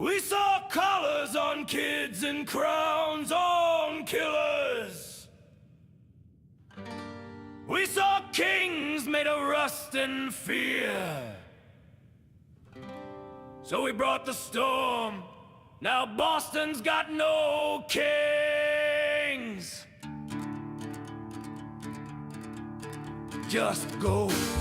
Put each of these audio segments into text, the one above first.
We saw collars on kids and crowns on killers. We saw kings made of rust and fear. So we brought the storm. Now Boston's got no kings. Just ghosts.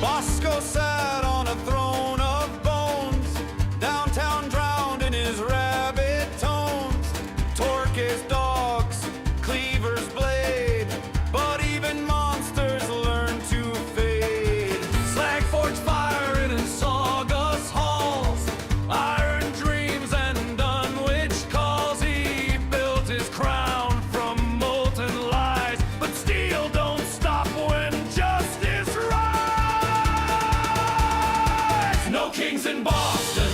Bosco sat on a throne of bones, downtown drowned in his rabbit tones. Torque his dogs, cleaver's blade, but even monsters learn to fade. Slag forged fire in sawdust halls, iron dreams and Dunwich calls. He built his crown from molten lies, but steel don't stop when justice rise. No kings in Boston,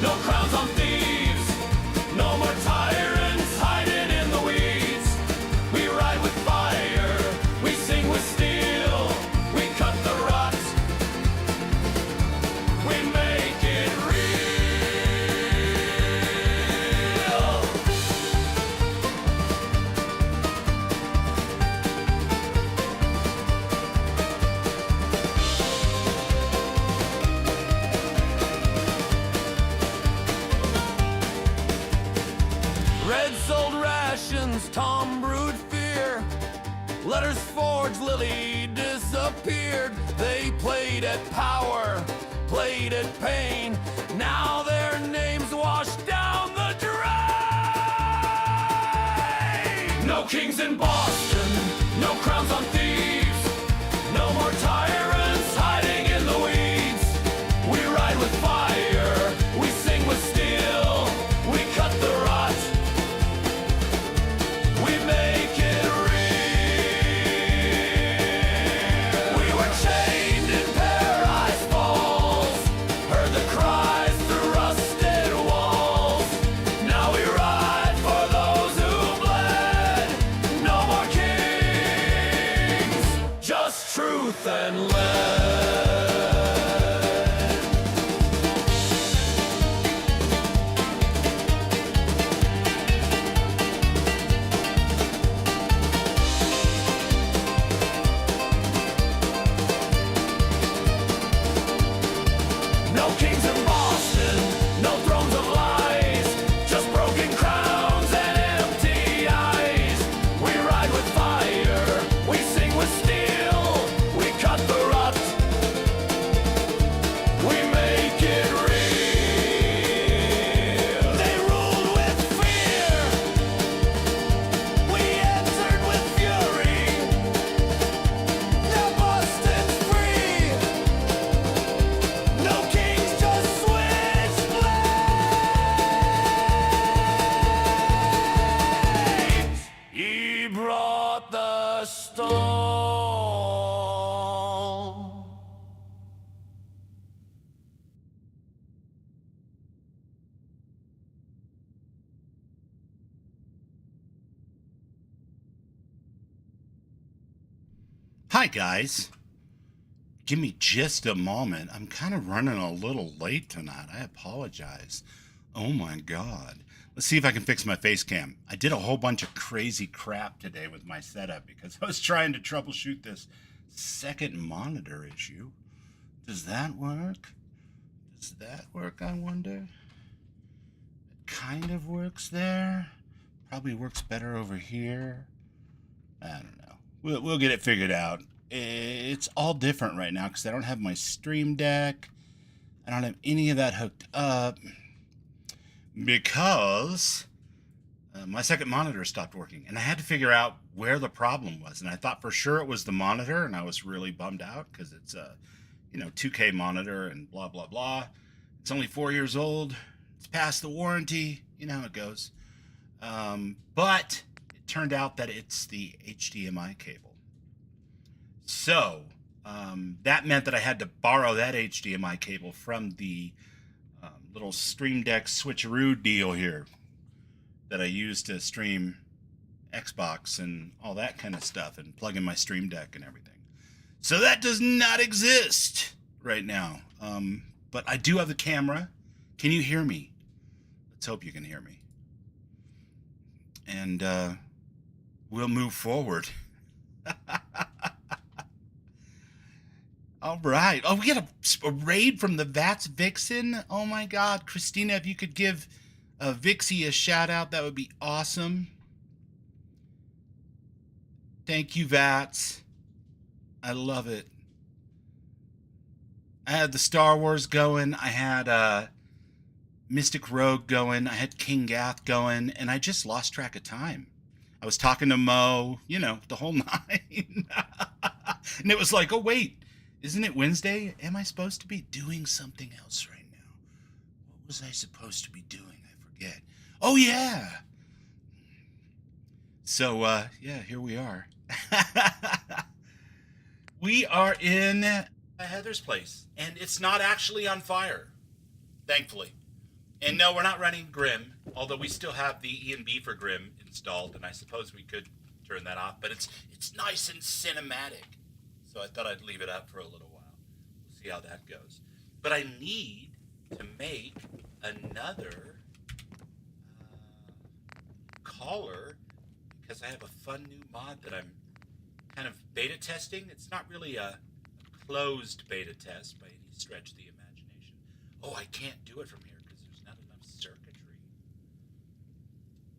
no crowns on thieves, no more tyrants hiding in the weeds. We ride with fire, we sing with steel, we cut the rot, we make it real. Red sold rations, Tom brewed fear. Letters forged, Lily disappeared. They played at power, played at pain. Now their names wash down the drain. No kings in Boston, no crowns on thieves, no more tyrants hiding in the weeds. We ride with fire, we sing with steel, we cut the rot, we make it real. We were chained in Paradise Falls, heard the cries through rusted walls. Now we ride for those who bled. No more kings, just truth and lead. No kings in Boston, no thrones of lies, just broken crowns and empty eyes. We ride with fire, we sing with steel, we cut the rut, we make it real. They ruled with fear, we answered with fury. Now Boston's free. No kings, just switchblades. He brought the storm. Hi, guys. Give me just a moment. I'm kind of running a little late tonight. I apologize. Oh my God. Let's see if I can fix my face cam. I did a whole bunch of crazy crap today with my setup because I was trying to troubleshoot this second monitor issue. Does that work? Does that work, I wonder? It kind of works there. Probably works better over here. I don't know. We'll get it figured out. It's all different right now because I don't have my Stream Deck. I don't have any of that hooked up because my second monitor stopped working, and I had to figure out where the problem was. And I thought for sure it was the monitor, and I was really bummed out because it's a 2K monitor and blah blah blah. It's only 4 years old. It's past the warranty. You know how it goes. But it turned out that it's the HDMI cable. So that meant that I had to borrow that HDMI cable from the little Stream Deck switcheroo deal here that I use to stream Xbox and all that kind of stuff and plug in my Stream Deck and everything. So that does not exist right now. but I do have the camera. Can you hear me? Let's hope you can hear me. And we'll move forward. All right. Oh, we got a raid from the Vats Vixen. Oh my God, Christina, if you could give Vixie a shout out, that would be awesome. Thank you, Vats. I love it. I had the Star Wars going. I had Mystic Rogue going. I had King Gath going, and I just lost track of time. I was talking to Mo, you know, the whole nine. And it was like, oh, wait. Isn't it Wednesday? Am I supposed to be doing something else right now? What was I supposed to be doing? I forget. Oh, yeah. So, yeah, here we are. We are in Heather's place, and it's not actually on fire, thankfully. And no, we're not running Grim, although we still have the E&B for Grim installed, and I suppose we could turn that off, but it's nice and cinematic. So I thought I'd leave it up for a little while. We'll see how that goes. But I need to make another caller because I have a fun new mod that I'm kind of beta testing. It's not really a closed beta test by any stretch of the imagination. Oh, I can't do it from here because there's not enough circuitry.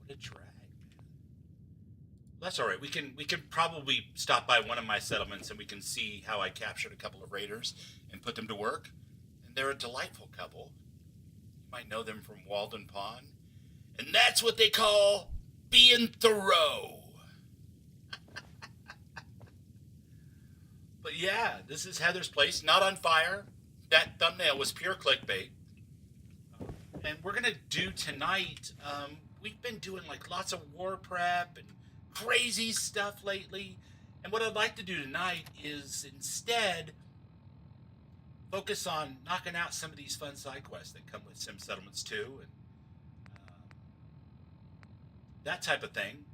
What a drag. That's all right. We can probably stop by one of my settlements and we can see how I captured a couple of raiders and put them to work. And they're a delightful couple. You might know them from Walden Pond. And that's what they call being thorough. But yeah, this is Heather's place, not on fire. That thumbnail was pure clickbait. And we're going to do tonight, we've been doing like lots of war prep and crazy stuff lately, and what I'd like to do tonight is instead focus on knocking out some of these fun side quests that come with Sim Settlements 2 and that type of thing.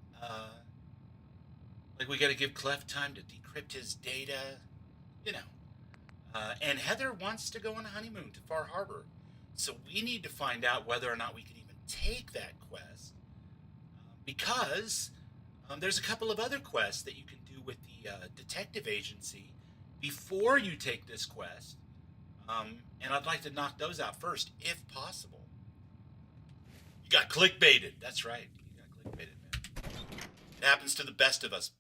Like we got to give Clef time to decrypt his data, you know. And Heather wants to go on a honeymoon to Far Harbor, so we need to find out whether or not we can even take that quest, because there's a couple of other quests that you can do with the detective agency before you take this quest. And I'd like to knock those out first, if possible. You got clickbaited. That's right. You got clickbaited, man. It happens to the best of us.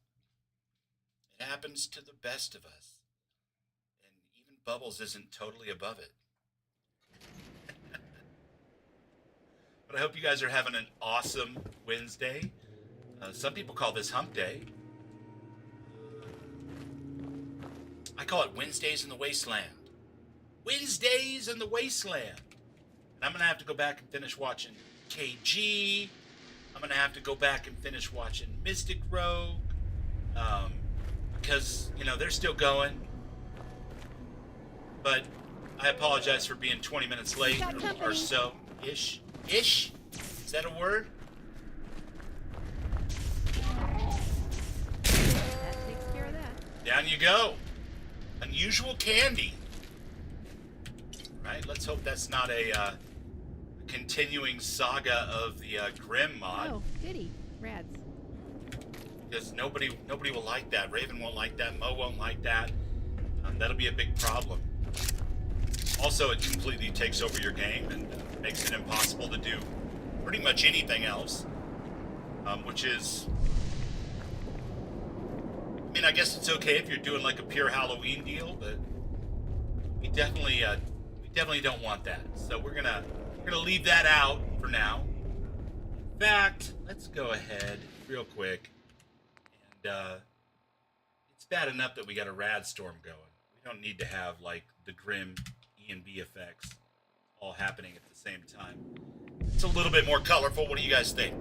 It happens to the best of us. And even Bubbles isn't totally above it. But I hope you guys are having an awesome Wednesday. Some people call this hump day. I call it Wednesdays in the Wasteland. Wednesdays in the Wasteland. And I'm going to have to go back and finish watching KG. I'm going to have to go back and finish watching Mystic Rogue. Because, you know, they're still going. But I apologize for being 20 minutes late or so. Ish? Is that a word? Down you go. Unusual candy. Right, let's hope that's not a continuing saga of the Grim mod. Oh, goody. Rads. Because nobody will like that. Raven won't like that. Mo won't like that. That'll be a big problem. Also, it completely takes over your game and makes it impossible to do pretty much anything else. Which is... I mean, I guess it's okay if you're doing like a pure Halloween deal, but we definitely don't want that. So we're gonna leave that out for now. In fact, let's go ahead real quick, and it's bad enough that we got a rad storm going. We don't need to have like the grim E&B effects all happening at the same time. It's a little bit more colorful. What do you guys think?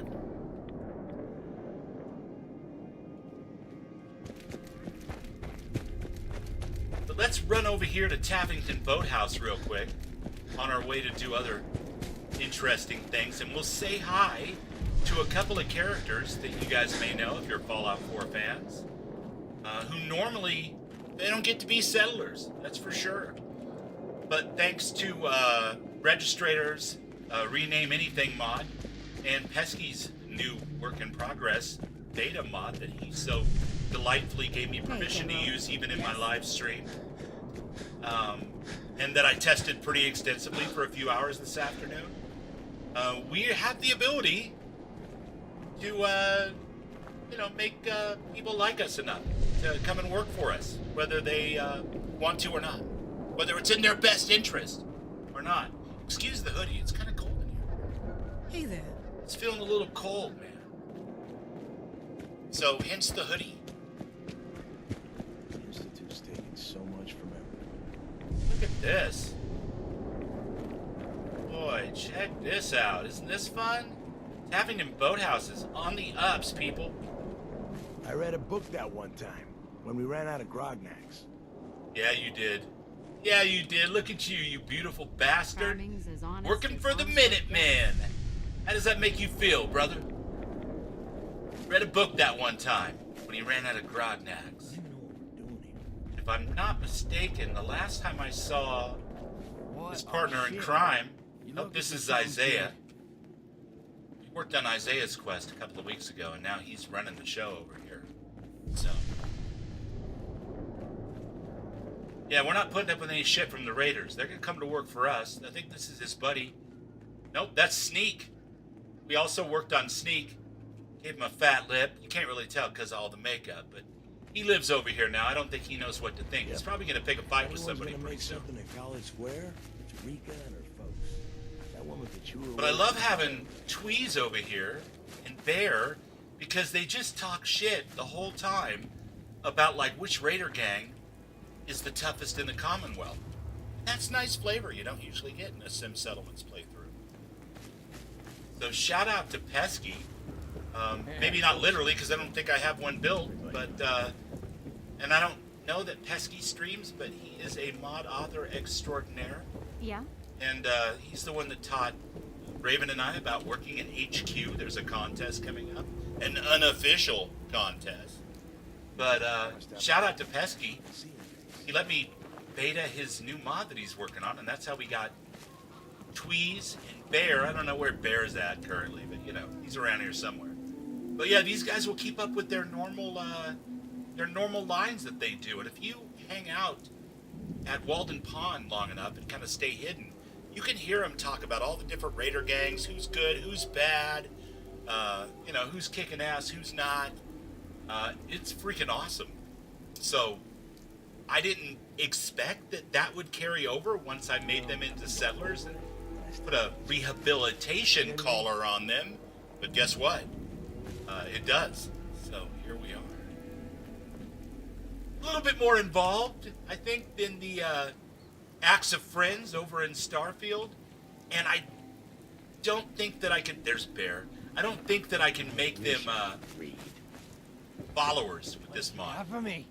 Let's run over here to Taffington Boathouse real quick on our way to do other interesting things, and we'll say hi to a couple of characters that you guys may know if you're Fallout 4 fans, who normally, they don't get to be settlers, that's for sure. But thanks to Registrators, Rename Anything mod, and Pesky's new work in progress beta mod that he so delightfully gave me permission to use even in my live stream, and that I tested pretty extensively for a few hours this afternoon, we have the ability to, make people like us enough to come and work for us, whether they want to or not, whether it's in their best interest or not. Excuse the hoodie, it's kind of cold in here. Hey there. It's feeling a little cold, man. So, hence the hoodie. The Institute's taking so much from everyone. Look at this. Boy, check this out. Isn't this fun? Tapping in boathouses on the ups, people. I read a book that one time, when we ran out of grognacks. Yeah, you did. Yeah, you did. Look at you, you beautiful bastard. Farming's as honest Working as for the honest Minutemen. How does that make you feel, brother? Read a book that one time when he ran out of grognacks. I don't even know what we're doing here. If I'm not mistaken, the last time I saw his What? partner Oh, in shit. crime, You oh, looking this for is something Isaiah. He worked on Isaiah's quest a couple of weeks ago, and now he's running the show over here. So, yeah, we're not putting up with any shit from the Raiders. They're gonna come to work for us. I think this is his buddy. Nope, that's Sneak. We also worked on Sneak. Gave him a fat lip. You can't really tell because of all the makeup, but he lives over here now. I don't think he knows what to think. He's probably gonna pick a fight with Anyone's somebody gonna pretty make soon. something at College Square? It's Rika and her folks. That woman could chew her But I weight. love having Tweez over here and Bear because they just talk shit the whole time about like which Raider gang is the toughest in the Commonwealth. That's nice flavor you don't usually get in a Sim Settlements playthrough. So shout out to Pesky. Maybe not literally because I don't think I have one built, but and I don't know that Pesky streams, but he is a mod author extraordinaire. Yeah? And he's the one that taught Raven and I about working in HQ. There's a contest coming up, an unofficial contest. But shout out to Pesky. He let me beta his new mod that he's working on, and that's how we got Tweez and Bear. I don't know where Bear's at currently, but he's around here somewhere. But yeah, these guys will keep up with their normal lines that they do. And if you hang out at Walden Pond long enough and kind of stay hidden, you can hear them talk about all the different Raider gangs, who's good, who's bad, who's kicking ass, who's not. It's freaking awesome. So I didn't expect that would carry over once I made them into settlers and put a rehabilitation collar on them. But guess what? It does. So here we are. A little bit more involved, I think, than the Acts of Friends over in Starfield. And I don't think that I can... There's Bear. I don't think that I can make them followers with this mod. Not for me.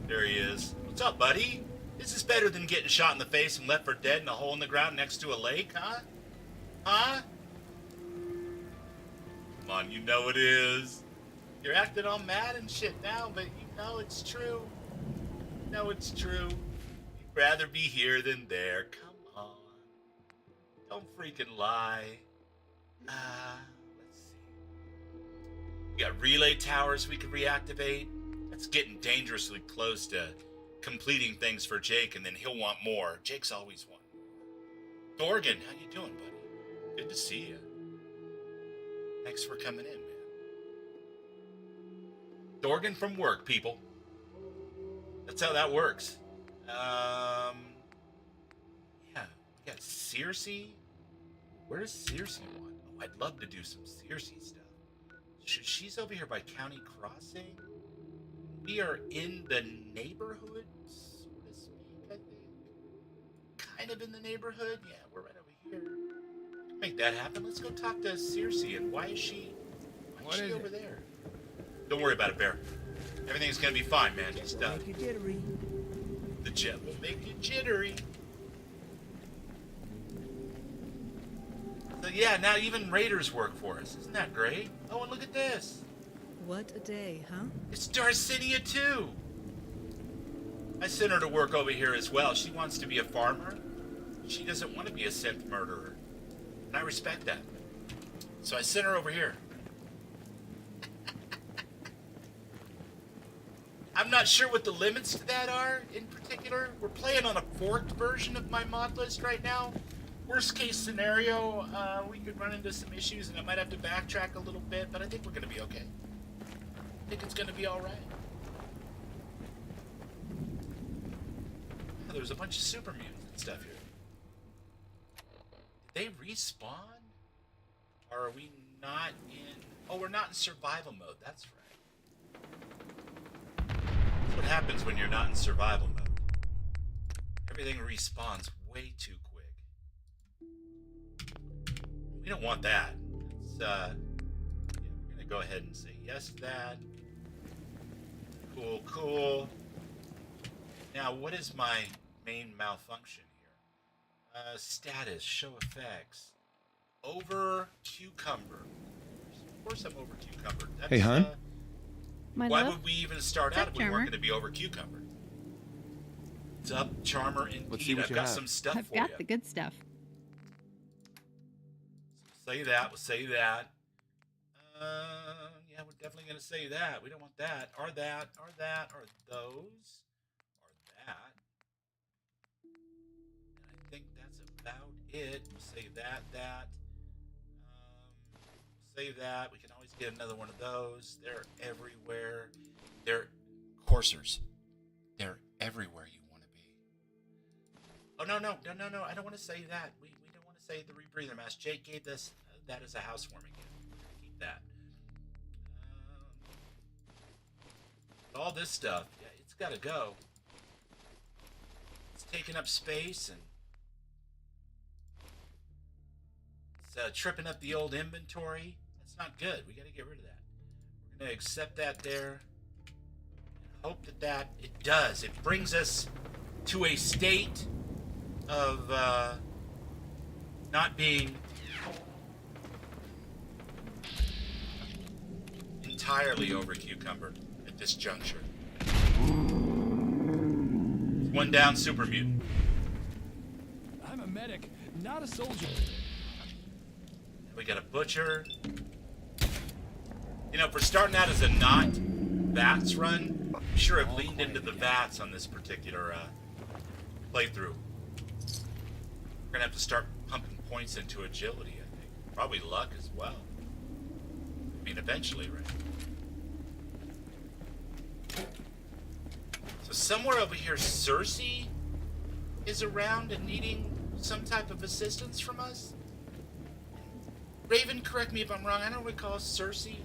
There he is. What's up, buddy? This is better than getting shot in the face and left for dead in a hole in the ground next to a lake, huh? Huh? Come on, you know it is. You're acting all mad and shit now, but you know it's true. You know it's true. You'd rather be here than there. Come on. Don't freaking lie. Let's see. We got relay towers we could reactivate. That's getting dangerously close to completing things for Jake, and then he'll want more. Jake's always want more. Dorgan, how you doing, buddy? Good to see you. Thanks for coming in, man. Dorgan from work, people. That's how that works. Yeah, we got Circe. Where does Circe want? Oh, I'd love to do some Circe stuff. She's over here by County Crossing. We are in the neighborhood, so to speak, I think. Kind of in the neighborhood. Yeah, we're right over here. Make that happen. Let's go talk to Circe. And why is she over there? Don't worry about it, Bear. Everything's gonna be fine, man. Just Make you jittery. the jet will make you jittery. So yeah, now even Raiders work for us. Isn't that great? Oh, and look at this. What a day, huh? It's Darcinia too. I sent her to work over here as well. She wants to be a farmer. She doesn't want to be a synth murderer. And I respect that. So I sent her over here. I'm not sure what the limits to that are in particular. We're playing on a forked version of my mod list right now. Worst case scenario, we could run into some issues and I might have to backtrack a little bit, but I think we're going to be okay. I think it's going to be alright. Oh, there's a bunch of super mutants and stuff here. Did they respawn? Or are we not in... Oh, we're not in survival mode. That's right. That's what happens when you're not in survival mode. Everything respawns way too quick. We don't want that. Let's, yeah, we're going to go ahead and say yes to that. Cool, cool. Now, what is my main malfunction here? Status, show effects. Over cucumber. Of course I'm over cucumber. That's, Hey, hon. My why love? would we even start What's out up, if we weren't Charmer? going to be over cucumber? What's up, Charmer? Indeed. Let's see what I've you got have. some stuff I've for got you. the good stuff. Say that. We'll say that. Yeah, we're definitely going to say that. We don't want that. Or that. Or that. Or those. Or that. And I think that's about it. We'll say that. That. We'll say that. We can always get another one of those. They're everywhere. They're coursers. They're everywhere you want to be. Oh, no. I don't want to say that. We don't want to say the rebreather mask. Jake gave this that as a housewarming gift. Keep that. All this stuff, yeah, it's got to go. It's taking up space and it's tripping up the old inventory. That's not good. We got to get rid of that. We're going to accept that there and hope that it does. It brings us to a state of not being entirely over cucumber at this juncture. One down, super mutant. I'm a medic, not a soldier. We got a butcher. You know, if we're starting out as a not VATS run, I'm sure I've leaned into the VATS on this particular playthrough. We're gonna have to start pumping points into agility, I think. Probably luck as well. I mean, eventually, right? So somewhere over here, Cersei is around and needing some type of assistance from us. Raven, correct me if I'm wrong. I don't recall Cersei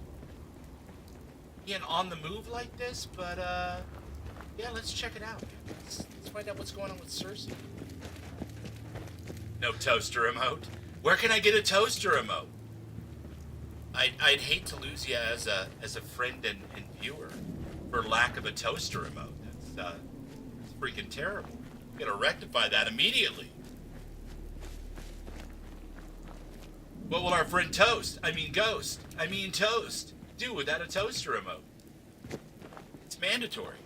being on the move like this, but yeah, let's check it out. Let's find out what's going on with Cersei. No toaster emote. Where can I get a toaster emote? I'd hate to lose you as a friend and viewer for lack of a toaster emote. That's freaking terrible. We gotta rectify that immediately. What will our friend Toast, do without a toaster emote? It's mandatory.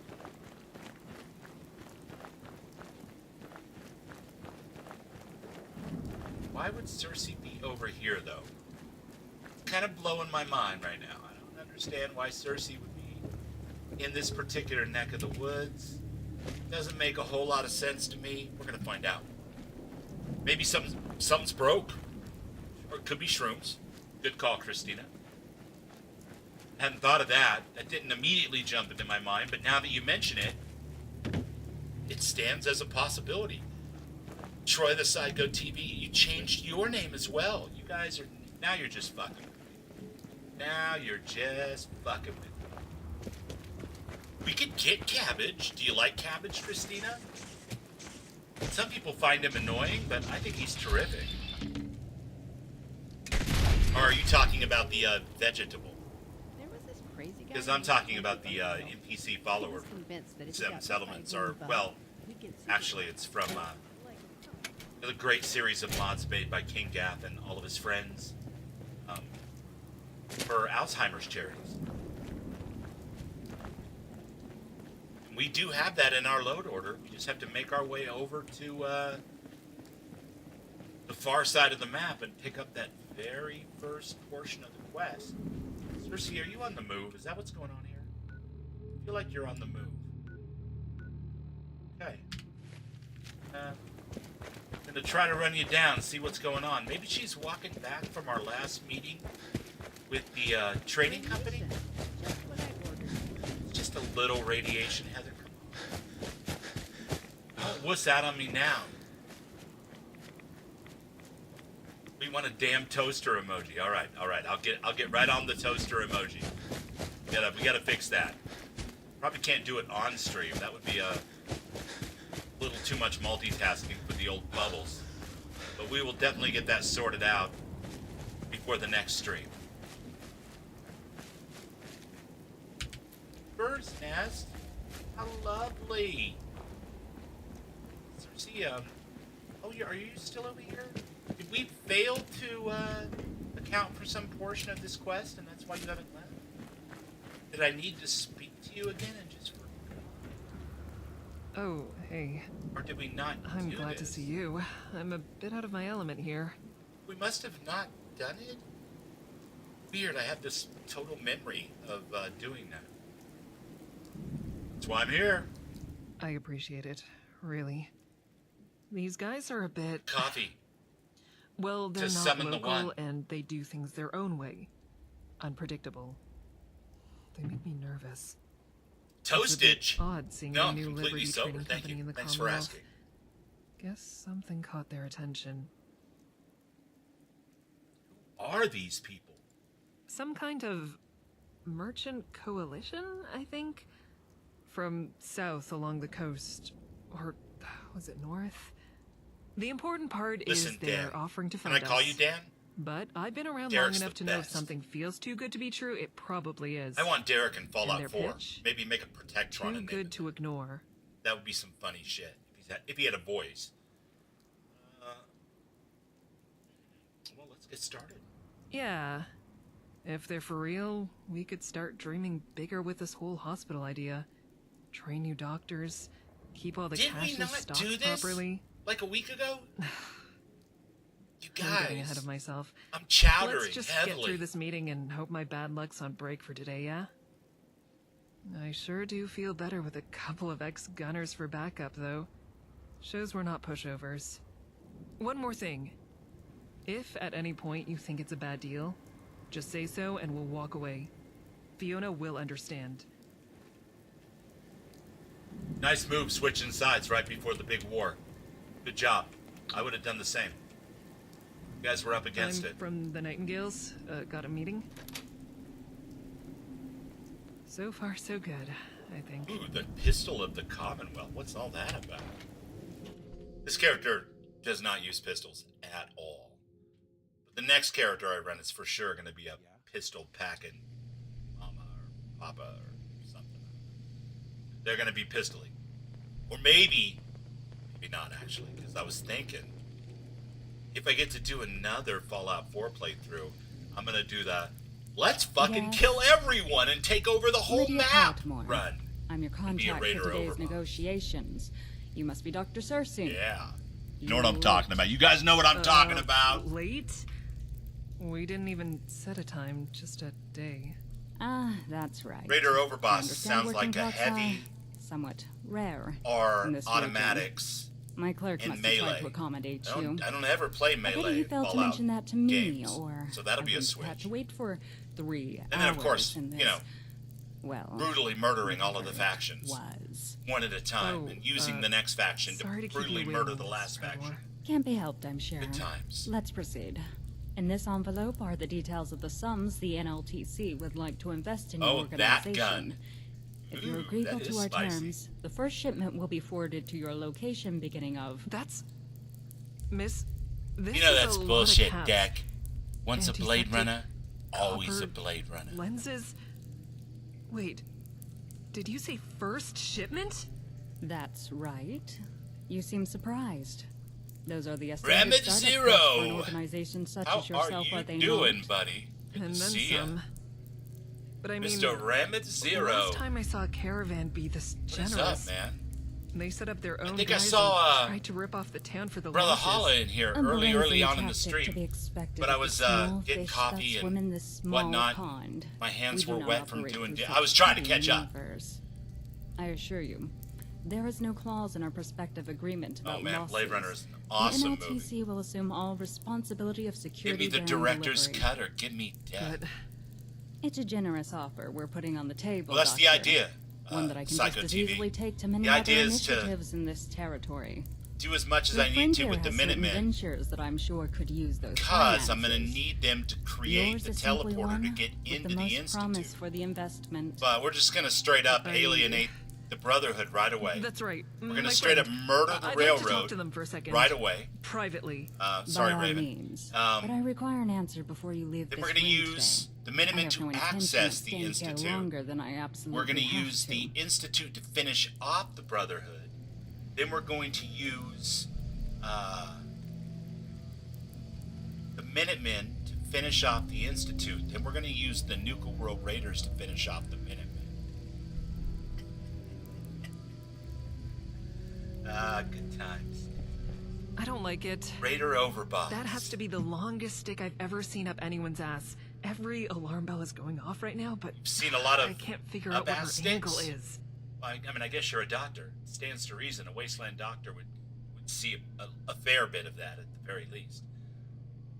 Why would Cersei be over here, though? It's kind of blowing my mind right now. I don't understand why Cersei would be in this particular neck of the woods. Doesn't make a whole lot of sense to me. We're gonna find out. Maybe something's broke. Or it could be shrooms. Good call, Christina. Hadn't thought of that. That didn't immediately jump into my mind, but now that you mention it, it stands as a possibility. Troy the Psycho TV, you changed your name as well. You guys are, now you're just fucking with me. Now you're just fucking with me. We could get Cabbage. Do you like Cabbage, Christina? Some people find him annoying, but I think he's terrific. Or are you talking about the vegetable? There was this crazy guy. Because I'm talking about the NPC follower. He was convinced that if he Seven got Settlements, bit by a or, bug, well, he'd get super actually it's from a great series of mods made by King Gath and all of his friends for Alzheimer's charities. And We do have that in our load order. We just have to make our way over to the far side of the map and pick up that very first portion of the quest. Cersei, are you on the move? Is that what's going on here? I feel like you're on the move. Okay. I'm gonna try to run you down, see what's going on. Maybe she's walking back from our last meeting with the trading company. Just what I ordered. Just a little radiation, Heather. Don't wuss out on me now. We want a damn toaster emoji. All right. I'll get right on the toaster emoji. We gotta fix that. Probably can't do it on stream. That would be a little too much multitasking for the old bubbles. But we will definitely get that sorted out before the next stream. Bird's nest. How lovely. Cersei, are you still over here? Did we fail to account for some portion of this quest, and that's why you haven't left? Did I need to speak to you again and just forget? Oh, hey. Or did we not I'm do glad to this? see you. I'm a bit out of my element here. We must have not done it? Weird, I have this total memory of doing that. That's why I'm here. I appreciate it, really. These guys are a bit... Coffee. Well, they're To not summon the local, one. and they do things their own way. Unpredictable. They make me nervous. Toastage. It's a bit odd seeing No, a I'm new completely Liberty sober. trading Thank company you. in the Thanks for Commonwealth. asking. Guess something caught their attention. Who are these people? Some kind of merchant coalition, I think? From south along the coast. Or was it north? The important part Listen, is they're Dan, offering to Can fund I call us. you Dan? But I've been around Derek's long enough the to know if best. something feels too good to be true, it probably is. I want Derek in Fallout their 4. pitch? Maybe make a Protectron Too in good to ignore. That would be some funny shit if he had a voice. Well, let's get started. Yeah. If they're for real, we could start dreaming bigger with this whole hospital idea. Train new doctors, keep all the Did we caches not stocked do this properly. like a week ago? You I'm getting ahead guys, of myself. I'm chowdering Let's just heavily. get through this meeting and hope my bad luck's on break for today, yeah? I sure do feel better with a couple of ex-gunners for backup, though. Shows we're not pushovers. One more thing. If at any point you think it's a bad deal, just say so and we'll walk away. Fiona will understand. Nice move switching sides right before the big war. Good job. I would have done the same. You guys were up against I'm it. from the Nightingales. Got a meeting? So far, so good, I think. Ooh, the pistol of the Commonwealth. What's all that about? This character does not use pistols at all. But the next character I run is for sure going to be a pistol packing mama or papa or something. They're going to be pistoling. Or maybe not actually, because I was thinking, if I get to do another Fallout 4 playthrough, I'm going to do the let's fucking Yes. kill everyone and take over the whole Lydia map Patmore. run. I'm your And be a contact raider for today's overboard. negotiations. You must be Dr. Cersei. Yeah. You You know what I'm late. talking about. You guys know what I'm talking about. Late? We didn't even set a time, just a day. Ah, that's right. Raider I Overboss understand sounds working like a clocks heavy are somewhat rare. or in this automatics My clerk in must have tried Melee. to accommodate I you. don't ever play I bet Melee he failed to Fallout mention that to me, games. or So that'll I be a wouldn't have had switch. to wait for 3 And then, of hours course, in this, you know, well, brutally murdering all of the factions. was. One at a time, Oh, and using the next faction to Sorry to keep brutally you murder waiting, the last Skywalker. faction. Can't be helped, I'm sure. Good times. Let's proceed. In this envelope are the details of the sums the NLTC would like to invest in your Oh, that organization. gun. If Ooh, you're agreeable that to is our spicy. terms, the first shipment will be forwarded to your location beginning of... That's... Miss... This You know is that's a lot of bullshit, caps. Deck. Once a Blade Antiseptic, Runner, always a copper Blade Runner. Lenses... Wait... Did you say first shipment? That's right. You seem surprised. Those are the Rabbit estimated startup Zero! costs for an organization such How as are yourself, you are they doing, not? buddy? Good And to then see ya. some. But I mean, Mr. Ramit Zero. last time I saw a caravan be this What is generous, up, man? they set up their own think I guys saw, and tried to rip off the town for the Brother losses. Holla in here A early blazing on in the tactic to be stream. expected But I of the was small getting fish coffee that and swim in this small whatnot. pond. My hands We do were not wet from operate doing. through I was trying to such catch up. maneuvers. I assure you, there is no clause in our prospective agreement about Oh man, losses. Blade Runner is an awesome the NLTC movie. will assume all responsibility of Give security me the during director's delivery. cut or give me death. But It's a generous offer we're putting on the table. Well, that's the Doctor. idea. One that I can Psycho just as TV. easily take to many The other idea is to initiatives in this territory. do as much as Your I need friend to here with the has certain Minutemen. ventures that I'm sure could use those Because I'm going to finances. need them to create Yours the is simply teleporter one to get with into the the most Institute. promise for the investment. But we're just going to straight up I- alienate the Brotherhood right away. that's right. We're going My to straight up friend. murder the I'd like to railroad talk to them for a second. right away. Privately. Sorry, By all Raven. means. But I require an answer before you leave Then this we're going to room use today. the I Minutemen have to no intention of access the staying here Institute. longer than I absolutely We're going to have use to. the Institute to finish off the Brotherhood. Then we're going to use the Minutemen to finish off the Institute. Then we're going to use the Nuka World Raiders to finish off the Minutemen. Good times. I don't like it. Raider overboss. That has to be the longest stick I've ever seen up anyone's ass. Every alarm bell is going off right now, but You've seen a lot of I can't figure out what her up-ass angle sticks. is. I mean, I guess you're a doctor. It stands to reason a wasteland doctor would see a fair bit of that at the very least.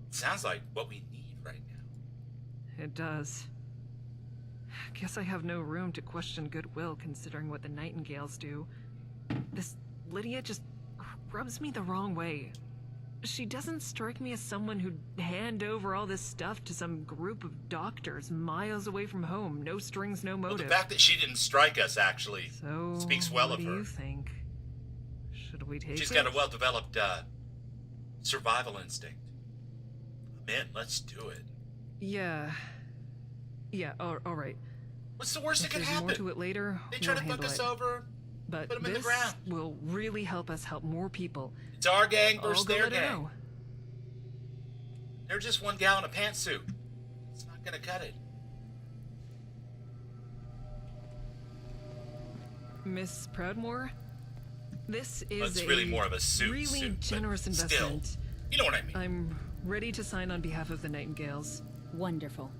It sounds like what we need right now. It does. Guess I have no room to question goodwill considering what the Nightingales do. This Lydia just rubs me the wrong way. She doesn't strike me as someone who'd hand over all this stuff to some group of doctors miles away from home, no strings, no Well, motive. the fact that she didn't strike us actually So, speaks well what of do her. you think? Should we take She's it? got a well-developed survival instinct. Man, let's do it. Yeah. Yeah, all right. What's the worst If that could there's more happen? to it later, They try we'll to fuck handle us it. over. But put 'em in the this ground. will really help us help more people. It's our gang I'll versus go their let her gang. know. They're just one gal in a pantsuit. It's not gonna cut it. Miss Proudmore, this Well, is it's really more of a suit. really but generous still, investment. you know what I mean. I'm ready to sign on behalf of the Nightingales. Wonderful.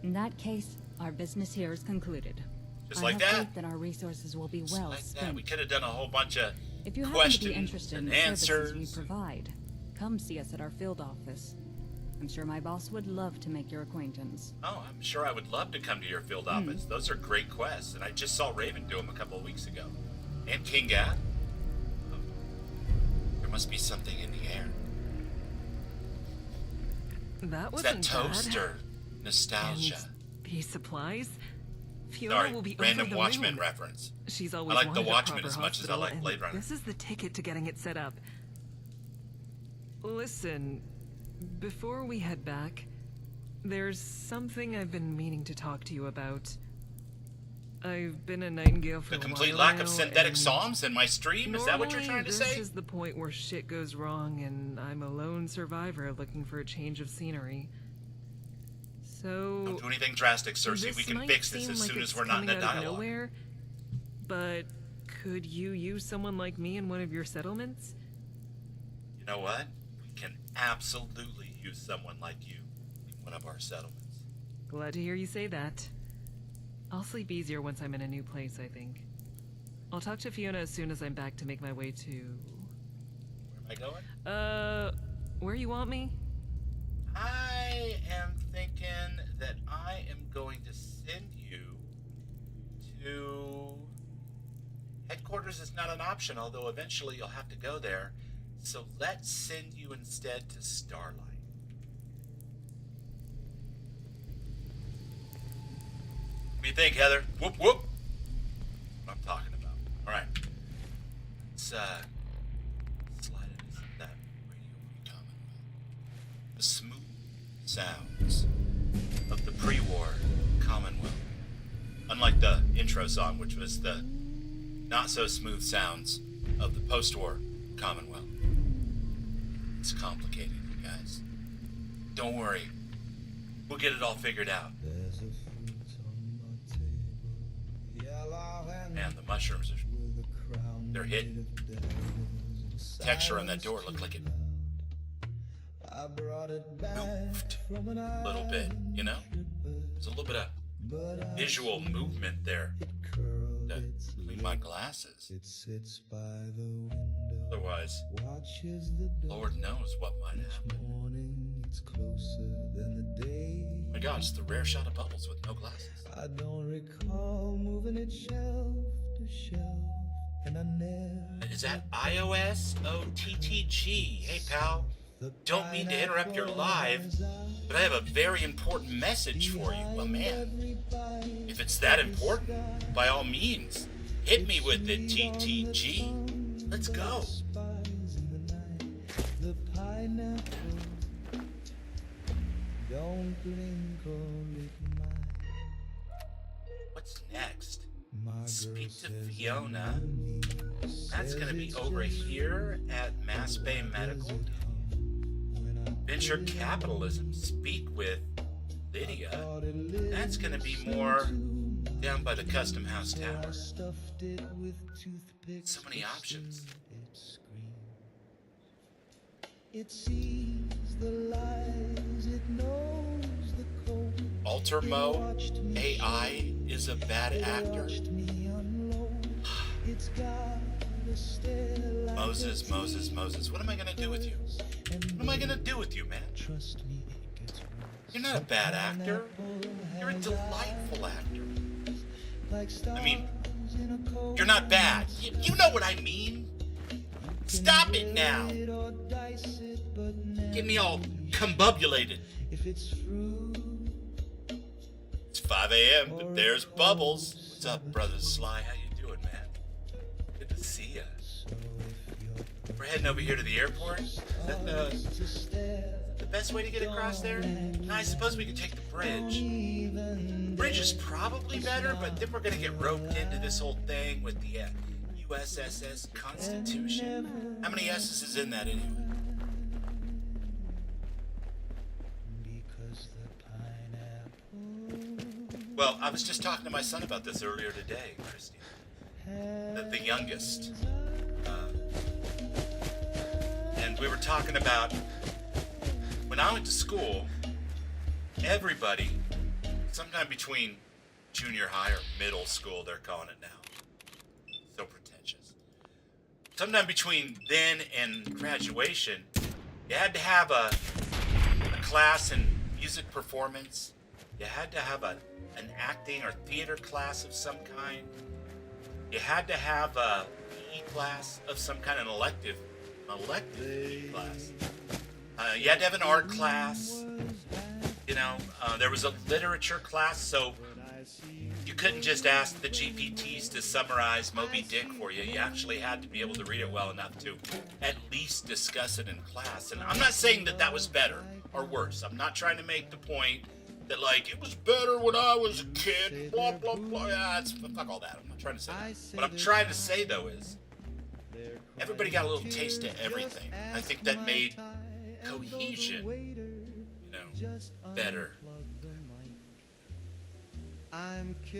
In that case, our business here is concluded. Just I like have that. faith that our resources will be Just well like that. spent. We could have done a whole bunch of If you happen to questions be interested in and the services we answers. provide, come see us at our field office. I'm sure my boss would love to make your acquaintance. Oh, I'm sure I would love to come to your field office. Those are great quests, and I just saw Raven do them a couple of weeks ago. And King Gath. Oh, there must be something in the air. That It's wasn't that toaster nostalgia. bad. And these supplies? Fiona Sorry, will be random over the Watchmen moon. reference. She's I always like The wanted a Watchmen proper as much as I hospital, like and Blade Runner. This is the ticket to getting it set up. Listen, before we head back, there's something I've been meaning to talk to you about. I've been a Nightingale for The a complete while lack now, of synthetic and songs in my stream? Is that what you're normally trying to this say? is the point where shit goes wrong, and I'm a lone survivor looking for a change of scenery. So Don't do anything drastic, Cersei. this We can might fix this seem as like soon it's as we're not in coming a out of dialogue. nowhere, but could you use someone like me in one of your settlements? You know what? We can absolutely use someone like you in one of our settlements. Glad to hear you say that. I'll sleep easier once I'm in a new place, I think. I'll talk to Fiona as soon as I'm back to make my way to... Where am I going? Where you want me? I am thinking that I am going to send you to... Headquarters is not an option, although eventually you'll have to go there. So let's send you instead to Starlight. What do you think, Heather? Whoop, whoop. What I'm talking about. All right. Let's, slide into that radio Commonwealth. The smooth sounds of the pre-war Commonwealth. Unlike the intro song, which was the not-so-smooth sounds of the post-war Commonwealth. It's complicated, you guys. Don't worry. We'll get it all figured out. There's a fruit on Man, the mushrooms they're hitting. Texture on that door looked like it moved a little bit, you know? There's a little bit of visual movement there. To clean my glasses. Otherwise, Lord knows what might happen. Oh my God, it's the rare shot of Bubbles with no glasses. I don't recall moving it shelf to shelf, and I never. Is that IOS-OTTG? Hey, pal. Don't mean to interrupt your live, but I have a very important message for you. Well, man, if it's that important, by all means, hit me with it, TTG. Let's go. The pineapple don't blink or ignite. What's next? Speak to Fiona. That's going to be over here at Mass Bay Medical. Venture Capitalism. Speak with Lydia. That's going to be more down by the Custom House Tower. So many options. It sees the lies, it knows the code. Altermo AI is a bad actor. It's got a stare like Moses. What am I going to do with you? What am I going to do with you, man? trust me, it gets worse. You're not a bad actor. You're a delightful actor. Like I mean, stars in a cold you're not bad. You know what I mean. Stop it now. night or dice it, but never Get me all combubulated. if it's fruit. It's 5 a.m., but there's Bubbles. What's up, Brother Sly? How you doing, man? Good to see ya. We're heading over here to the airport. Is that the best way to get across there? No, I suppose we could take the bridge. Bridge is probably better, but then we're going to get roped into this whole thing with the USSS Constitution. How many S's is in that anyway? Because the pineapple Well, I was just talking to my son about this earlier today, Christy. The youngest. And we were talking about when I went to school, everybody, sometime between junior high or middle school, they're calling it now. So pretentious. Sometime between then and graduation, you had to have a class in music performance. You had to have an acting or theater class of some kind. You had to have a PE class of some kind, an elective PE class. You had to have an art class. You know, there was a literature class, so you couldn't just ask the GPTs to summarize Moby Dick for you. You actually had to be able to read it well enough to at least discuss it in class. And I'm not saying that that was better or worse. I'm not trying to make the point that, like, it was better when I was a kid, blah, blah, blah. Yeah, fuck all that. I'm not trying to say that. What I'm trying to say, though, is everybody got a little taste of everything. I think that made cohesion, you know, better.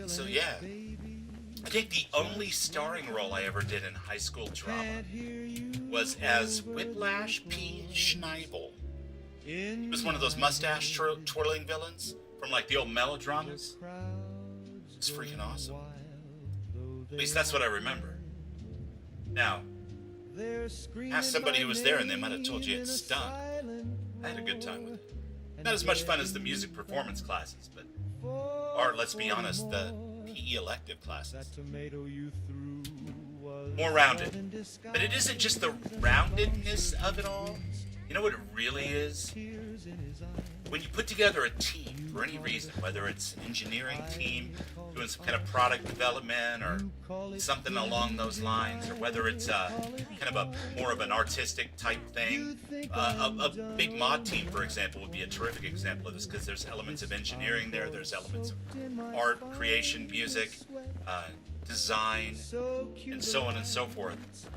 So, yeah. I think the only starring role I ever did in high school drama was as Whiplash P. Schneibel. He was one of those mustache twirling villains from, like, the old melodramas. It's freaking awesome. At least that's what I remember. Now, ask somebody who was there and they might have told you it stunk. I had a good time with it. Not as much fun as the music performance classes, but, or let's be honest, the PE elective classes. More rounded. But it isn't just the roundedness of it all. You know what it really is? When you put together a team for any reason, whether it's an engineering team doing some kind of product development or something along those lines, or whether it's kind of a more of an artistic type thing, a big mod team, for example, would be a terrific example of this because there's elements of engineering there, there's elements of art, creation, music, design, and so on and so forth.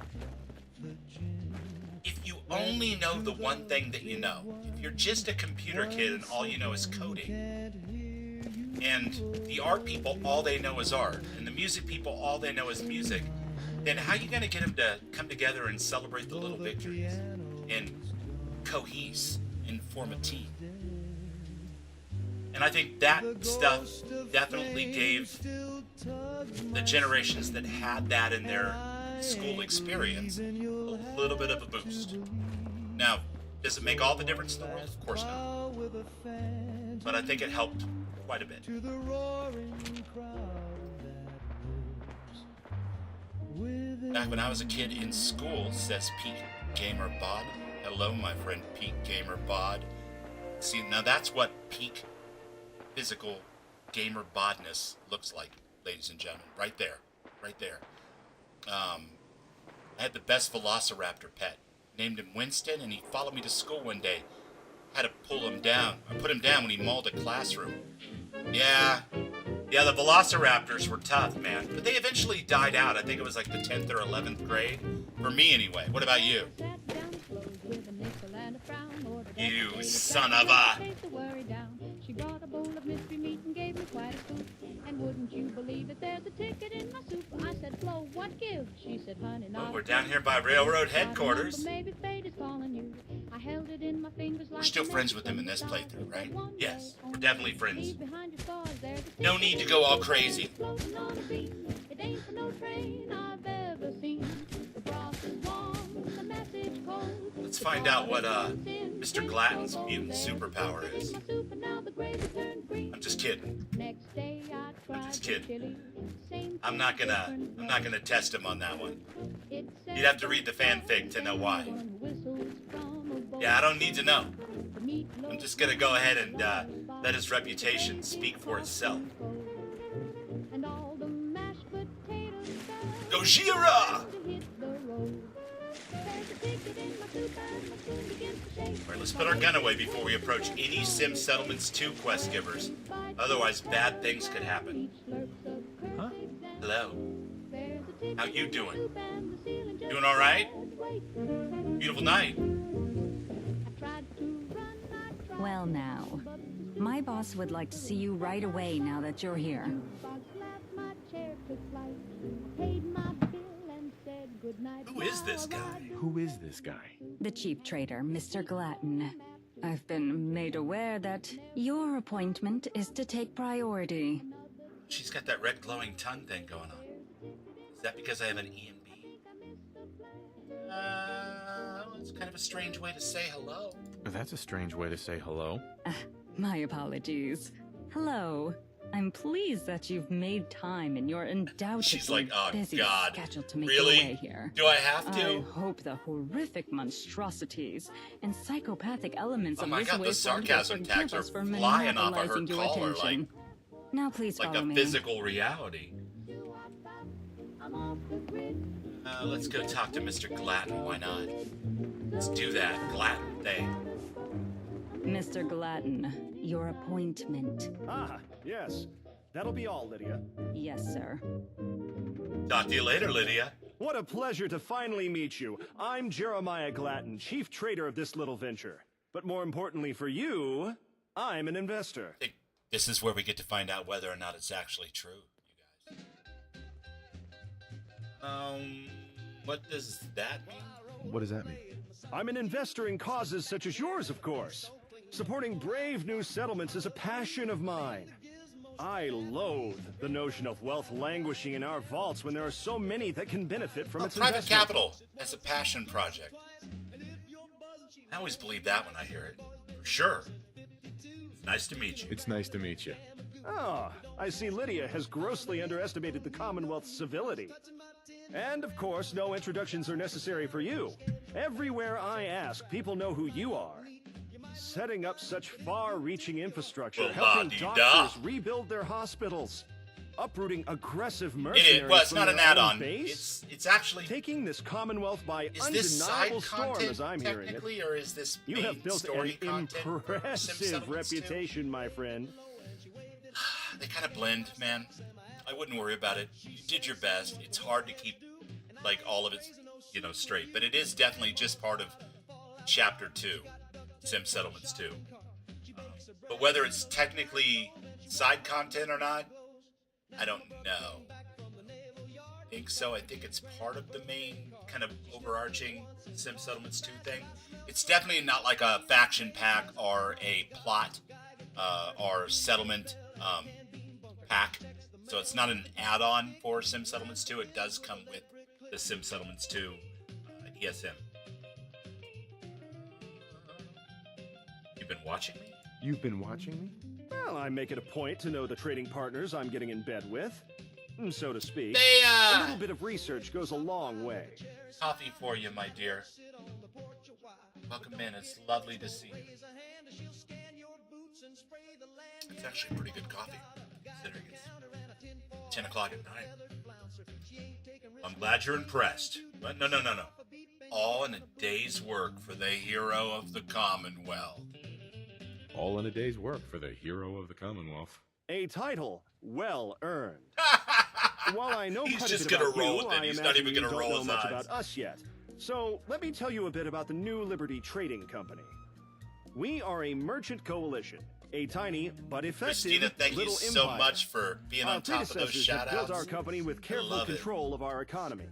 If you only know the one thing that you know, if you're just a computer kid and all you know is coding, and the art people, all they know is art, and the music people, all they know is music, then how are you going to get them to come together and celebrate the little victories and cohese and form a team? And I think that stuff definitely gave the generations that had that in their school experience a little bit of a boost. Now, does it make all the difference in the world? Of course not. But I think it helped quite a bit. Back when I was a kid in school, says Peak Gamer Bod. Hello, my friend Peak Gamer Bod. See, now that's what peak physical gamer bodness looks like, ladies and gentlemen. Right there. Right there. I had the best velociraptor pet. Named him Winston, and he followed me to school one day. Had to pull him down. I put him down when he mauled a classroom. Yeah, the velociraptors were tough, man. But they eventually died out. I think it was like the 10th or 11th grade. For me, anyway. What about you? You son of a... She brought a bowl of mystery meat and gave me quite a scoop. And wouldn't you believe it, there's a ticket in my soup. I said, Flo, what gives? She said, honey, Oh, we're down here by railroad headquarters. Maybe fate is calling you. I held it in my fingers like We're still friends with him in this playthrough, right? Yes, we're definitely friends. No need to go all crazy. It ain't for no train I've ever seen. The broth is warm, the message cold. Let's find out what Mr. Glatton's mutant superpower is. I'm just kidding. I'm just kidding. I'm not gonna test him on that one. You'd have to read the fanfic to know why. Yeah, I don't need to know. I'm just gonna go ahead and let his reputation speak for itself. Gojira! Alright, let's put our gun away before we approach any Sim Settlements 2 quest givers. Otherwise, bad things could happen. Huh? Hello. How you doing? Doing alright? Beautiful night. Well now, my boss would like to see you right away now that you're here. Who is this guy? Who is this guy? The chief trader, Mr. Glatton. I've been made aware that your appointment is to take priority. She's got that red glowing tongue thing going on. Is that because I have an E and B? It's kind of a strange way to say hello. That's a strange way to say hello. My apologies. Hello. I'm pleased that you've made time in your undoubtedly She's like, oh, busy God. schedule to make Really? your way here. Do I have to? I hope the horrific monstrosities and psychopathic elements Oh of my this God, the wasteland sarcasm will tags forgive are us for flying off of her monopolizing your collar attention. Now please like follow a me. physical reality. Let's go talk to Mr. Glatton. Why not? Let's do that Glatton thing. Mr. Glatton, your appointment. Ah, yes. That'll be all, Lydia. Yes, sir. Talk to you later, Lydia. What a pleasure to finally meet you. I'm Jeremiah Glatton, chief trader of this little venture. But more importantly for you, I'm an investor. I think this is where we get to find out whether or not it's actually true, you guys. What does that mean? What does that mean? I'm an investor in causes such as yours, of course. Supporting brave new settlements is a passion of mine. I loathe the notion of wealth languishing in our vaults when there are so many that can benefit from its private investment. capital as a passion project. I always believe that when I hear it. For sure. It's nice to meet you. It's nice to meet you. Ah, I see Lydia has grossly underestimated the Commonwealth's civility. And of course, no introductions are necessary for you. Everywhere I ask, people know who you are. Setting up such far-reaching infrastructure, Well, helping la-dee-da. doctors rebuild their hospitals, uprooting aggressive mercenaries Well, it's from not their an own add-on. base, It's actually... taking this Commonwealth by Is this side undeniable storm, content, as I'm hearing it. technically, or is this You main have built story an content? Sim impressive Settlements 2? reputation, my friend. They kind of blend, man. I wouldn't worry about it. You did your best. It's hard to keep, like, all of it, straight. But it is definitely just part of Chapter 2, Sim Settlements 2. But whether it's technically side content or not, I don't know. I think so. I think it's part of the main kind of overarching Sim Settlements 2 thing. It's definitely not like a faction pack or a plot or settlement pack. So it's not an add-on for Sim Settlements 2. It does come with the Sim Settlements 2 ESM. You've been watching me? You've been watching me? Well, I make it a point to know the trading partners I'm getting in bed with, so to speak. They, A little bit of research goes a long way. Coffee for you, my dear. Welcome in. It's lovely to see you. It's actually pretty good coffee, considering it's 10 o'clock at night. I'm glad you're impressed. But no. All in a day's work for the hero of the Commonwealth. All in a day's work for the hero of the Commonwealth. A title well earned. While I know He's quite just a bit gonna about roll you, with it. I He's not imagine even you gonna don't roll know his much eyes. about us yet. So let me tell you a bit about the New Liberty Trading Company. We are a merchant coalition, a tiny but effective Christina, thank you little so empire. much for being Our on top of those predecessors have built shout-outs. our company with I careful love it. control of our economy.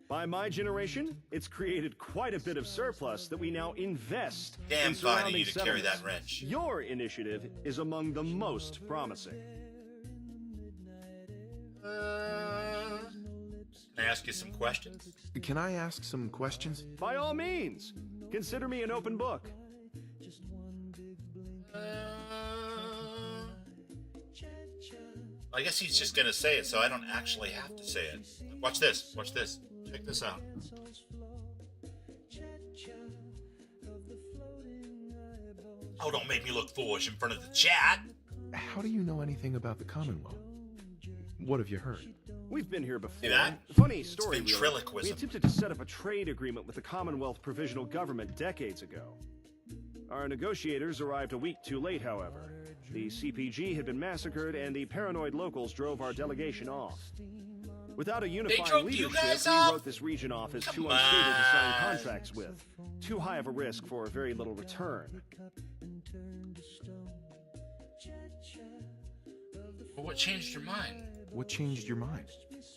By my generation, it's created quite a bit of surplus that we now invest Damn in fine of surrounding you to carry settlements. that wrench. Your initiative is among the most promising. Can I ask you some questions? Can I ask some questions? By all means, consider me an open book. I guess he's just gonna say it, so I don't actually have to say it. Watch this. Watch this. Check this out. Oh, don't make me look foolish in front of the chat. How do you know anything about the Commonwealth? What have you heard? We've been here before. See that? Funny story. It's really. ventriloquism. We attempted to set up a trade agreement with the Commonwealth Provisional Government decades ago. Our negotiators arrived a week too late, however. The CPG had been massacred, and the paranoid locals drove our delegation off. Without a unifying drove you leadership, guys we off? wrote this region off as Come too unstable to sign on. contracts with. Too high of a risk for very little return. Well, what changed your mind? What changed your mind?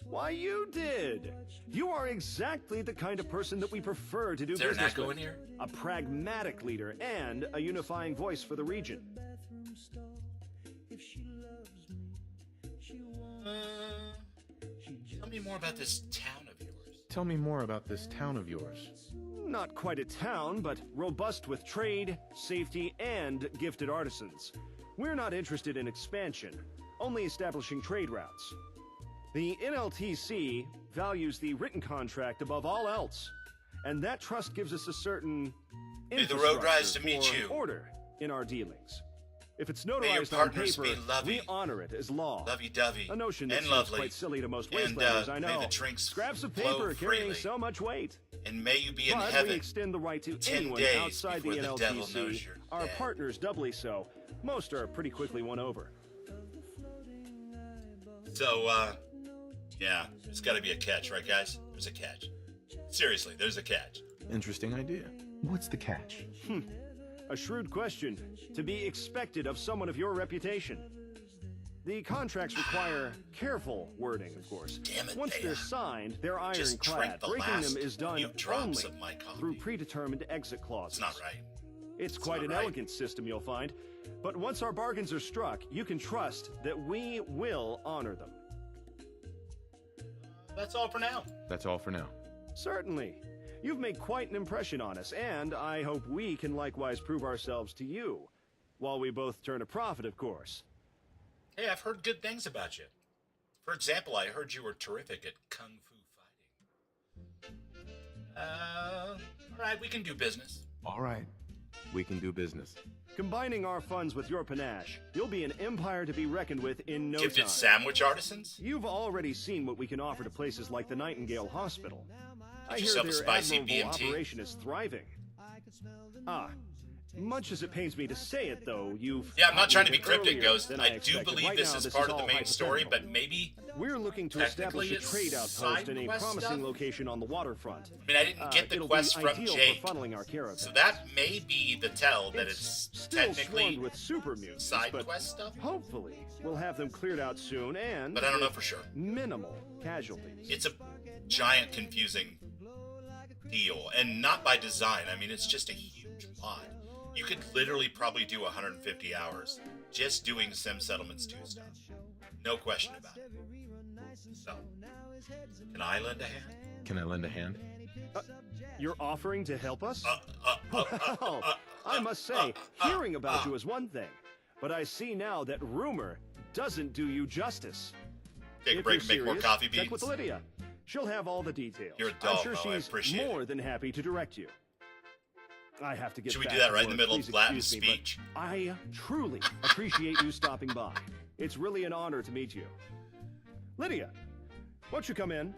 Why, you did! You are exactly the kind of person that we prefer to do Is there an business echo with. in here? A pragmatic leader and a unifying voice for the region. Tell me more about this town of yours. Tell me more about this town of yours. Not quite a town, but robust with trade, safety, and gifted artisans. We're not interested in expansion, only establishing trade routes. The NLTC values the written contract above all else, and that trust gives us a certain May the road rise to infrastructure meet for you. order in our dealings. If it's May your notarized on partners paper, be lovey. we honor it as law. Lovey-dovey A notion that and seems lovely. quite silly to most And, wastelanders, I may know. the drinks Scraps of flow paper carrying freely. so much weight. And may you be in But we heaven extend the right to 10 anyone days outside the before the devil knows NLTC. you're Our dead. partners doubly so. Most are pretty quickly won over. So, yeah, there's got to be a catch, right, guys? There's a catch. Seriously, there's a catch. Interesting idea. What's the catch? A shrewd question, to be expected of someone of your reputation. The contracts require careful wording, of course. Damn it, Once Thea. they're signed, they're Just drink ironclad. the Breaking last them is done few drops only of my coffee. through predetermined exit clauses. It's not right. It's quite not an right. elegant system, you'll find. But once our bargains are struck, you can trust that we will honor them. That's all for now. That's all for now. Certainly. You've made quite an impression on us, and I hope we can likewise prove ourselves to you. While we both turn a profit, of course. Hey, I've heard good things about you. For example, I heard you were terrific at kung fu fighting. All right, we can do business. All right. We can do business. Combining our funds with your panache, you'll be an empire to be reckoned with in no Gifted time. sandwich artisans? You've already seen what we can offer to places like the Nightingale Hospital. I hear yourself a their spicy admirable BMT. operation is thriving. Ah, Much as it pains me to say it, though, you've... Yeah, I'm not trying to be caught me a bit cryptic, earlier Ghost. than I do expected. believe Right this now, is part of the all main story, hypothetical. but maybe... We're looking to technically establish a it's trade outpost in a side quest promising stuff? location on the waterfront. I mean, I didn't get the It'll quest be from ideal Jake, for funneling our caravans. so that may be the tell that it's still technically swarmed with super mutants, side but quest stuff. hopefully we'll have them cleared out soon and But I don't know with for sure. minimal casualties. It's a giant confusing deal, and not by design. I mean, it's just a huge mod. You could literally probably do 150 hours just doing Sim Settlements 2 stuff. No question about it. So, can I lend a hand? Can I lend a hand? You're offering to help us? Well, I must say, hearing about you is one thing, but I see now that rumor doesn't do you justice. Take a If break you're and make more serious, coffee check beans. with Lydia. She'll have all the details. You're a I'm dog, sure Mo. I she's appreciate more it. than happy to direct you. I have to get Should we back do that to right in the work. middle of Please Latin's excuse me, but speech? I truly appreciate you stopping by. It's really an honor to meet you. Lydia, won't you come in?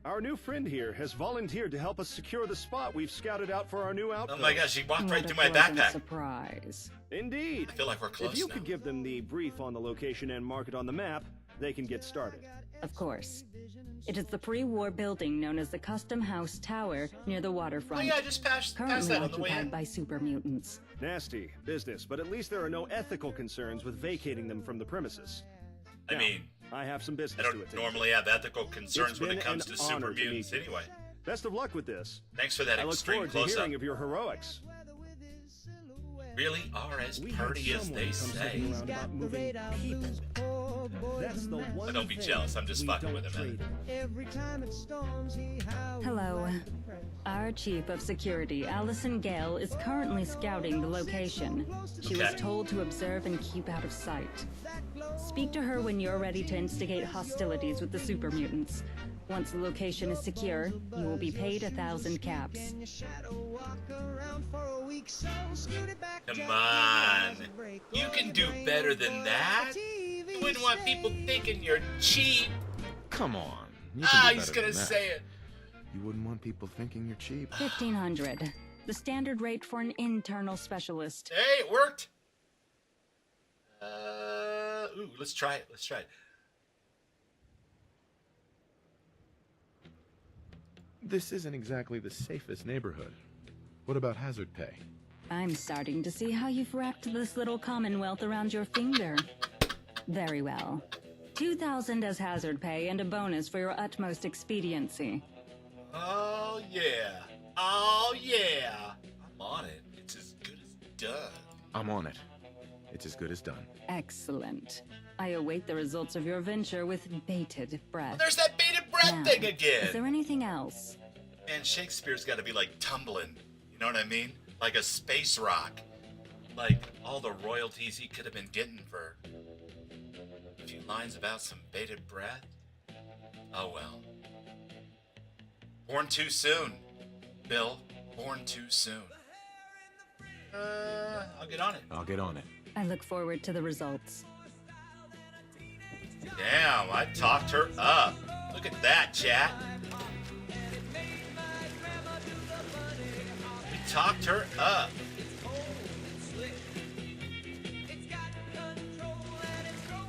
Our new friend here has volunteered to help us secure the spot we've scouted out for our new outpost. Oh my gosh, he walked right What through a my pleasant backpack. surprise. Indeed. I feel like we're close If you now. could give them the brief on the location and mark it on the map, they can get started. Of course. It is the pre-war building known as the Custom House Tower near the Oh waterfront. yeah, I just passed Currently that on the way occupied in. by super mutants. Nasty business, but at least there are no ethical concerns with vacating them from the premises. I Now, mean, I have some I business to don't attend normally have ethical concerns It's when been it comes an to super honor to meet mutants you. anyway. Best of luck with this. Thanks for that I look extreme forward to close-up. hearing of your heroics. Really are as We had pretty as someone they come say. sniffing around about moving people. That's the one But don't be thing jealous, I'm just we fucking don't with him, man. trade. Every time it storms, he howls. Hello. Our Chief of Security, Allison Gale, is currently scouting the location. She was Okay. told to observe and keep out of sight. Speak to her when you're ready to instigate hostilities with the super mutants. Once the location is secure, you will be paid 1,000 caps. Come on. You can do better than that. You wouldn't want people thinking you're cheap. Come on. You can Ah, do he's better gonna than that. say it. You wouldn't want people thinking you're cheap. 1,500. The standard rate for an internal specialist. Hey, it worked. Ooh, let's try it. Let's try it. This isn't exactly the safest neighborhood. What about hazard pay? I'm starting to see how you've wrapped this little commonwealth around your finger. Very well. 2,000 as hazard pay and a bonus for your utmost expediency. Oh, yeah. Oh, yeah. I'm on it. It's as good as done. I'm on it. It's as good as done. Excellent. I await the results of your venture with bated breath. There's that bated breath Now, thing again. Is there anything else? Man, Shakespeare's got to be like tumbling. You know what I mean? Like a space rock. Like all the royalties he could have been getting for a few lines about some bated breath. Oh well. Born too soon, Bill. Born too soon. I'll get on it. I'll get on it. I look forward to the results. Damn, I talked her up. Look at that, chat. We talked her up.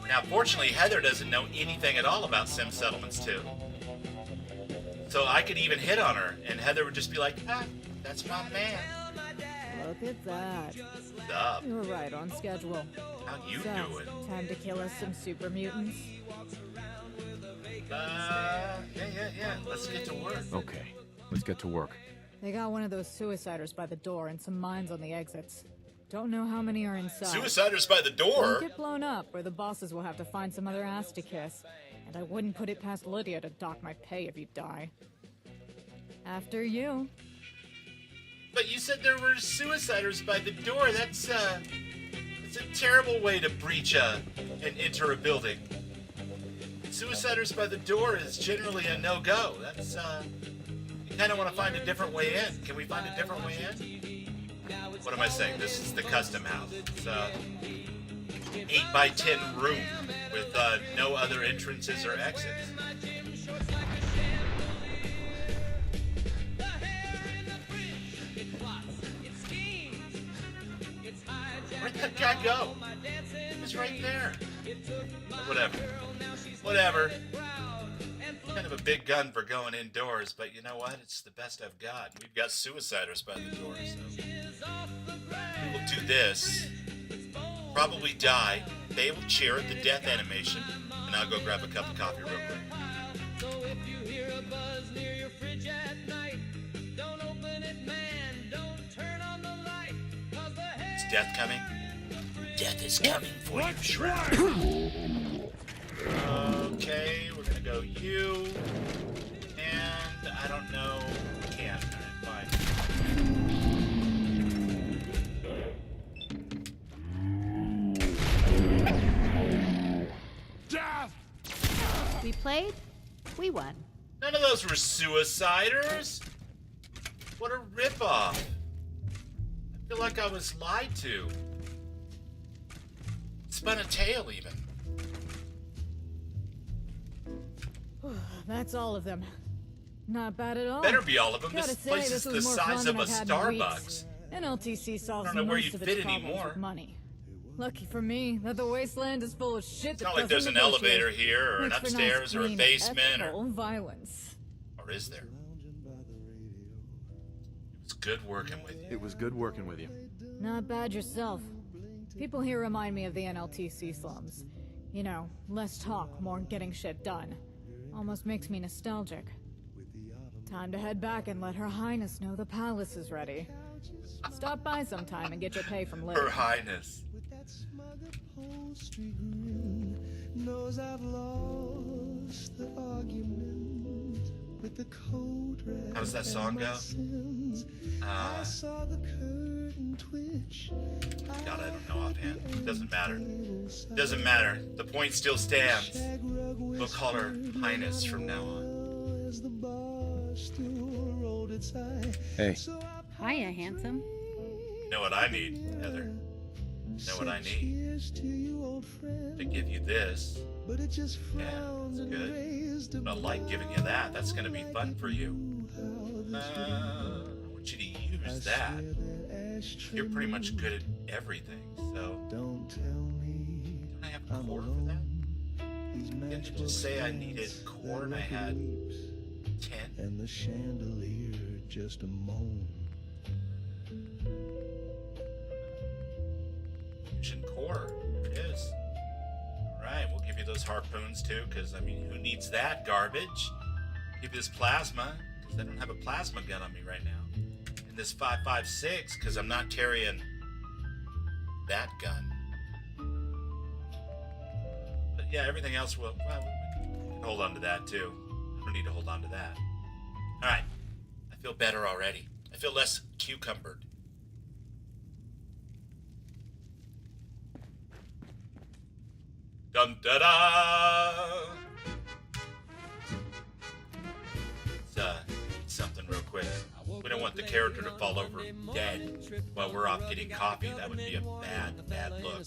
Now, fortunately, Heather doesn't know anything at all about Sim Settlements 2. So I could even hit on her, and Heather would just be like, ah, that's my man. Look at that. What's up? You were right on schedule. How you So, doing? time to kill us some super mutants. Yeah. Let's get to work. Okay, let's get to work. They got one of those suiciders by the door and some mines on the exits. Don't know how many are inside. Suiciders by the door? Don't get blown up, or the bosses will have to find some other ass to kiss. And I wouldn't put it past Lydia to dock my pay if you die. After you. But you said there were suiciders by the door. That's a terrible way to breach and enter a building. Suiciders by the door is generally a no-go. That's, you kind of want to find a different way in. Can we find a different way in? What am I saying? This is the custom house. It's 8x10 room with no other entrances or exits. go? He was right there. Whatever. Whatever. Kind of a big gun for going indoors, but you know what? It's the best I've got. We've got suiciders by the door, so we will do this. Probably die. They will cheer at the death animation, and I'll go grab a cup of coffee real quick. So if you hear a buzz near your fridge at night, don't open it, man, don't turn on the light, 'cause the Is death coming? Death is coming for you, Shroud. Okay, we're gonna go you, and I don't know, can. Alright, fine. death! We played, we won. None of those were suiciders. What a ripoff. I feel like I was lied to. Spun a tail, even. That's all of them. Not bad at all. Better be all of them. Gotta This say, place is this the was more size fun of than a I've had in weeks. Starbucks. NLTC solves I don't know where most you'd of fit its problems anymore. with money. Lucky for me that the wasteland is full of shit. It's not like there's an elevator here, or an upstairs, or a basement, or violence. Or is there? It's good working with you. It was good working with you. Not bad yourself. People here remind me of the NLTC slums. You know, less talk, more getting shit done. Almost makes me nostalgic. Time to head back and let Her Highness know the palace is ready. Stop by sometime and get your pay from Liv. Her Highness. Knows I've lost the argument with the cold red. How does that song go? I saw the curtain twitch. God, I don't know offhand. Doesn't matter. Doesn't matter. The point still stands. We'll call her Highness from now on. As the bar stool rolled its eye. Hey. Hiya, handsome. Know what I need, Heather? Know what I need? To give you this. But it just Yeah, that's good. But I like giving you that. That's going to be fun for you. I want you to use that. You're pretty much good at everything, so... Don't tell me. Don't I have a core for that? Didn't you just say I needed core and I had 10? And the chandelier just a moan. Fusion core. There it is. Alright, we'll give you those harpoons too, because, I mean, who needs that garbage? Give you this plasma, because I don't have a plasma gun on me right now. And this 5.56, because I'm not carrying that gun. But yeah, everything else will, well, we can hold on to that too. I don't need to hold on to that. Alright, I feel better already. I feel less cucumbered. Dun da da! Let's something real quick. We don't want the character to fall over dead while we're off getting coffee. That would be a bad look.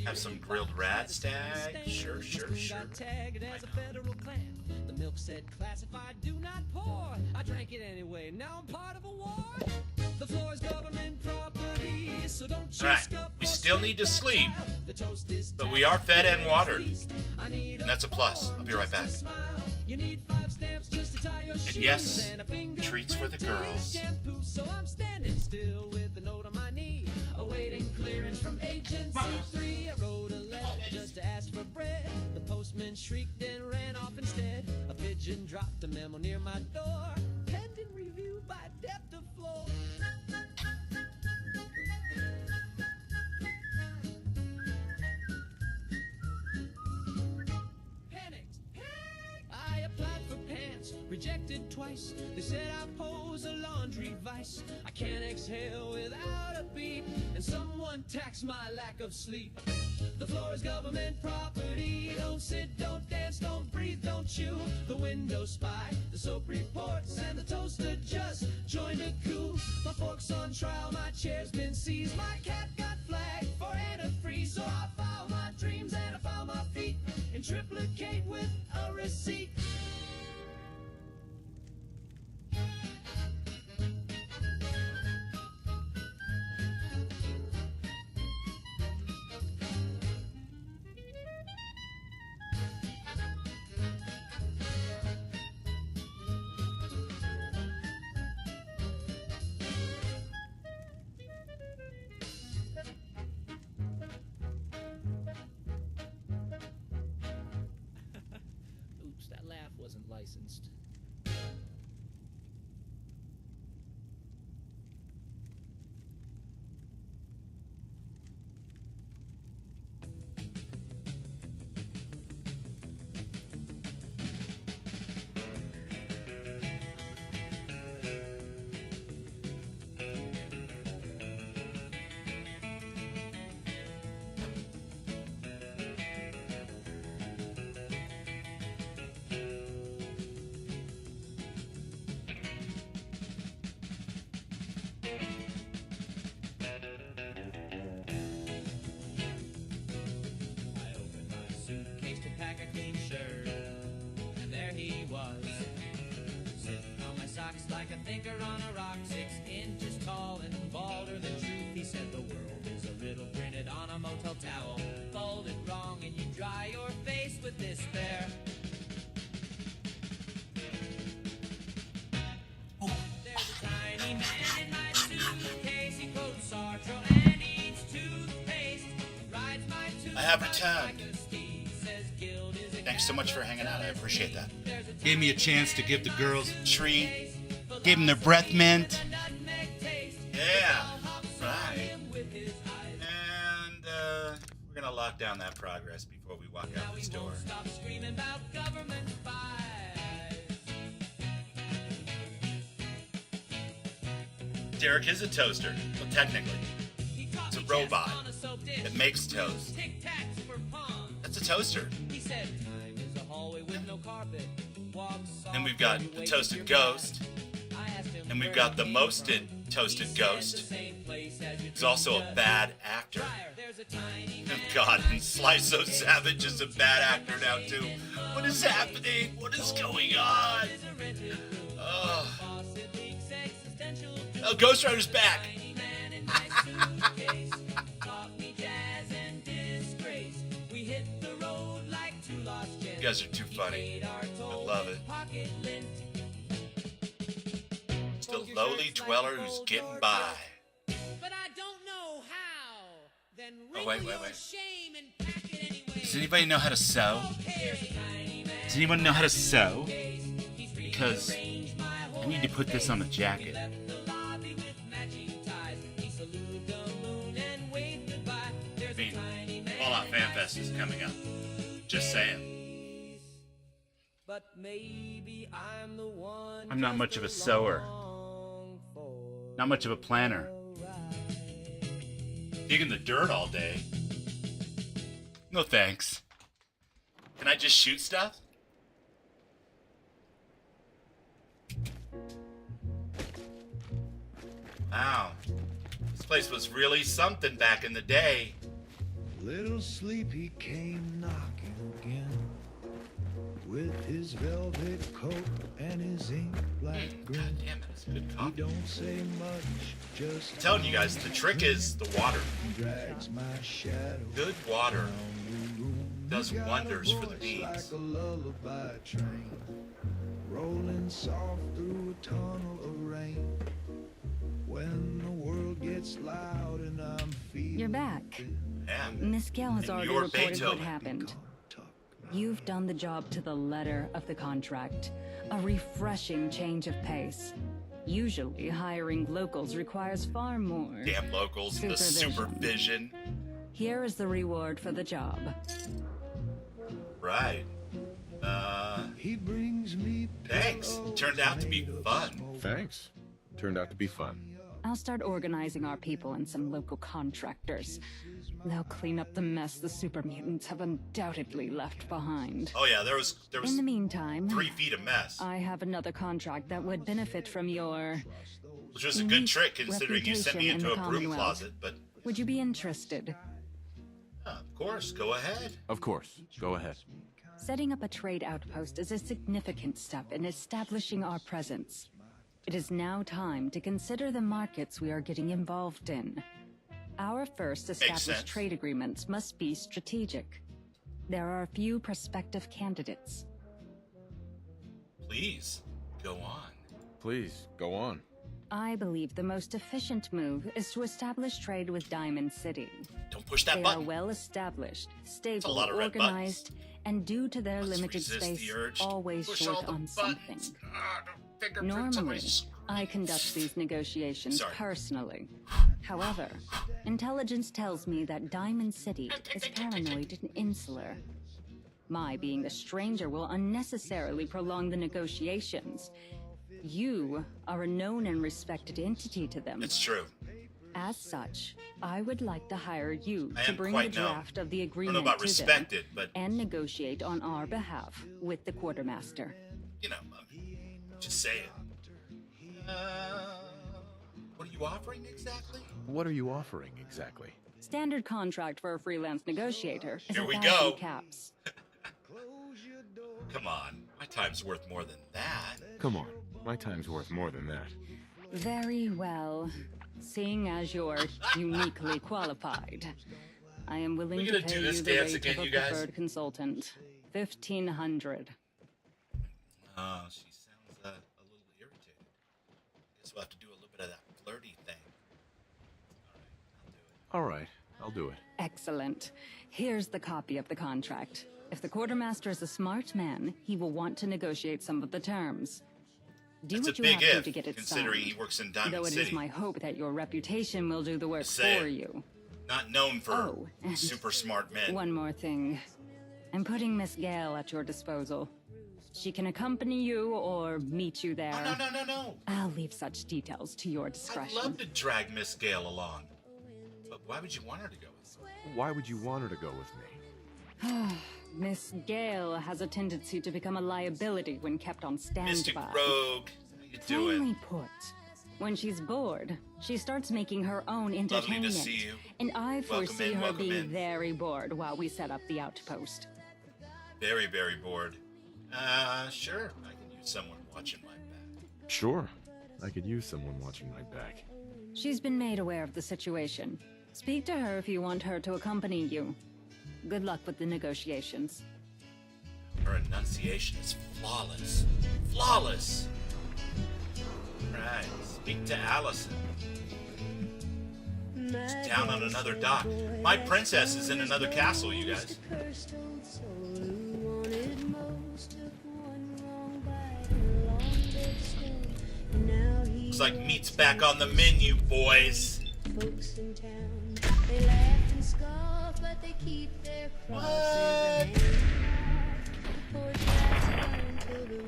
Have some grilled rat stag? Sure. The milk said classified, do not pour. I drank it anyway, now I'm part of a war. The floor is government property, so don't you Alright, scuff we or still need to sleep, the toast is but we are fed and watered. I need And that's a plus. I'll be right back. You need 5 stamps just to tie your And shoes yes, and a finger treats for the girls. shampoo, so I'm standing still with a note on my knee, awaiting clearance from Agency 3. I wrote a letter just to ask for bread. The postman shrieked and ran off instead. A pigeon dropped a memo near my door, pending review by depth of floor. I applied for pants, rejected twice. They said I pose a laundry vice. I can't exhale without a beat, and someone taxed my lack of sleep. The floor is government property. Don't sit, don't dance, don't breathe, don't chew. The window spy, the soap reports, and the toaster just joined a coup. My fork's on trial, my chair's been seized. My cat got flagged for antifreeze, so I filed my dreams and I found my feet in triplicate with a receipt. licensed. Like a thinker on a rock, 6 inches tall and balder than truth. He said the world is a riddle printed on a motel towel, folded wrong, and you dry your face with despair. There's a tiny man in my suitcase. He quotes Sartre and eats toothpaste. Rides my tooth. I have returned. Thanks so much for hanging out. I appreciate that. Gave me a chance to give the girls a treat. Gave them their breath mint. Yeah, right. And we're gonna lock down that progress before we walk out this door. Derek is a toaster, well, technically. It's a robot that makes toast. That's a toaster. And we've got the toasted ghost. And we've got the mosted toasted ghost. He's also a bad actor. Oh God, and Sly So Savage is a bad actor now too. What is happening? What is going on? Oh, Ghost Rider's back. You guys are too funny. I love it. Just a lowly dweller who's getting by. But I don't know how. Then Oh, wait. Does anybody know how to sew? Does anyone know how to sew? Because I need to put this on the jacket. I mean, Fallout Fan Fest is coming up. Just saying. I'm not much of a sewer. Not much of a planner. Digging the dirt all day. No thanks. Can I just shoot stuff? Wow. This place was really something back in the day. Little Sleepy came knocking again with his velvet coat and his ink black grin. God damn, that's a good copy. He don't say much, just I'm telling you guys, the trick is the water. drags my shadow. Good water does wonders for the beans. Like a lullaby train rolling soft through a tunnel of rain. When the world gets loud and I'm feeling You're back. Yeah. Miss Gale has And already you're reported what Beethoven. happened. You've done the job to the letter of the contract. A refreshing change of pace. Usually, hiring locals requires far more. Damn locals and the supervision. Here is the reward for the job. Right. He brings me Thanks. Turned out to be fun. Thanks. Turned out to be fun. I'll start organizing our people and some local contractors. They'll clean up the mess the super mutants have undoubtedly left behind. Oh yeah, there was In the meantime, 3 feet of mess. I have another contract that would benefit from your Which was a good trick considering you sent me reputation into in a the broom Commonwealth. closet, but Would you be interested? of course, go ahead. Of course. Go ahead. Setting up a trade outpost is a significant step in establishing our presence. It is now time to consider the markets we are getting involved in. Our first established sense. trade agreements must be strategic. There are a few prospective candidates. Please, go on. Please, go on. I believe the most efficient move is to establish trade with Diamond City. Don't push that They button. are well established, a stable, lot of red organized, and due to their limited resist the space, urge to always push short all the on something. buttons. The fingerprints on my Normally, screen. I conduct these negotiations Sorry. personally. However, intelligence tells me that Diamond City is paranoid and insular. My being a stranger will unnecessarily prolong the negotiations. You are a known and respected entity to them. It's true. As such, I would like to hire you I to am bring the quite known. draft of the I don't agreement know about to respected, them but and negotiate on our behalf with the quartermaster. you know, just say it. What are you offering exactly? What are you offering exactly? Standard contract for a freelance negotiator is Here we 1,000 go. caps. Come on, my time's worth more than that. Come on, my time's worth more than that. Very well. Seeing as you're uniquely qualified, I am willing We to gonna pay do this you the dance rate again, of a you guys? preferred consultant. 1,500. Oh, she sounds a little irritated. Guess we'll have to do a little bit of that flirty thing. All right, I'll do it. Excellent. Here's the copy of the contract. If the quartermaster is a smart man, he will want to negotiate some of the terms. Do That's what a you big have to if, to get it considering signed. he works in Diamond Though it City. is my hope that your reputation will do the work Say for it. you. Not known for Oh, and super smart men. One more thing. I'm putting Miss Gale at your disposal. She can accompany you or meet you there. Oh, no. I'll leave such details to your I'd discretion. love to drag Miss Gale along. But why would you want her to go with me? Why would you want her to go with me? Miss Gale has a tendency to become a liability when kept on standby. Mystic Rogue, how you Plainly doing? put, when she's bored, she starts making her own entertainment. see you. And I Welcome foresee in, her welcome being in. very bored while we set up the outpost. Very, very bored. Sure. I can use someone watching my back. Sure, I could use someone watching my back. She's been made aware of the situation. Speak to her if you want her to accompany you. Good luck with the negotiations. Her enunciation is flawless. Flawless! Right. Speak to Allison. She's down on another dock. My princess is in another castle, you guys. Looks like meat's back on the menu, boys. What?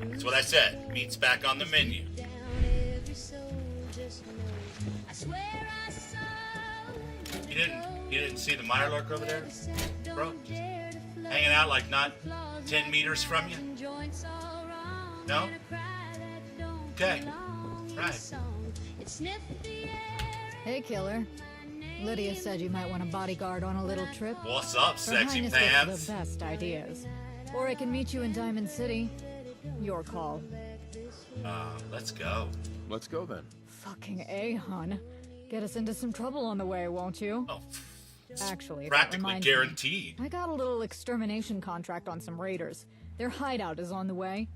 That's what I said. Meat's back on the menu. You didn't see the Mirelurk over there, bro? Just hanging out like not 10 meters from you? No? Okay. Right. Hey, killer. Lydia said you might want a bodyguard on a little trip. What's up, Her sexy Highness pants? gets the best ideas. Or I can meet you in Diamond City. Your call. Let's go. Let's go then. Fucking A, hun. Get us into some trouble on the way, won't you? Oh, actually, that practically reminds guaranteed. Me, I got a little extermination contract on some raiders. Their hideout is on the way.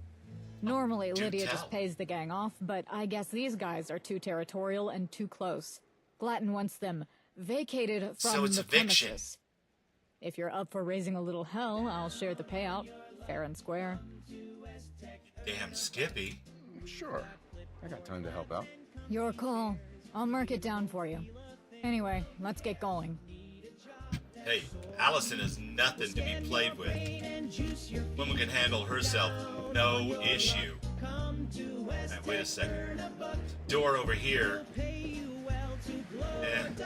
Normally, Do Lydia tell. just pays the gang off, but I guess these guys are too territorial and too close. Glatton wants them vacated from So it's the eviction. premises. If you're up for raising a little hell, I'll share the payout. Fair and square. Damn Skippy. Sure, I got time to help out. Your call. I'll mark it down for you. Anyway, let's get going. Hey, Allison is nothing to be played with. Woman can handle herself, no issue. Alright, wait a second. Door over here. And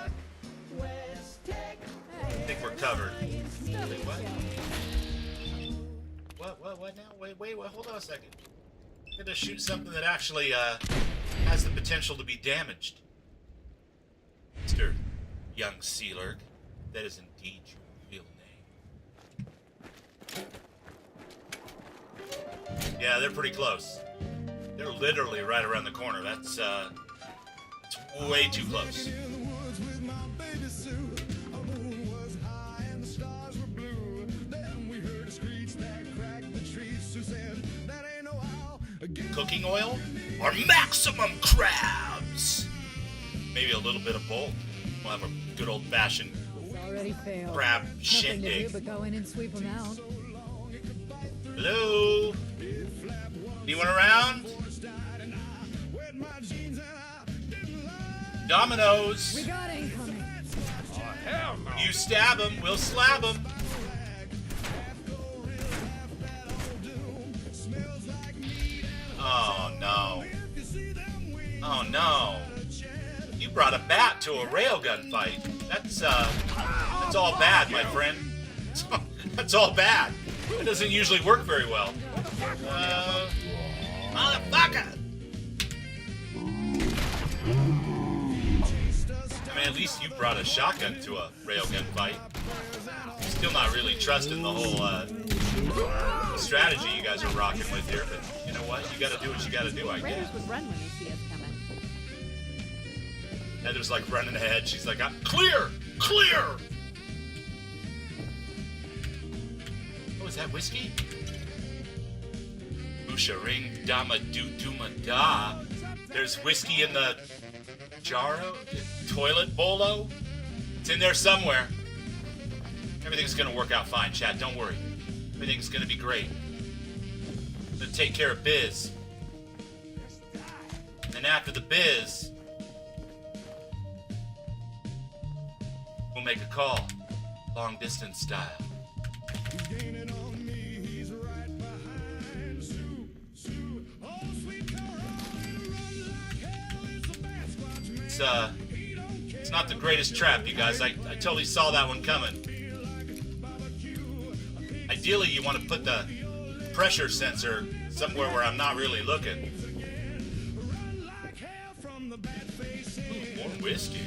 I think we're covered. Wait, what now? Wait, hold on a second. I'm gonna shoot something that actually, has the potential to be damaged. Mr. Young Sealurk, that is indeed your real name. Yeah, they're pretty close. They're literally right around the corner. That's way too close. Cooking oil or maximum crabs? Maybe a little bit of both. We'll have a good old-fashioned It's already failed. crab Nothing to do shindig. but go in and sweep them out. Hello? Anyone around? Dominoes. We got incoming. You stab him, we'll slab him. Oh no. Oh no. You brought a bat to a railgun fight. That's all bad, my friend. That's all bad. It doesn't usually work very well. Motherfucker! I mean, at least you brought a shotgun to a railgun fight. Still not really trusting the whole strategy you guys are rocking with here, but you know what? You gotta do what you gotta do, I Raiders guess. would run when they see us coming. Heather's like running ahead. She's like, clear! Clear! Oh, is that whiskey? Usha ring dama do duma da. There's whiskey in the jarro? Toilet bolo? It's in there somewhere. Everything's gonna work out fine, chat. Don't worry. Everything's gonna be great. I'm gonna take care of biz. And after the biz, we'll make a call. Long distance style. It's not the greatest trap, you guys. I totally saw that one coming. Ideally, you want to put the pressure sensor somewhere where I'm not really looking. Ooh, more whiskey.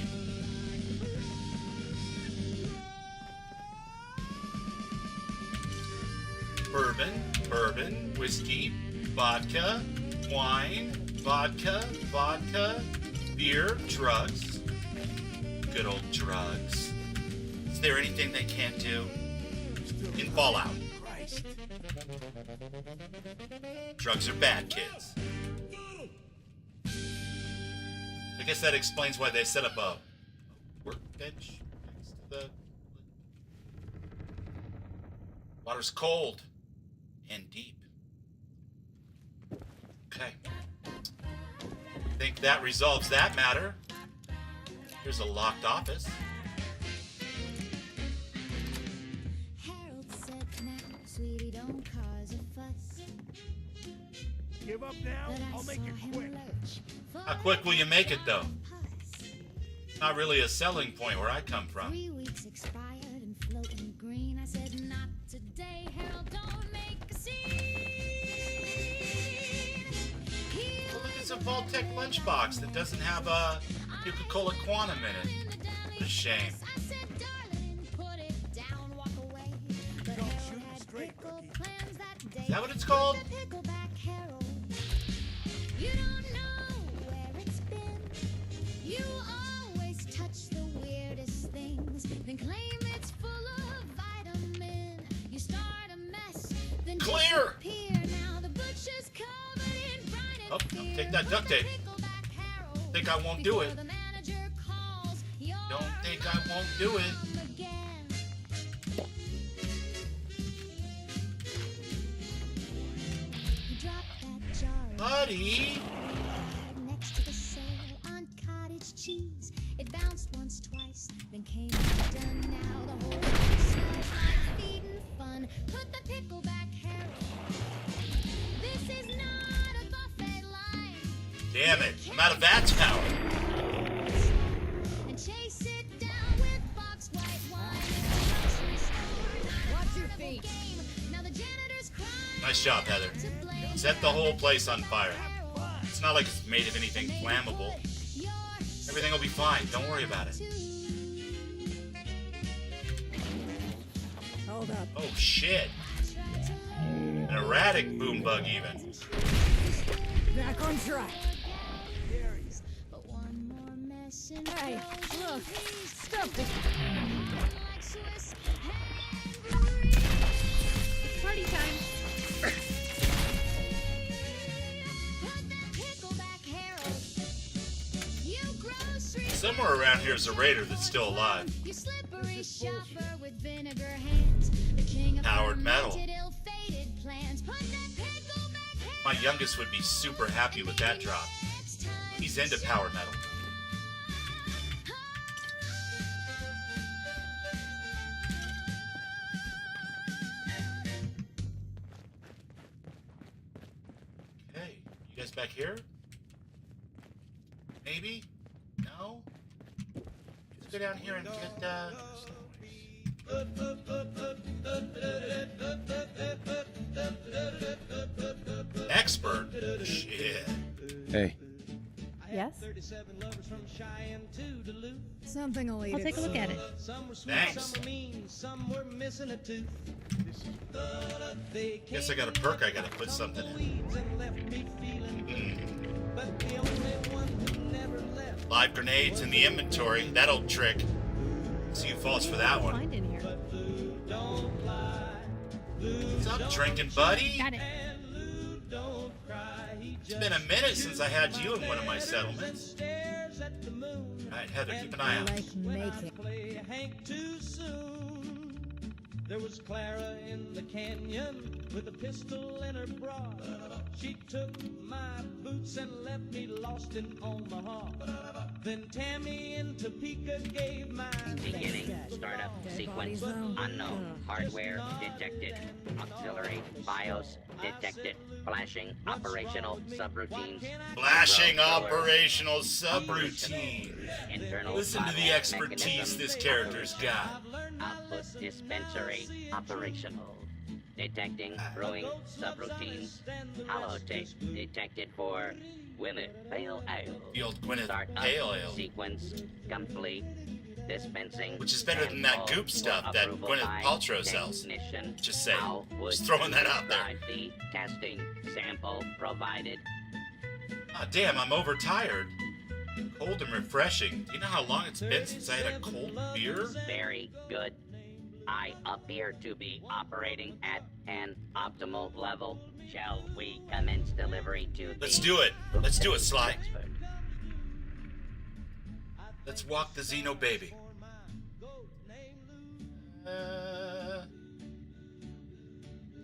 Bourbon, whiskey, vodka, wine, vodka, beer, drugs. Good old drugs. Is there anything they can't do? In Fallout. Drugs are bad, kids. I guess that explains why they set up a workbench next to the... Water's cold and deep. Okay. Think that resolves that matter. Here's a locked office. Harold said, now, sweetie, don't cause a fuss. Give up now? I'll make it quick. How quick will you make it, though? Not really a selling point where I come from. 3 weeks expired and floating green. I said, not today, Harold, don't make a scene. Well, look, it's a Vault-Tec lunchbox that doesn't have a Nuka-Cola Quantum in it. What a shame. I said, darling, put it down, walk away. But Harold had pickle plans that day. Is that what it's called? Pickleback Harold. You don't know where it's been. You always touch the weirdest things, then claim it's full of vitamin. You start a mess, then Clear! disappear. Now the butcher's covered in brine and Oh, fear. take that duct tape. Pickleback Harold. Think I won't do it. Before the manager calls, you're Don't think I won't do it. home again. You drop that jar in Buddy! next to the sale on cottage cheese. It bounced once, twice, then came undone. Now the whole thing smells like feeding fun. Put the pickleback Harold. This is not a buffet line. Damn it, I'm out of VATS power. And chase it down with boxed white wine in the grocery store. Watch your feet. Now the janitor's crying. Nice job, Heather. Set the whole place on fire. It's not like it's made of anything flammable. Everything will be fine. Don't worry about it. Hold up. Oh, shit. An erratic boom bug, even. Back on track. But one more mess and Hey, look. Stop it. like Swiss Party time. Put that pickleback Harold. You grocery Somewhere around here is a raider that's still alive. You slippery shopper with vinegar hands. The king of Howard Metal. fermented, ill-fated plans. My youngest would be super happy with that drop. He's into power metal. Okay, you guys back here? Maybe? No? Let's go down here and get, expert? Shit. Hey. Yes? Something will eat I'll take a look at it. Thanks. Guess I got a perk I gotta put something in. Live grenades in the inventory. That old trick. See who falls for that one. Find in here. What's up, drinking buddy? Got it. It's been a minute since I had you in one of my settlements. Alright, Heather, keep an eye out. Like making. There was Clara in the canyon with a pistol in her bra. She took my boots and left me lost in Omaha. Then Tammy in Topeka gave my Beginning startup sequence unknown. Hardware detected. Auxiliary BIOS detected. Flashing operational subroutines. Flashing operational subroutines. Internal Listen to the bottleneck expertise mechanism this character's got. Output dispensary operational. Detecting brewing subroutines. Holotape detected for Gwyneth Pale Ale. The old Gwyneth Startup Pale Ale. sequence complete. Dispensing. Which is better than that goop stuff that Gwyneth Paltrow sells. Just saying. Just throwing that out there. The testing sample provided. Ah, damn, I'm overtired. Cold and refreshing. Do you know how long it's been since I had a cold beer? Very good. I appear to be operating at an optimal level. Shall we commence delivery to Let's do it. Let's do it, Sly. Let's walk the Xeno baby.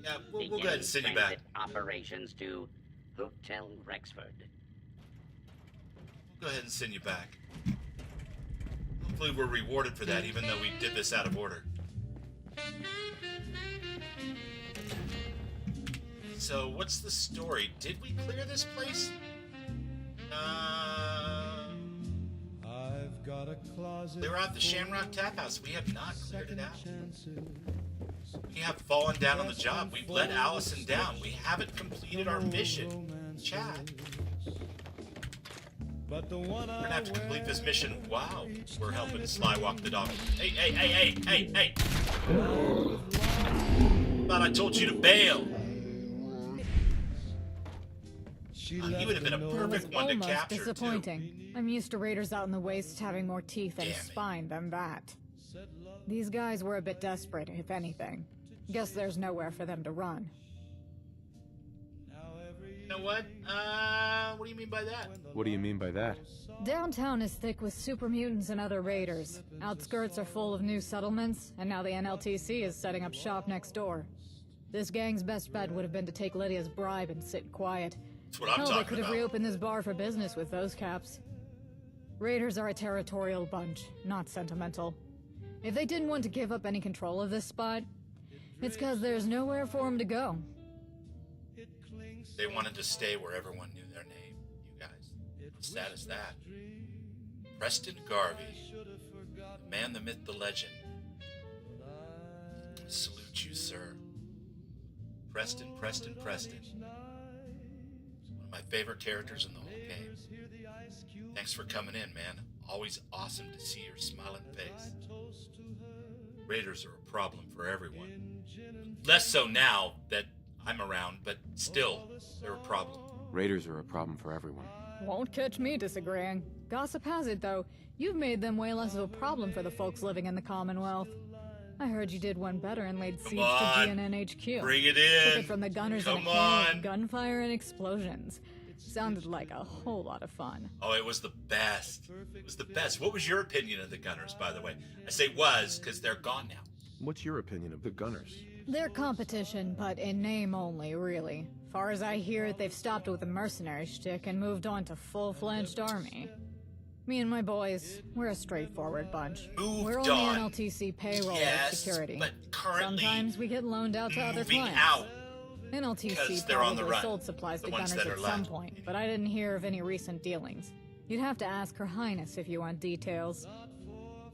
Yeah, we'll go ahead and send you back. Operations to Hotel Rexford. Go ahead and send you back. Hopefully we're rewarded for that, even though we did this out of order. So, what's the story? Did we clear this place? They were at the Shamrock Tap House. We have not cleared it out. We have fallen down on the job. We've let Allison down. We haven't completed our mission. Chat. We're gonna have to complete this mission while we're helping Sly walk the dog. Hey, hey, hey, hey, hey, hey! Thought I told you to bail. He would have been a perfect one to Almost capture, disappointing. too. I'm used to raiders out in the waste having more teeth and spine than that. These guys were a bit desperate, if anything. Guess there's nowhere for them to run. You know what? What do you mean by that? What do you mean by that? Downtown is thick with super mutants and other raiders. Outskirts are full of new settlements, and now the NLTC is setting up shop next door. This gang's best bet would have been to take Lydia's bribe and sit quiet. That's what I'm Hell, talking they could have about. reopened this bar for business with those caps. Raiders are a territorial bunch, not sentimental. If they didn't want to give up any control of this spot, it's because there's nowhere for them to go. They wanted to stay where everyone knew their name. You guys. How sad is that? Preston Garvey. The man, the myth, the legend. Salute you, sir. Preston, Preston, Preston. One of my favorite characters in the whole game. Thanks for coming in, man. Always awesome to see your smiling face. Raiders are a problem for everyone. Less so now that I'm around, but still, they're a problem. Raiders are a problem for everyone. Won't catch me disagreeing. Gossip has it, though, you've made them way less of a problem for the folks living in the Commonwealth. I heard you did one better and laid siege to GNN HQ. Bring it Took in. it from the gunners in a Come hail of on. gunfire and explosions. Sounded like a whole lot of fun. Oh, it was the best. It was the best. What was your opinion of the Gunners, by the way? I say was because they're gone now. What's your opinion of the Gunners? They're competition, but in name only, really. Far as I hear, they've stopped with the mercenary shtick and moved on to full-fledged army. Me and my boys, we're a straightforward bunch. We're on the NLTC payroll yes, with security. But currently sometimes we get loaned out to other moving clients. out. NLTC they're on the probably run, sold supplies the to ones gunners that at are some left. point, but I didn't hear of any recent dealings. You'd have to ask Her Highness if you want details.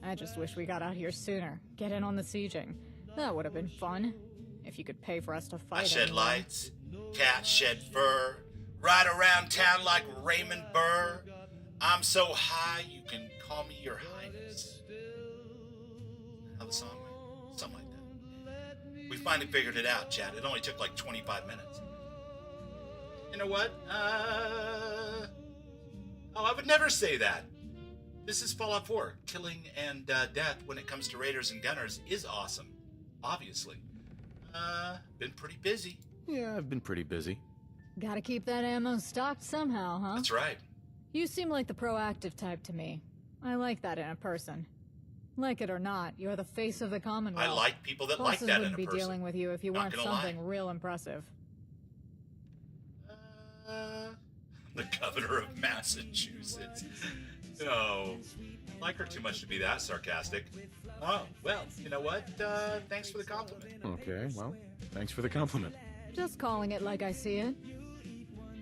I just wish we got out here sooner. Get in on the sieging. That would have been fun. If you could pay for us to fight. I shed anyway. lights, cats shed fur, ride around town like Raymond Burr. I'm so high you can call me your highness. How the song went? Something like that. We finally figured it out, Chad. It only took like 25 minutes. You know what? Oh, I would never say that. This is Fallout 4. Killing and death when it comes to raiders and gunners is awesome. Obviously. Been pretty busy. Yeah, I've been pretty busy. Gotta keep that ammo stocked somehow, huh? That's right. You seem like the proactive type to me. I like that in a person. Like it or not, you're the face of the Commonwealth. I like people that Bosses like that in a wouldn't be person. dealing with you if you Not weren't gonna something lie. real impressive. The governor of Massachusetts. No, like her too much to be that sarcastic. Oh, well, you know what? Thanks for the compliment. Okay, well, thanks for the compliment. Just calling it like I see it.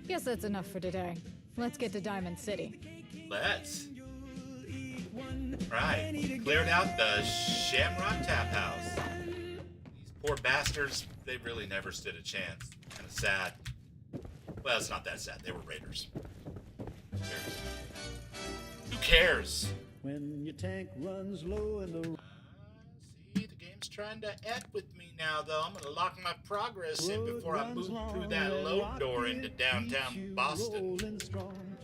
Guess that's enough for today. Let's get to Diamond City. Let's. Right, cleared out the Shamrock Tap House. These poor bastards, they really never stood a chance. Kind of sad. Well, it's not that sad. They were raiders. Who cares? When your tank runs low in the See, the game's trying to F with me now, though. I'm gonna lock my progress in before I move through that load door into downtown Boston. rolling strong.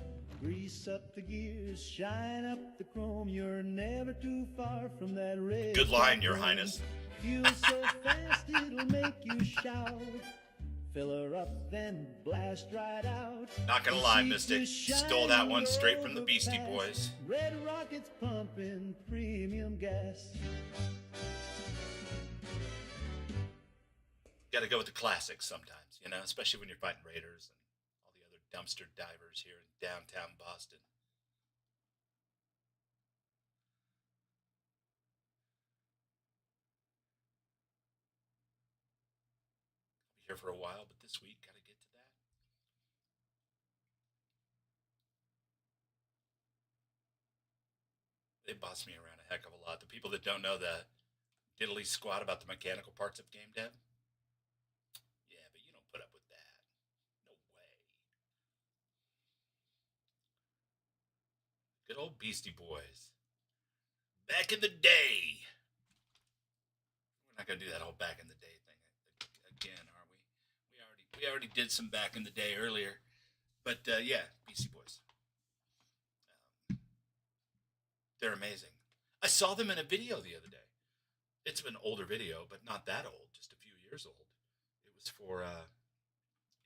Grease up the gears, shine up the chrome. You're never too far from that red. Good line, Your Highness. Fuel so fast it'll make you shout. Fill her up, then blast right out. Not gonna lie, Mystic. Stole that one straight from the Beastie Boys. Red rockets pumping premium gas. Gotta go with the classics sometimes, you know, especially when you're fighting raiders and all the other dumpster divers here in downtown Boston. I'll be here for a while, but this week, gotta get to that. They boss me around a heck of a lot. The people that don't know the diddly squat about the mechanical parts of game dev, yeah, but you don't put up with that. No way. Good old Beastie Boys. Back in the day. We're not gonna do that whole back in the day thing again, are we? We already did some back in the day earlier. But yeah, Beastie Boys. They're amazing. I saw them in a video the other day. It's an older video, but not that old, just a few years old. It was for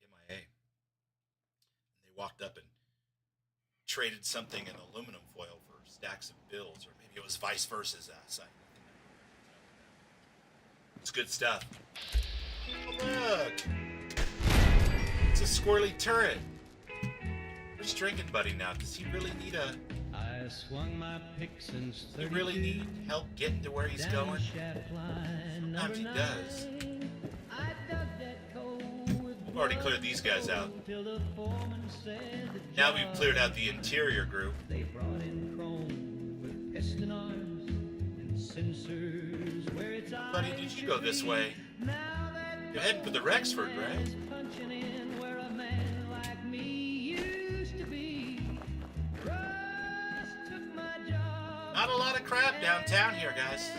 MIA. And they walked up and traded something in aluminum foil for stacks of bills, or maybe it was vice versa. It's good stuff. Oh, look. It's a squirrely turret. Where's Drinking Buddy now? Does he really need a... I swung my pick since You really need help getting to where he's going? Sometimes he does. We've already cleared these guys out. Now we've cleared out the interior group. Buddy, did you go this way? You're heading for the Rexford, right? Not a lot of crap downtown here, guys.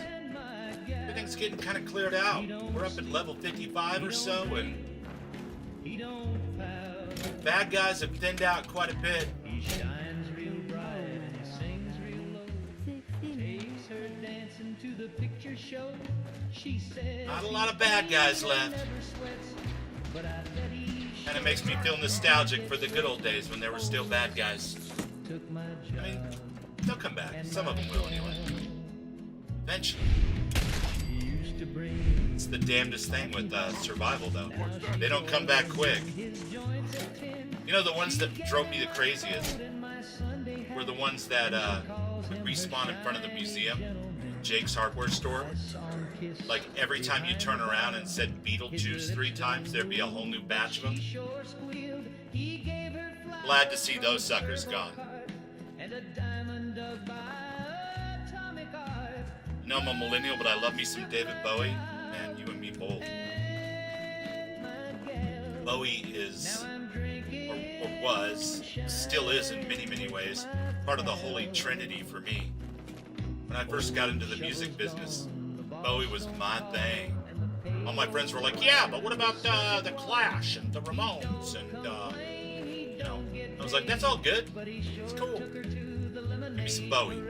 Everything's getting kind of cleared out. We're up at level 55 or so, and bad guys have thinned out quite a bit. Not a lot of bad guys left. And it makes me feel nostalgic for the good old days when there were still bad guys. I mean, they'll come back. Some of them will anyway. Eventually. It's the damnedest thing with survival, though. They don't come back quick. You know, the ones that drove me the craziest were the ones that would respawn in front of the museum, Jake's hardware store. Like, every time you turn around and said Beetlejuice 3 times, there'd be a whole new batch of them. Glad to see those suckers gone. I know I'm a millennial, but I love me some David Bowie. Man, you and me both. Bowie is, or was, still is in many, many ways, part of the Holy Trinity for me. When I first got into the music business, Bowie was my thing. All my friends were like, yeah, but what about the Clash and the Ramones? And, you know, I was like, that's all good. It's cool. Give me some Bowie.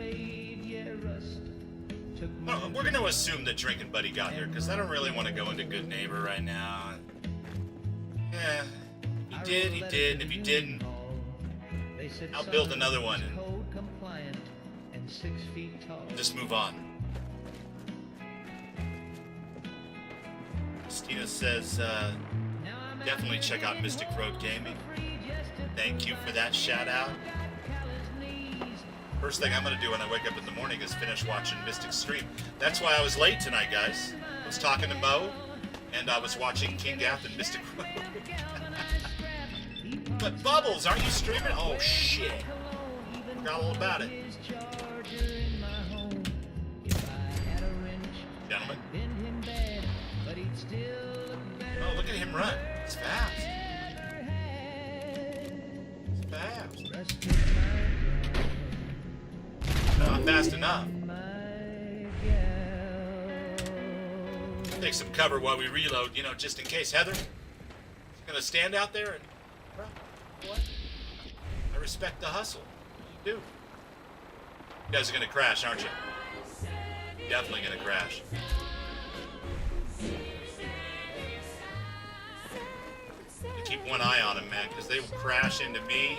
Well, we're going to assume that Drinking Buddy got here, because I don't really want to go into Good Neighbor right now. Yeah, if he did, he did. And if he didn't, I'll build another one and just move on. Christina says, definitely check out Mystic Road Gaming. Thank you for that shout out. First thing I'm going to do when I wake up in the morning is finish watching Mystic stream. That's why I was late tonight, guys. I was talking to Mo, and I was watching King Gath and Mystic Road. But Bubbles, aren't you streaming? Oh, shit. Forgot all about it. Gentlemen. Oh, look at him run. It's fast. It's fast. Not fast enough. Take some cover while we reload, you know, just in case. Heather, gonna stand out there and, well, what? I respect the hustle. You do. You guys are gonna crash, aren't you? Definitely gonna crash. You keep one eye on them, man, because they will crash into me.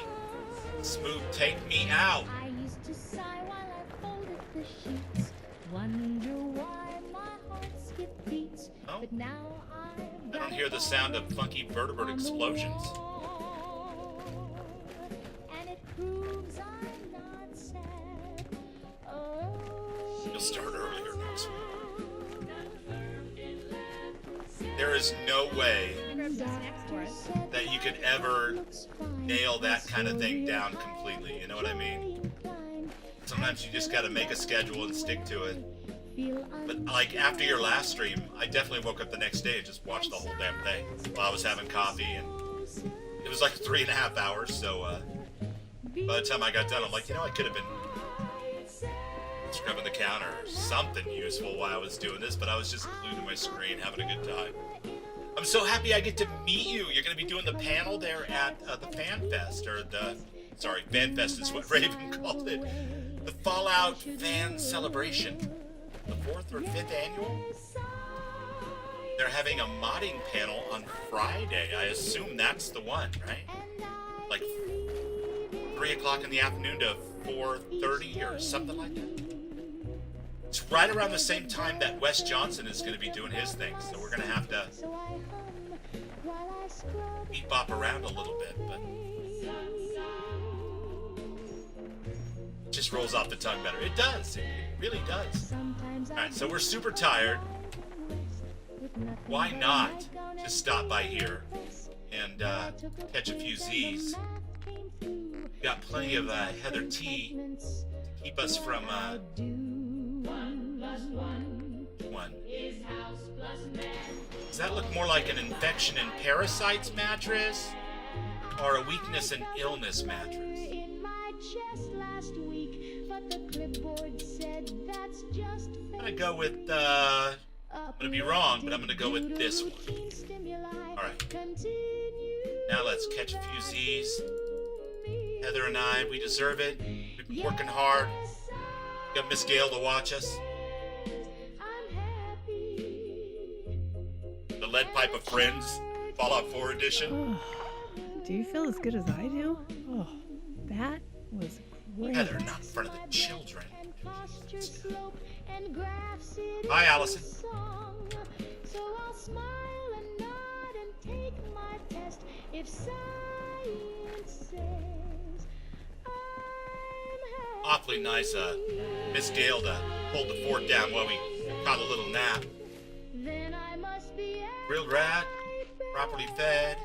Smooth, take me out. I used to sigh while I folded the sheets. Wonder why my heart skipped beats. Oh. But now I don't hear the sound of funky vertebrate explosions. and it proves I'm not sad. Oh, You'll start earlier next week. There is no way that you could ever nail that kind of thing down completely. You know what I mean? Sometimes you just got to make a schedule and stick to it. But like after your last stream, I definitely woke up the next day and just watched the whole damn thing while I was having coffee, and it was like 3.5 hours. So by the time I got done, I'm like, you know, I could have been scrubbing the counter or something useful while I was doing this, but I was just glued to my screen having a good time. I'm so happy I get to meet you. You're going to be doing the panel there at the Fan Fest, or the, sorry, Fan Fest is what Raven called it. The Fallout Fan Celebration. The 4th or 5th annual? They're having a modding panel on Friday. I assume that's the one, right? Like 3 o'clock in the afternoon to 4:30 or something like that. It's right around the same time that Wes Johnson is going to be doing his thing, so we're going to have to beat bop around a little bit, but it just rolls off the tongue better. It does. It really does. Alright, so we're super tired. Why not just stop by here and catch a few Z's? We got plenty of Heather tea to keep us from 1 Does that look more like an infection and parasites mattress or a weakness and illness mattress? I'm gonna go with I'm gonna be wrong, but I'm gonna go with this one. Alright. Now let's catch a few Z's. Heather and I, we deserve it. We've been working hard. We got Miss Gale to watch us. The Lead Pipe of Friends, Fallout 4 edition. Oh, do you feel as good as I do? Oh, that was great. Heather, not in front of the children. and graphs it Hi, into Allison. song. So I'll smile and nod and take my test if science says I'm Awfully nice, Miss Gale to hold the fort down while we caught a little nap. then I must be Grilled rat, properly fed.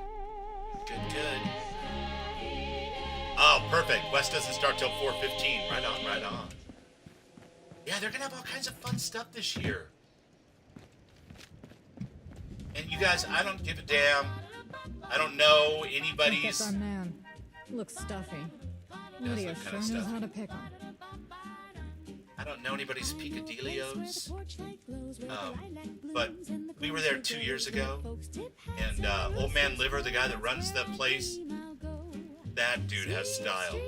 Good. Oh, perfect. West doesn't start till 4:15. Right on. Yeah, they're gonna have all kinds of fun stuff this year. And you guys, I don't give a damn. I don't know That's anybody's. our man. Looks stuffy. Lydia look sure kinda knows stuffy. how to pick 'em. I don't know anybody's picadillos. But we were there 2 years ago, and Old Man Liver, the guy that runs the place, that dude has style.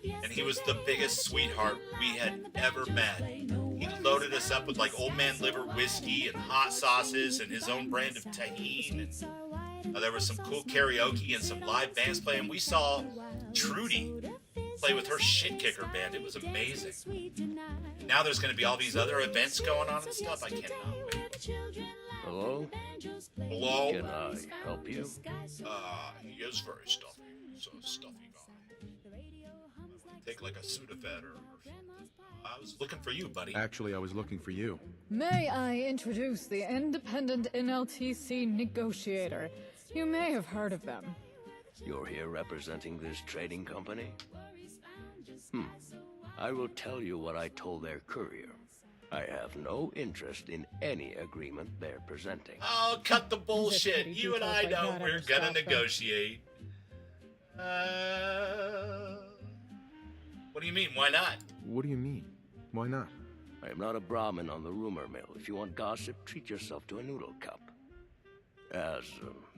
And he was the biggest sweetheart we had ever met. He loaded us up with like Old Man Liver whiskey and hot sauces and his own brand of tahini. And, there was some cool karaoke and some live bands playing. We saw Trudy play with her shit kicker band. It was amazing. Now there's going to be all these other events going on and stuff. I cannot wait. Hello? Hello? Can I help you? He is very stuffy. So stuffy guy. Take like a Sudafed or I was looking for you, buddy. Actually, I was looking for you. May I introduce the independent NLTC negotiator? You may have heard of them. You're here representing this trading company? I will tell you what I told their courier. I have no interest in any agreement they're presenting. Oh, cut the bullshit. pretty You and details I like know that we're ever gonna stop them? negotiate. What do you mean? Why not? What do you mean? Why not? I am not a Brahmin on the rumor mill. If you want gossip, treat yourself to a noodle cup. As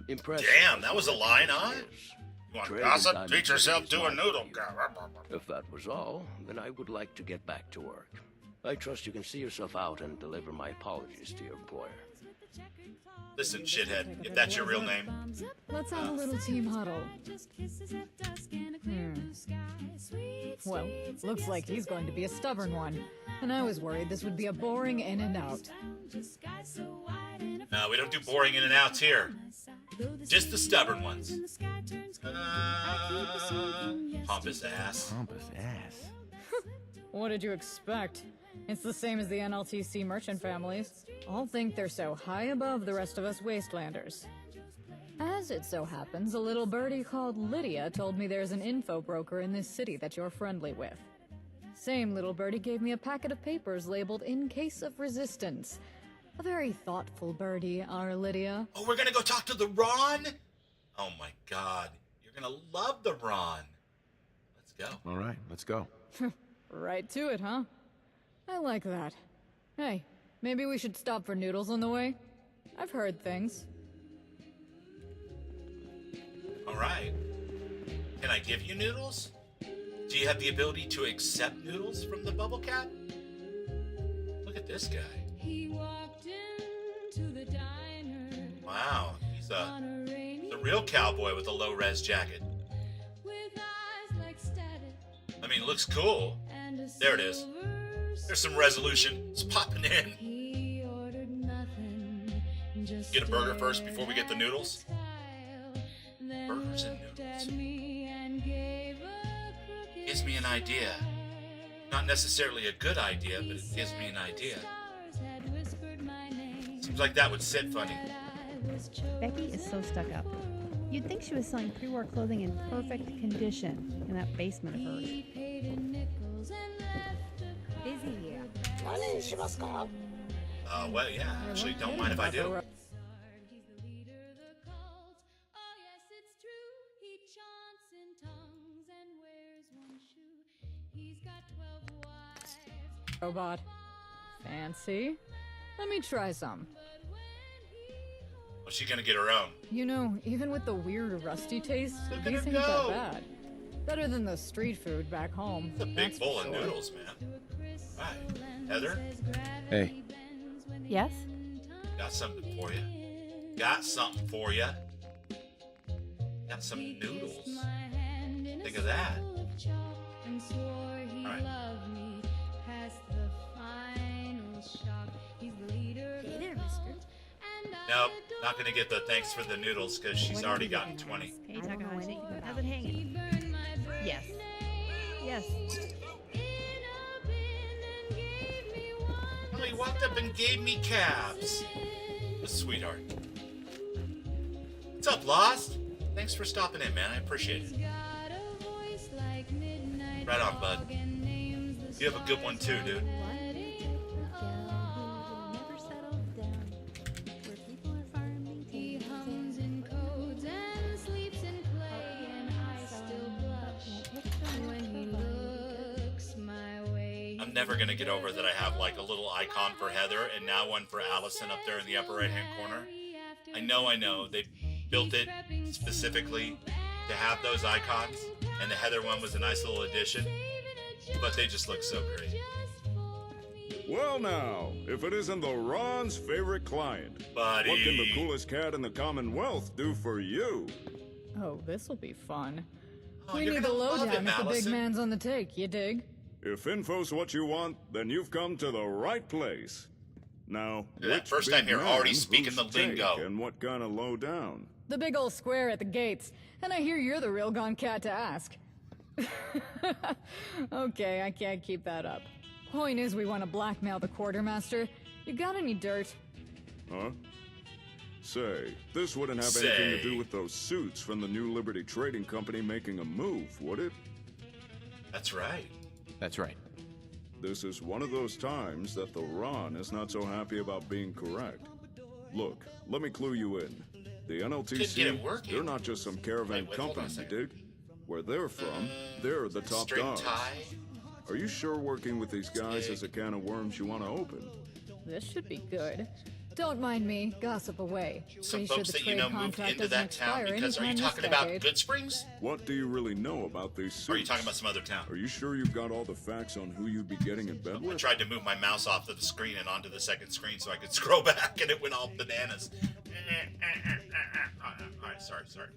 impressive. Damn, as that was a the line, reputation huh? is, You want trade gossip? is Treat yourself to a my noodle. field. If that was all, then I would like to get back to work. I trust you can see yourself out and deliver my apologies to your employer. Listen, shithead, if that's your real name. Let's have a little team huddle. Well, looks like he's going to be a stubborn one. And I was worried this would be a boring in and out. No, we don't do boring in and outs here. Just the stubborn ones. Pompous ass. Pompous ass. What did you expect? It's the same as the NLTC merchant families. All think they're so high above the rest of us wastelanders. As it so happens, a little birdie called Lydia told me there's an info broker in this city that you're friendly with. Same little birdie gave me a packet of papers labeled "In Case of Resistance." A very thoughtful birdie, our Lydia. Oh, we're gonna go talk to the Ron? Oh my god. You're gonna love the Ron. Let's go. All right, let's go. Right to it, huh? I like that. Hey, maybe we should stop for noodles on the way? I've heard things. Alright. Can I give you noodles? Do you have the ability to accept noodles from the bubble cap? Look at this guy. He walked into the diner Wow, he's on a rainy the real cowboy with a low-res jacket. with eyes like static I mean, it looks cool. and a There it is. silver There's some resolution. It's popping in. He ordered nothing, just Get a burger first before we get the noodles? then Burgers and looked noodles. at me and gave a crooked Gives me an idea. Not necessarily a good idea, but it gives me an idea. stars had whispered my name. Seems like that would sit funny. Becky is so stuck up. You'd think she was selling pre-war clothing in perfect condition in that basement of hers. He paid in nickels and left a Busy here. Well, yeah, actually, don't mind if I do. He's the leader of the cult. Oh yes, it's true. He chants in tongues and wears one shoe. He's got 12 wives. Robot. Fancy? Let me try some. What's she gonna get her own? You know, even with the weird rusty taste, Look at these her ain't that go. bad. Better than the street food back home. It's a big that's bowl for of sure. noodles, man. Right. Heather, Hey, Yes? got something for you. Got something for you. Got some noodles. Think of that. And swore he All right. loved me past the final Nope, not gonna get the thanks for the noodles because she's already gotten 20. Hey, Takahasi, how's it hanging? Yes. Yes. Well, he walked up and gave me caps. A sweetheart. What's up, Lost? Thanks for stopping in, man. I appreciate it. Right on, bud. You have a good one too, dude. I'm never gonna get over that I have like a little icon for Heather and now one for Allison up there in the upper right hand corner. I know. They built it specifically to have those icons, and the Heather one was a nice little addition, but they just look so great. Well now, if it isn't the Ron's favorite client. Buddy. What can the coolest cat in the Commonwealth do for you? Oh, this'll be fun. Oh, We you're need the gonna love lowdown him, if the big Allison. man's on the take, you dig? If info's what you want, then you've come to the right place. Now, Yeah, which first big time here, man, already speaking whose the take, lingo. and what kind of lowdown? The big old square at the gates. And I hear you're the real gone cat to ask. Okay, I can't keep that up. Point is, we want to blackmail the quartermaster. You got any dirt? Huh? Say, this wouldn't have anything to do with those suits from the New Liberty Trading Company making a move, would it? That's right. That's right. This is one of those times that the Ron is not so happy about being correct. Look, let me clue you in. The Couldn't get NLTC, it working. they're not just some caravan Wait, hold on company, a you second. dig? Where they're from, they're the top String dogs. tie? Are you sure working with these guys is a can of worms you want to open? This should be good. Don't mind me. Gossip away. Some Pretty folks sure the that you trade know moved contract into doesn't that town expire because are you anytime talking this about decade. Good Springs? What do you really know about these suits? Or are you talking about some other town? Are you sure you've got all the facts on who you'd be getting in bed I with? tried to move my mouse off of the screen and onto the second screen so I could scroll back, and it went all bananas. Alright, sorry.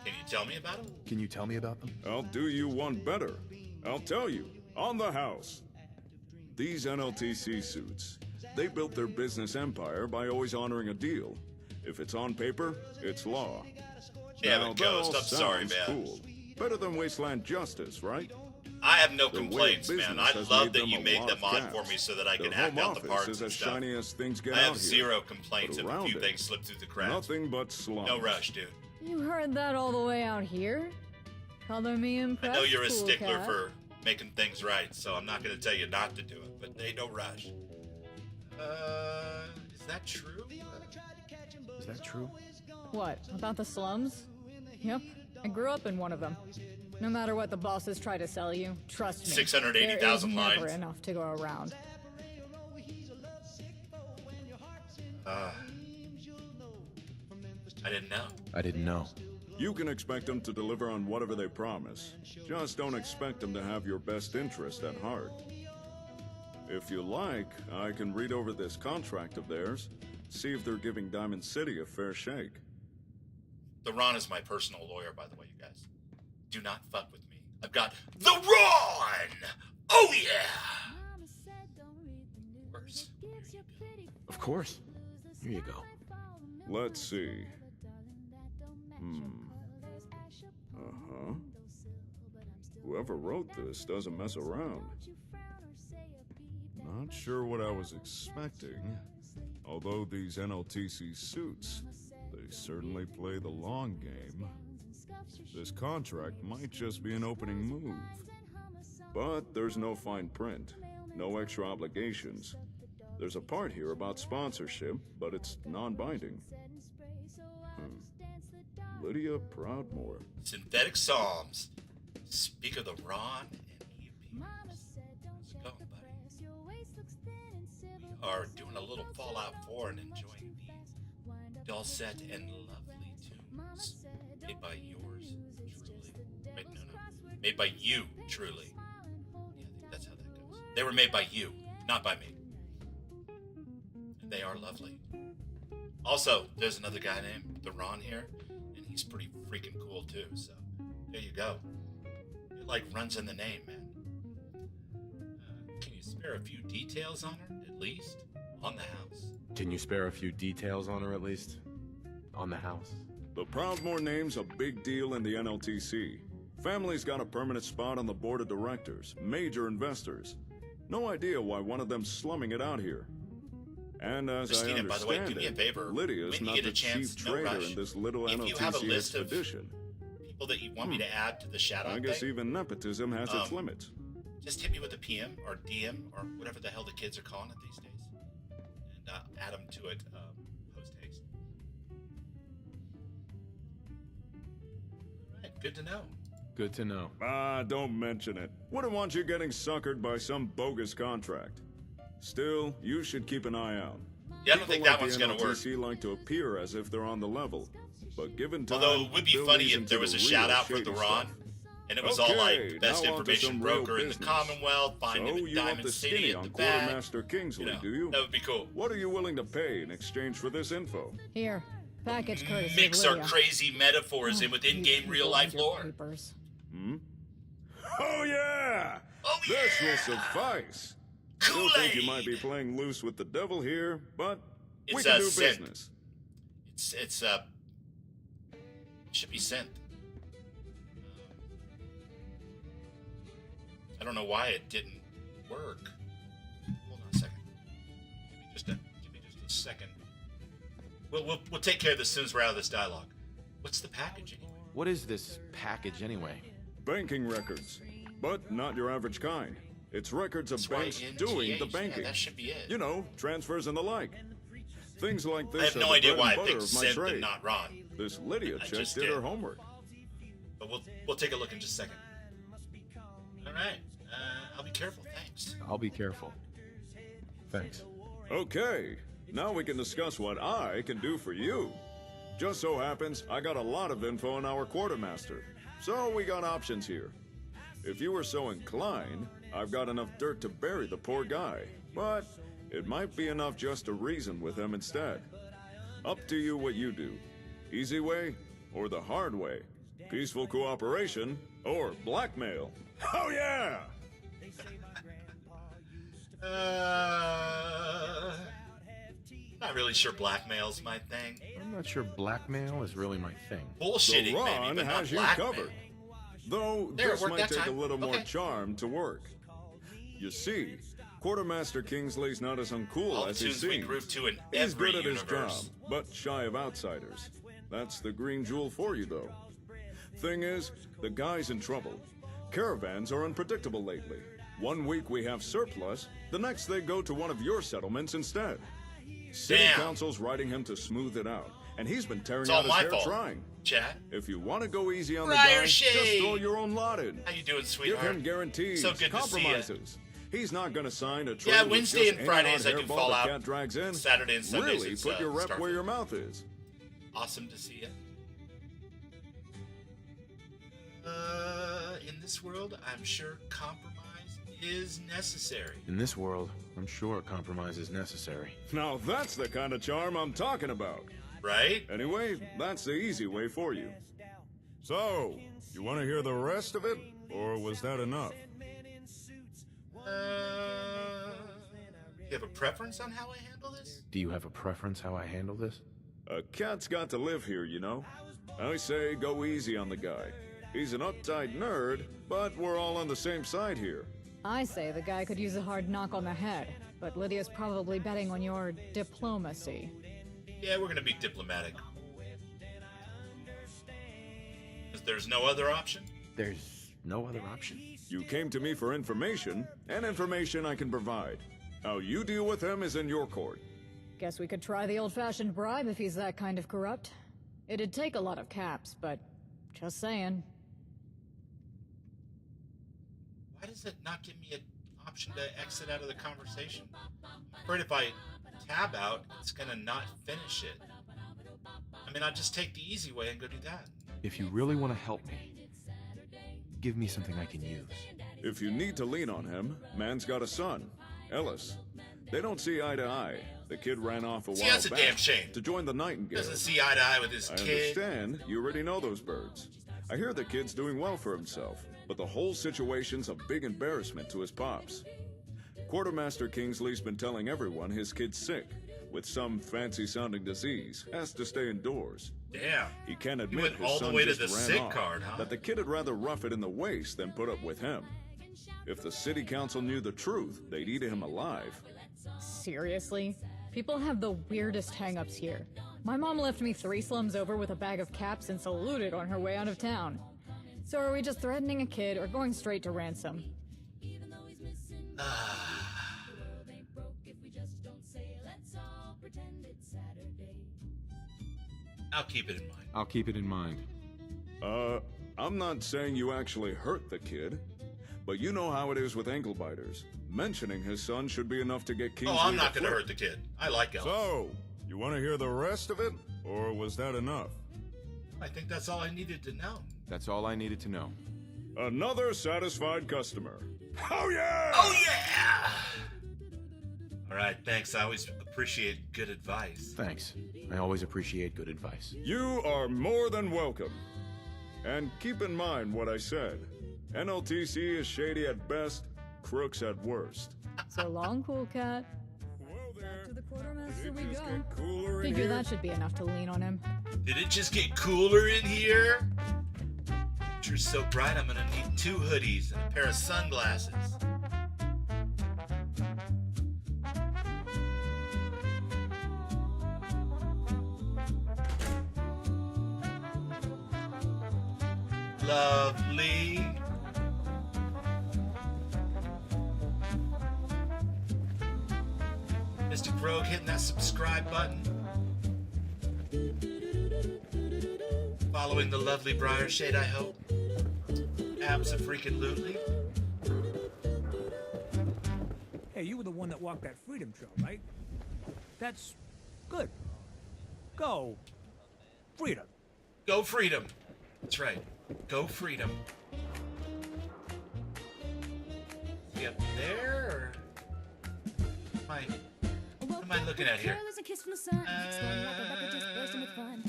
Can you tell me about him? Can you tell me about them? I'll do you one better. I'll tell you, on the house. These NLTC suits, they built their business empire by always honoring a deal. If it's on paper, it's law. Yeah, Now, but that all Ghost, I'm sorry, sounds man. Cool. Better than wasteland justice, right? I have no Their way of complaints, man. business I has love made that them you a made lot the of mod cash. for me so that I Their can act home out the office parts is and as stuff. shiny as things get I have out here. zero complaints But if a around few it, things slip through the cracks. Nothing but slums. No rush, dude. You heard that all the way out here? Color me I impressed, know you're a cool stickler cat. for making things right, so I'm not going to tell you not to do it, but ain't no rush. Is that true? Is that true? What, about the slums? Yep, I grew up in one of them. No matter what the bosses try to sell you, trust me, 680,000 there is never lines. enough to go around. I didn't know. I didn't know. You can expect them to deliver on whatever they promise. Just don't expect them to have your best interest at heart. If you like, I can read over this contract of theirs, see if they're giving Diamond City a fair shake. The Ron is my personal lawyer, by the way, you guys. Do not fuck with me. I've got the Ron! Oh, yeah! Worse. Of course. Here you go. Let's see. Uh-huh. Whoever wrote this doesn't mess around. Not sure what I was expecting. Although these NLTC suits, they certainly play the long game. This contract might just be an opening move. But there's no fine print, no extra obligations. There's a part here about sponsorship, but it's non-binding. Lydia Proudmore. Synthetic Psalms. Speak of the Ron and EP. How's it going, buddy? We are doing a little Fallout 4 and enjoying the dulcet and lovely tunes made by yours truly. Wait, no. Made by you, truly. Yeah, I think that's how that goes. They were made by you, not by me. And they are lovely. Also, there's another guy named the Ron here, and he's pretty freaking cool too, so there you go. It like runs in the name, man. Can you spare spare a few details on her, at least? On the house? Can you spare a few details on her at least? On the house? The Proudmoore name's a big deal in the NLTC. Family's got a permanent spot on the board of directors, major investors. No idea why one of them's slumming it out here. And as Christina, I by the way, understand do me a favor. Lydia's When you not get a the chance, chief no trader rush. in this little If you have a NLTC list of expedition. people that you want me to add to the shout out I guess thing, even nepotism has its limits. just hit me with a PM or DM or whatever the hell the kids are calling it these days, and add them to it post haste. All right, good to know. Good to know. Ah, don't mention it. Wouldn't want you getting suckered by some bogus contract. Still, you should keep an eye out. Yeah, I don't think People that one's like gonna the work. NLTC like to appear as if they're on the level, but given time, Although it would be they'll funny ease if into there was the a real shout out for shady the stuff. Ron, and it was all like Okay, best now on to information some real broker in the business. Commonwealth, find him So in you up Diamond the City skinny at on the back. Quartermaster Kingsley, You know, do you? that would be cool. What are you willing to pay in exchange for this info? Here, package courtesy Mix of our Lydia. crazy metaphors in with in-game real-life lore. Papers. Hmm? Oh yeah! Oh, This will suffice. Still think you might be playing loose with the devil here, but we It's can a do synth. business. It should be sent. I don't know why it didn't work. Hold on a second. Give me just a second. We'll take care of this as soon as we're out of this dialogue. What's the package anyway? What is this package anyway? Banking records, but not your average kind. It's records of That's why banks NTAs, doing the yeah, banking. that should be it. You know, transfers and the like. Things like this I have are no the idea bread why and I butter picked of my Synth trade. and not Ron. This Lydia I chick just did did. her homework. But we'll take a look in just a second. All right. I'll be careful. Thanks. I'll be careful. Thanks. Okay, now we can discuss what I can do for you. Just so happens I got a lot of info on our quartermaster, so we got options here. If you were so inclined, I've got enough dirt to bury the poor guy, but it might be enough just to reason with him instead. Up to you what you do. Easy way or the hard way. Peaceful cooperation or blackmail. Oh yeah! Not really sure blackmail's my thing. I'm not sure blackmail is really my thing. Bullshitting, The Ron maybe, but not has you blackmail. covered. Though There, it this worked might that take a time. little more Okay. charm to work. You see, Quartermaster Kingsley's not as uncool All the as he tunes we seems. groove to in He's every good at his universe. job, but shy of outsiders. That's the green jewel for you, though. Thing is, the guy's in trouble. Caravans are unpredictable lately. One week we have surplus, the next they go to one of your settlements instead. City Damn. Council's writing him to smooth it out, and he's been tearing It's out all his my hair fault. trying. Chat. If you want to go easy on the Briar guy, just shade. throw your own lot in. How you doing, Give sweetheart? him guarantees, So good to see ya. compromises. He's not going to sign a trade Yeah, with Wednesday just and any Fridays odd I do hairball Fallout. the cat drags in. Saturday and Sundays Really it's, put your rep Starfield. where your mouth is. Awesome to see you. In this world, I'm sure compromise is necessary. In this world, I'm sure compromise is necessary. Now that's the kind of charm I'm talking about. Right? Anyway, that's the easy way for you. So, you want to hear the rest of it? Or was that enough? You have a preference on how I handle this? Do you have a preference how I handle this? A cat's got to live here, you know. I say go easy on the guy. He's an uptight nerd, but we're all on the same side here. I say the guy could use a hard knock on the head, but Lydia's probably betting on your diplomacy. Yeah, we're gonna be diplomatic. 'Cause there's no other option? There's no other option. You came to me for information, and information I can provide. How you deal with him is in your court. Guess we could try the old-fashioned bribe if he's that kind of corrupt. It'd take a lot of caps, but just saying. Why does it not give me an option to exit out of the conversation? I'm afraid if I tab out, it's gonna not finish it. I mean, I'll just take the easy way and go do that. If you really want to help me, give me something I can use. If you need to lean on him, man's got a son, Ellis. They don't see eye to eye. The kid ran off a See, while that's a back damn shame. to join the Nightingale. Doesn't see eye to eye with his I kid. understand. You already know those birds. I hear the kid's doing well for himself, but the whole situation's a big embarrassment to his pops. Quartermaster Kingsley's been telling everyone his kid's sick, with some fancy-sounding disease, has to stay indoors. Damn. He can't He admit went his all the son way to just the ran sick off, card, huh? that the kid would rather rough it in the waste than put up with him. If the city council knew the truth, they'd eat him alive. Seriously? People have the weirdest hang-ups here. My mom left me 3 slums over with a bag of caps and saluted on her way out of town. So are we just threatening a kid or going straight to ransom? I'll keep it in mind. I'll keep it in mind. I'm not saying you actually hurt the kid, but you know how it is with ankle biters. Mentioning his son should be enough to get Kingsley. Oh, I'm not to going to flip. hurt the kid. I like elves. So, you want to hear the rest of it, or was that enough? I think that's all I needed to know. That's all I needed to know. Another satisfied customer. Oh yeah! Oh yeah! All right, thanks. I always appreciate good advice. Thanks. I always appreciate good advice. You are more than welcome. And keep in mind what I said. NLTC is shady at best, crooks at worst. So long, cool cat. Back to the quartermaster Did we it just go. get cooler in Figure here? that should be enough to lean on him. Did it just get cooler in here? You're so bright, I'm gonna need 2 hoodies and a pair of sunglasses. Lovely. Mr. Rogue hitting that subscribe button. Following the lovely Briar Shade, I hope. Abso-freaking-lutely. Hey, you were the one that walked that freedom trail, right? That's good. Go. Freedom. Go freedom. That's right. Go freedom. Is he up there, or what am I looking at here?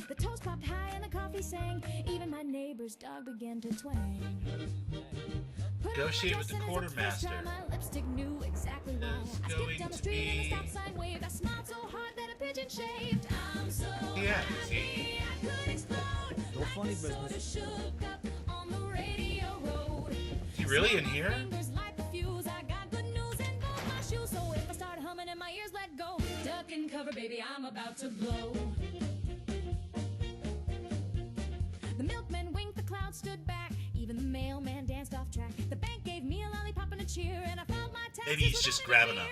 The toast popped high and the coffee sang. Even my neighbor's dog began to twang. Negotiate with the quartermaster. My lipstick knew exactly why. I skipped down the street and the stop sign waved. I smiled so hard that a pigeon shaved. I'm so Yeah, happy I could explode. No funny business. Shook up on the radio road. Is he really in here? Fingers light the fuse. I got good news in both my shoes. So if I start humming and my ears let go, duck and cover, baby, I'm about to blow. The milkman winked, the cloud stood back. Even the mailman danced off track. The bank gave me a lollipop and a cheer, and I felt my taxes. Maybe he's just grabbing a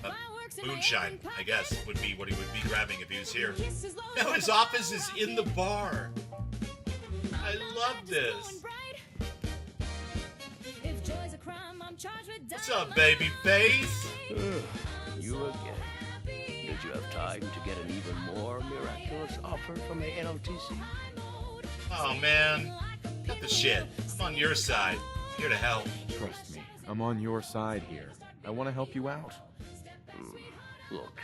Fireworks in my moonshine, apron I guess, would be what he would be grabbing if he was here. Kisses low Now his office is in the bar. I love this. If joy's a crime, I'm charged with What's up, baby face? You again. Did you have time to get an even more miraculous offer from the NLTC? Oh man, cut the shit. I'm on your side. I'm here to help. Trust me, I'm on your side here. I want to help you out. Look,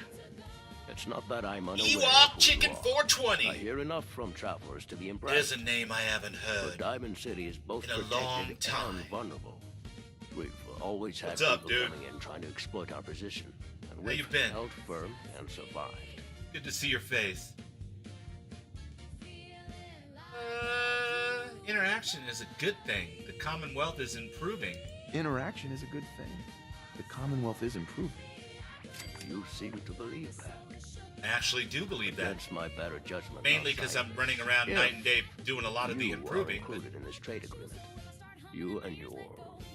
it's not that I'm unaware Ewok of who Chicken you are. 420. I hear enough from travelers to be impressed. There's a name I haven't heard. But Diamond City is both in a protected long time. and vulnerable. We've always had What's up, people dude? coming in trying to exploit our position. And How we've you been? held firm and survived. Good to see your face. Interaction is a good thing. The Commonwealth is improving. Interaction is a good thing. The Commonwealth is improving. You seem to believe that. I actually do believe that. Against my better judgment. Mainly because I'm running around Yeah. night and day doing a lot of the You are improving. But included in this trade agreement. You and your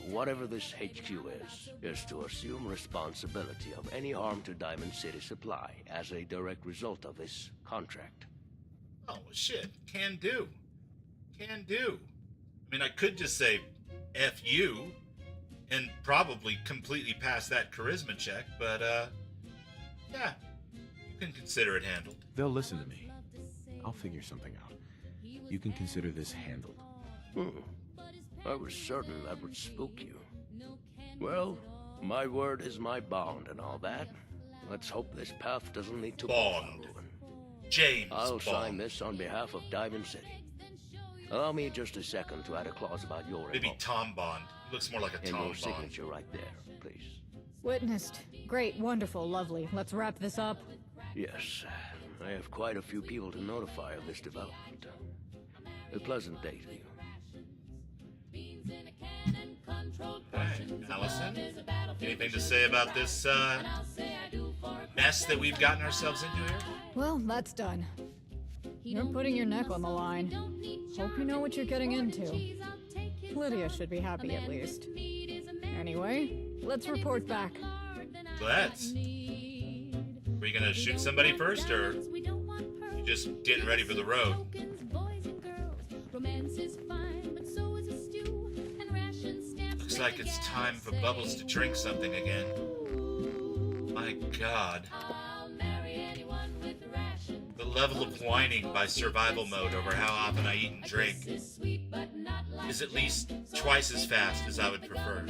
whatever this HQ is to assume responsibility of any harm to Diamond City Supply as a direct result of this contract. oh shit, can do. Can do. I mean, I could just say F you and probably completely pass that charisma check, but yeah, you can consider it handled. They'll listen to me. I'll figure something out. You can consider this handled. I was certain that would spook you. Well, my word is my bond and all that. Let's hope this path doesn't lead to Bond. James I'll sign Bond. this on behalf of Diamond City. Allow me just a second to add a clause about your Maybe involvement. Tom Bond. He looks more like a In Tom your Bond. signature right there, please. Witnessed. Great, wonderful, lovely. Let's wrap this up. Yes, I have quite a few people to notify of this development. A pleasant day to you. Alright, Allison, anything to say about this mess that we've gotten ourselves into here? Well, that's done. You're putting your neck on the line. Hope you know what you're getting into. Lydia should be happy at least. Anyway, let's report back. Let's. Were you gonna shoot somebody first, or you just getting ready for the road? Looks like it's time for Bubbles to drink something again. My God. The level of whining by survival mode over how often I eat and drink is at least twice as fast as I would prefer.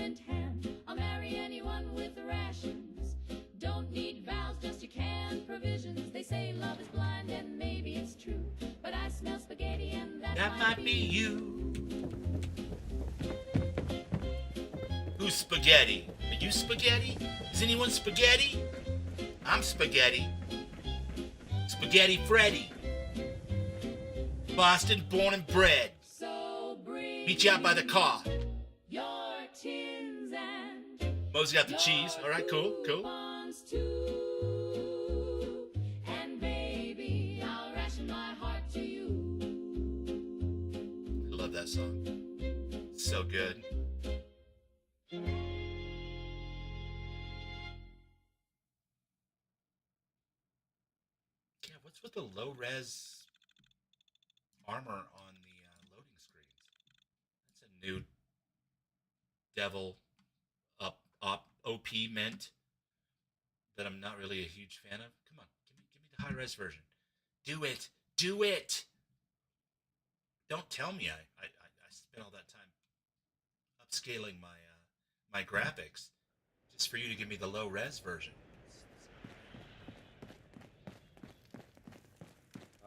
That might be you. Who's spaghetti? Are you spaghetti? Is anyone spaghetti? I'm spaghetti. Spaghetti Freddy. Boston, born and bred. Meet you out by the car. Mo's got the cheese. All right, cool, cool. I love that song. So good. Yeah, what's with the low-res armor on the loading screens? That's a new devil OP meant that I'm not really a huge fan of. Come on, give me the high-res version. Do it! Do it! Don't tell me I spent all that time upscaling my graphics just for you to give me the low-res version.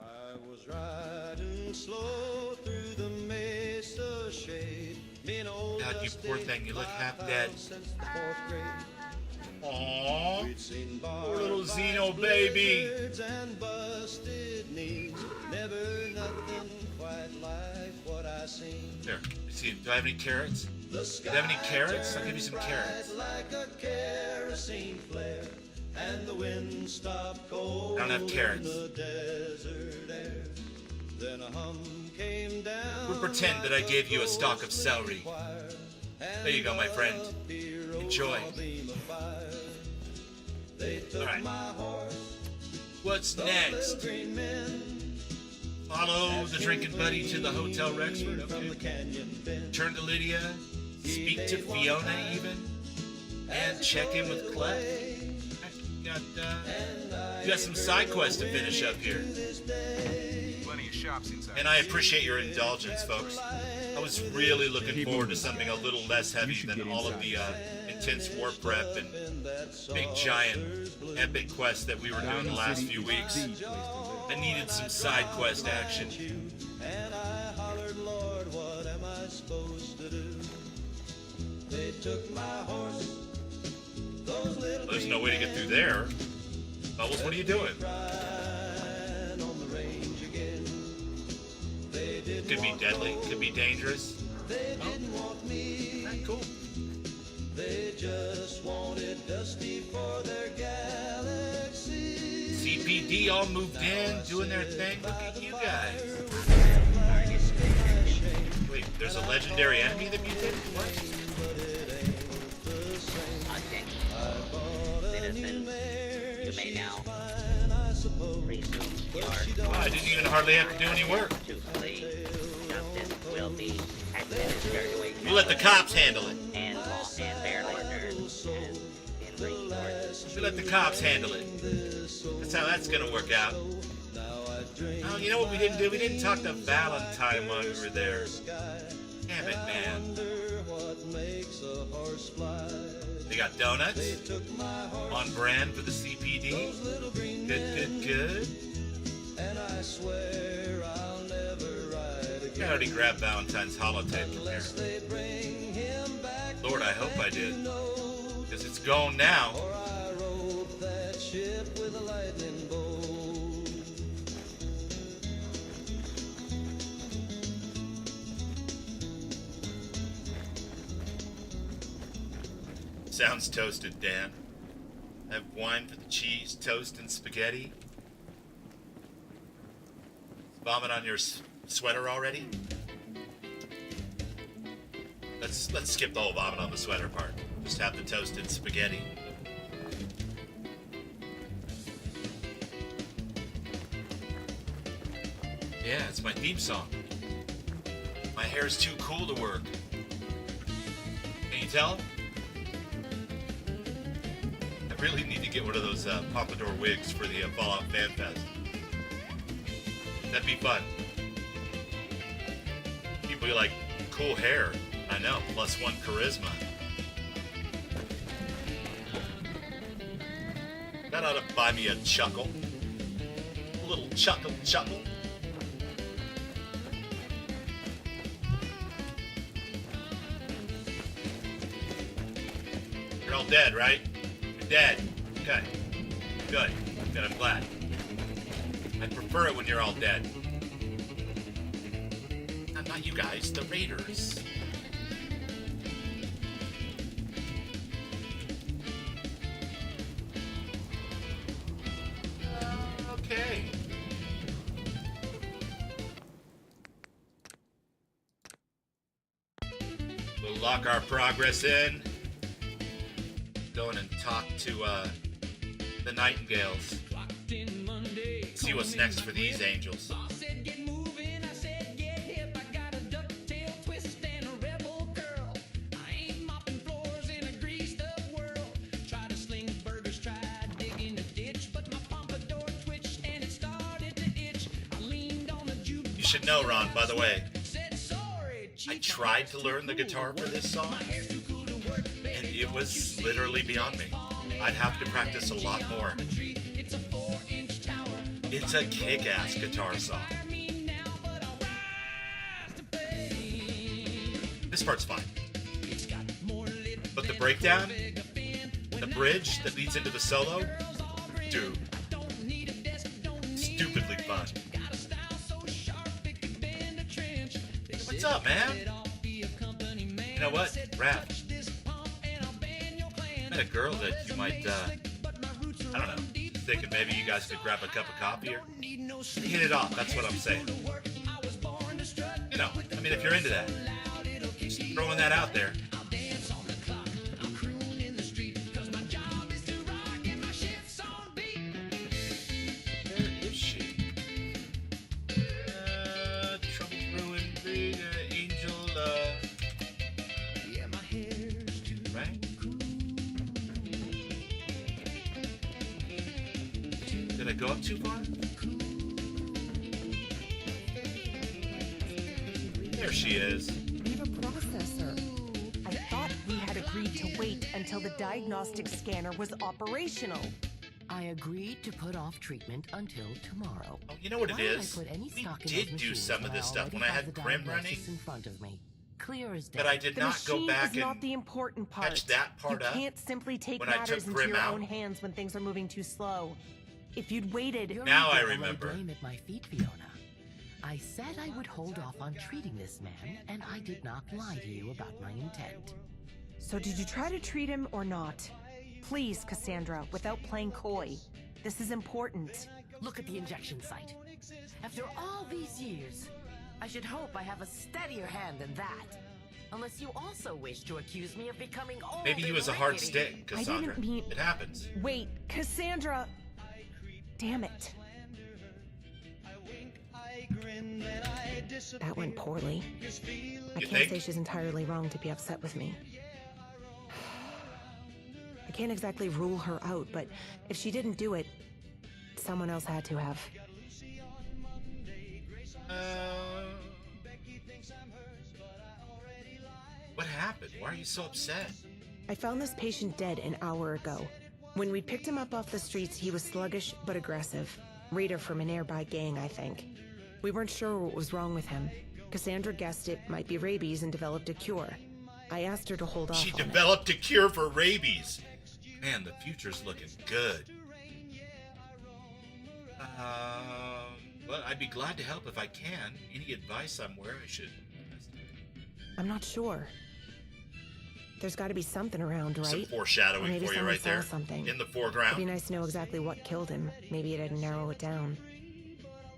I was riding slow through the mesa shade. God, you poor thing, you look half dead. Aww, poor little Xeno baby. And busted knees. Never nothing quite like what I seen. There, see, do I have any carrots? Do you have any carrots? I'll give you some carrots. Like a kerosene flare, and the wind stopped cold. I don't have carrots. In the desert air. Then a hum came down. We'll pretend that I gave you a stalk of celery. There you go, my friend. Enjoy. Alright. What's next? Follow the drinking buddy to the Hotel Rexford. Okay. Turn to Lydia. Speak to Fiona even. And check in with Clef. You got some side quests to finish up here. And I appreciate your indulgence, folks. I was really looking forward to something a little less heavy than all of the intense war prep and big giant epic quests that we were doing the last few weeks. I needed some side quest action. And I hollered, Lord, what am I supposed to do? They took my horse. There's no way to get through there. Bubbles, what are you doing? Could be deadly, could be dangerous. They didn't want me. Cool. They just wanted Dusty for their galaxy. CPD all moved in, doing their thing. Look at you guys. Wait, there's a legendary enemy that mutated? What? Citizens, you may now resume your Wow, I didn't even hardly have to do any work. to flee. Justice will be administered to a You let the cops handle it. and law and barely earned as in resources. You let the cops handle it. That's how that's gonna work out. Oh, you know what we didn't do? We didn't talk to Valentine while we were there. Damn it, man. They got donuts. On brand for the CPD. Good, good, good. And I swear I'll never ride again. I already grabbed Valentine's holotape from here. Lord, I hope I did. Because it's gone now. Sounds toasted, Dan. Have wine for the cheese, toast, and spaghetti. Vomit on your sweater already? Let's skip the whole vomit on the sweater part. Just have the toasted spaghetti. Yeah, it's my theme song. My hair's too cool to work. Can you tell? I really need to get one of those pompadour wigs for the Fallout Fan Fest. That'd be fun. People be like, cool hair. I know, +1 charisma. That ought to buy me a chuckle. A little chuckle. You're all dead, right? You're dead. Okay. Good. I'm glad. I prefer it when you're all dead. Not you guys, the raiders. Okay. We'll lock our progress in. Go in and talk to the Nightingales. See what's next for these angels. You should know, Ron, by the way, I tried to learn the guitar for this song, and it was literally beyond me. I'd have to practice a lot more. It's a kick-ass guitar song. This part's fine. But the breakdown, the bridge that leads into the solo, dude, stupidly fun. What's up, man? You know what, Raph? I met a girl that you might, I don't know, thinking maybe you guys could grab a cup of coffee or hit it off, that's what I'm saying. You know, I mean, if you're into that, just throwing that out there. Where is she? Trouble brewing, angel, right? Did I go up too far? There she is. We have a processor. I thought we had agreed to wait until the diagnostic scanner was operational. I agreed to put off treatment until tomorrow. Oh, you know what it Why would is? I put any We stock in did those do machines some of this stuff when I already had have the Grim running. diagnosis in front of me. Clear as day. But I did The not go machine back is not and the important part. catch that part you up can't simply take when I matters took into Grim your out. own hands when things are moving too slow. If you'd waited... You're Now I able to lay remember. blame at my feet, Fiona. I said I would hold off on treating this man, and I did not lie to you about my intent. So did you try to treat him or not? Please, Cassandra, without playing coy. This is important. Look at the injection site. After all these years, I should hope I have a steadier hand than that. Unless you also wish to accuse me of becoming old. Maybe he and was a hard rickety. stick, Cassandra. I didn't mean... It happens. Wait, Cassandra! Damn it. That went poorly. I You can't think? say she's entirely wrong to be upset with me. I can't exactly rule her out, but if she didn't do it, someone else had to have. What happened? Why are you so upset? I found this patient dead an hour ago. When we picked him up off the streets, he was sluggish but aggressive. Raider from a nearby gang, I think. We weren't sure what was wrong with him. Cassandra guessed it might be rabies and developed a cure. I asked her to hold off She on it. developed a cure for rabies. Man, the future's looking good. Well, I'd be glad to help if I can. Any advice on where I should investigate? I'm not sure. There's got to be something around, right? Some foreshadowing Or maybe for you someone right saw there. Something. In the It'd foreground. be nice to know exactly what killed him. Maybe it'd narrow it down.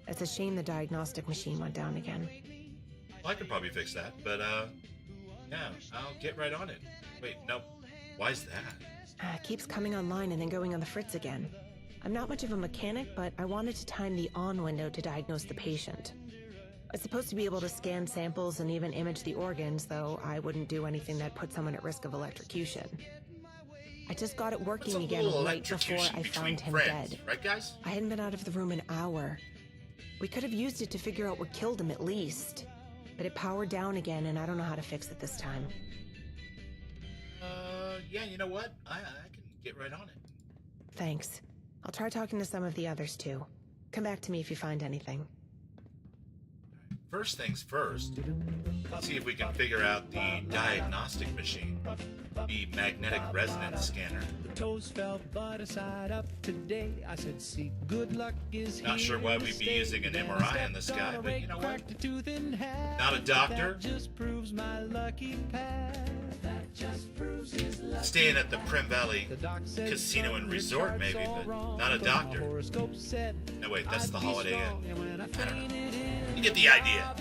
It's a shame the diagnostic machine went down again. Well, I could probably fix that, but yeah, I'll get right on it. Wait, no. Why's that? Keeps coming online and then going on the fritz again. I'm not much of a mechanic, but I wanted to time the on window to diagnose the patient. It's supposed to be able to scan samples and even image the organs, though I wouldn't do anything that put someone at risk of electrocution. I just got it working again right before I found him dead. Right, guys? I hadn't been out of the room an hour. We could have used it to figure out what killed him at least. But it powered down again, and I don't know how to fix it this time. Yeah, you know what? I can get right on it. Thanks. I'll try talking to some of the others, too. Come back to me if you find anything. First things first, let's see if we can figure out the diagnostic machine, the magnetic resonance scanner. The toes fell, but I side up today. I said, see, good luck is Not sure why we'd be using an MRI in this guy, but you know what? Not a doctor. Just proves my lucky path. That just proves his lucky. Staying at the Prim Valley Casino and Resort, maybe, but not a doctor. No, wait, that's the Holiday Inn. I don't know. You get the idea.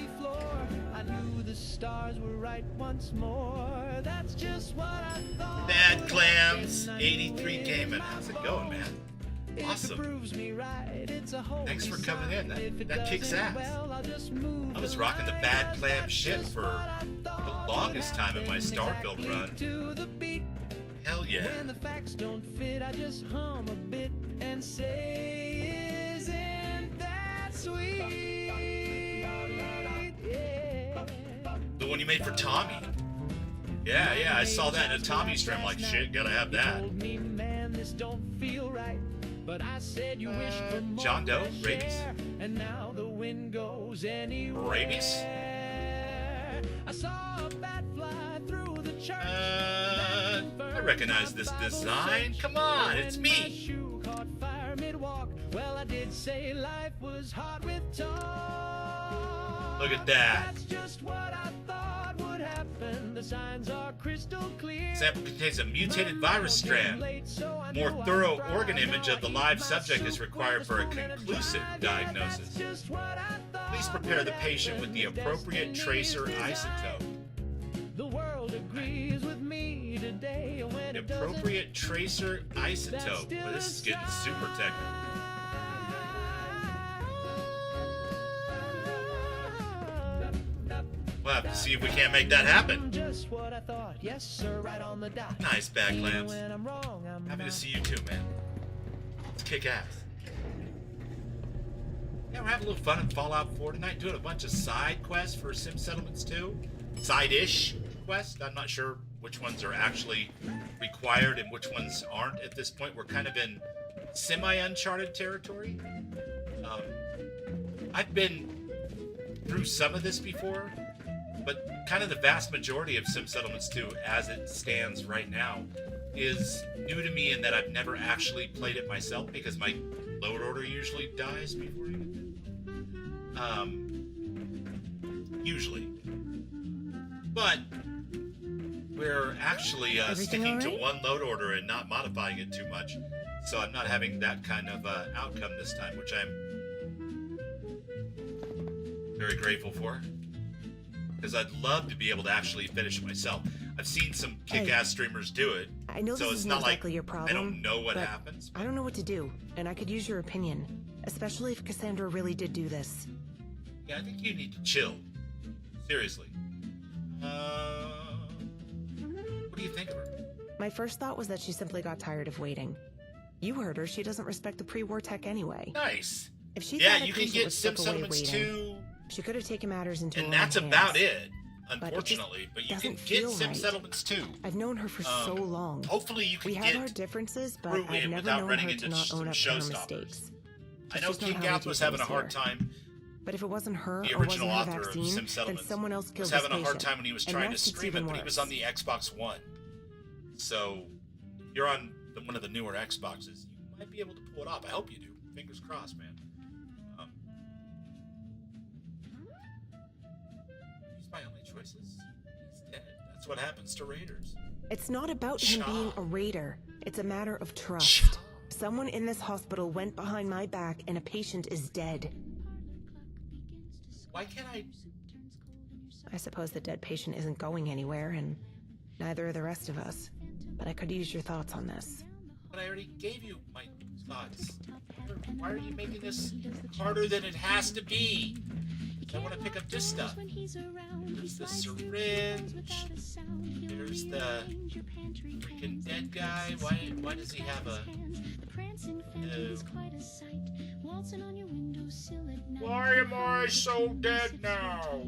I knew the stars were right once more. That's just what I thought. Bad Clams 83 Gaming. How's it going, man? Awesome. Thanks for coming in. That kicks ass. I was rocking the Bad Clam shit for the longest time in my Starfield run. Hell yeah. When the facts don't fit, I just hum a bit and say, isn't that sweet? Yeah. The one you made for Tommy. Yeah, I saw that in a Tommy stream. Like, shit, gotta have that. Told me, man, this don't feel right. But I said you wish for more John Doe? fresh Rabies? air, and now the wind goes anywhere. Rabies? I saw a bat fly through the church. I recognize this design. Come on, it's me. Shoe caught fire mid-walk. Well, I did say life was hard with talk. Look at that. That's just what I thought would happen. The signs are crystal clear. Sample contains a mutated virus strand. More thorough organ image of the live subject is required for a conclusive diagnosis. Please prepare the patient with the appropriate tracer isotope. The world agrees with me today when The appropriate tracer isotope. Well, this is getting super technical. We'll have to see if we can't make that happen. Just what I thought. Yes, sir, right on the dot. Nice, Bad Clams. When I'm wrong, I'm Happy to not. see you too, man. Let's kick ass. Yeah, we're having a little fun in Fallout 4 tonight, doing a bunch of side quests for Sim Settlements 2. Side-ish quests. I'm not sure which ones are actually required and which ones aren't at this point. We're kind of in semi-uncharted territory. I've been through some of this before, but kind of the vast majority of Sim Settlements 2, as it stands right now, is new to me in that I've never actually played it myself because my load order usually dies before I get there. Usually. But we're actually sticking to one load order and not modifying it too much. So I'm not having that kind of outcome this time, which I'm very grateful for. Because I'd love to be able to actually finish it myself. I've seen some kick-ass streamers do it. I know so this it's isn't not exactly like your problem. I don't know what but happens. I don't know what to do, and I could use your opinion. Especially if Cassandra really did do this. Yeah, I think you need to chill. Seriously. What do you think of her? My first thought was that she simply got tired of waiting. You heard her, she doesn't respect the pre-war tech anyway. Nice. If she Yeah, thought a you can patient get was Sim stuck away Settlements waiting, 2, she could have taken matters into her and own that's hands. about it, But it unfortunately. But, you can doesn't get feel Sim right. Settlements 2. I've known her for so long. Hopefully you can We get have our differences, but through I've it never without known running her into to not some own up to her showstoppers. mistakes. I That's know just not King how we Gath do was having a things hard here. time But if it wasn't her The or wasn't original her author of vaccine, Sim then Settlements someone else was killed having this a hard patient. time when he was And trying to that's what's stream it, even but he was on worse. the Xbox One. So, if you're on one of the newer Xboxes, you might be able to pull it off. I hope you do. Fingers crossed, man. He's my only choices. He's dead. That's what happens to raiders. It's not about him Cha. being a raider. It's a matter of trust. Someone in this hospital went behind my back and a patient is dead. Why can't I... I suppose the dead patient isn't going anywhere, and neither are the rest of us. But I could use your thoughts on this. But I already gave you my thoughts. Why are you making this harder than it has to be? I want to pick up this stuff. There's the syringe. There's the freaking dead guy. Why does he have a... Why am I so dead now?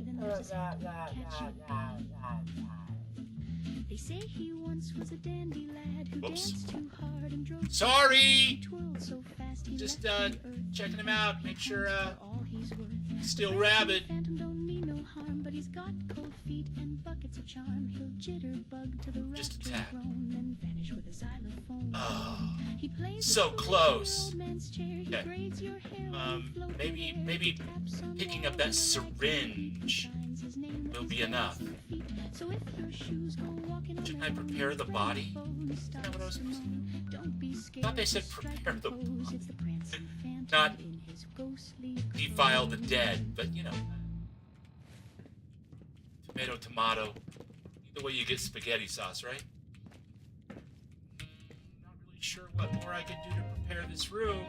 They say he once was a dandy lad who Whoops. danced too hard and drove Sorry! twirled so fast he Just left checking him out. Make sure all he's worth. still rabid. Phantom don't mean no harm, but he's got cold feet and buckets of charm. He'll jitterbug to the Just a raptor tad. throne, then vanish with a xylophone. Oh, He plays so the close. old man's chair. He Okay. braids your hair Maybe picking up that syringe will be enough. So if your shoes go walking on Shouldn't I prepare the body? Is that what I was supposed to do? Don't be I scared. thought they said prepare the body. It's the prancing phantom Not in his ghostly defile the dead, but you know. Tomato, tomato. Either way you get spaghetti sauce, right? Not really sure what more I can do to prepare this room.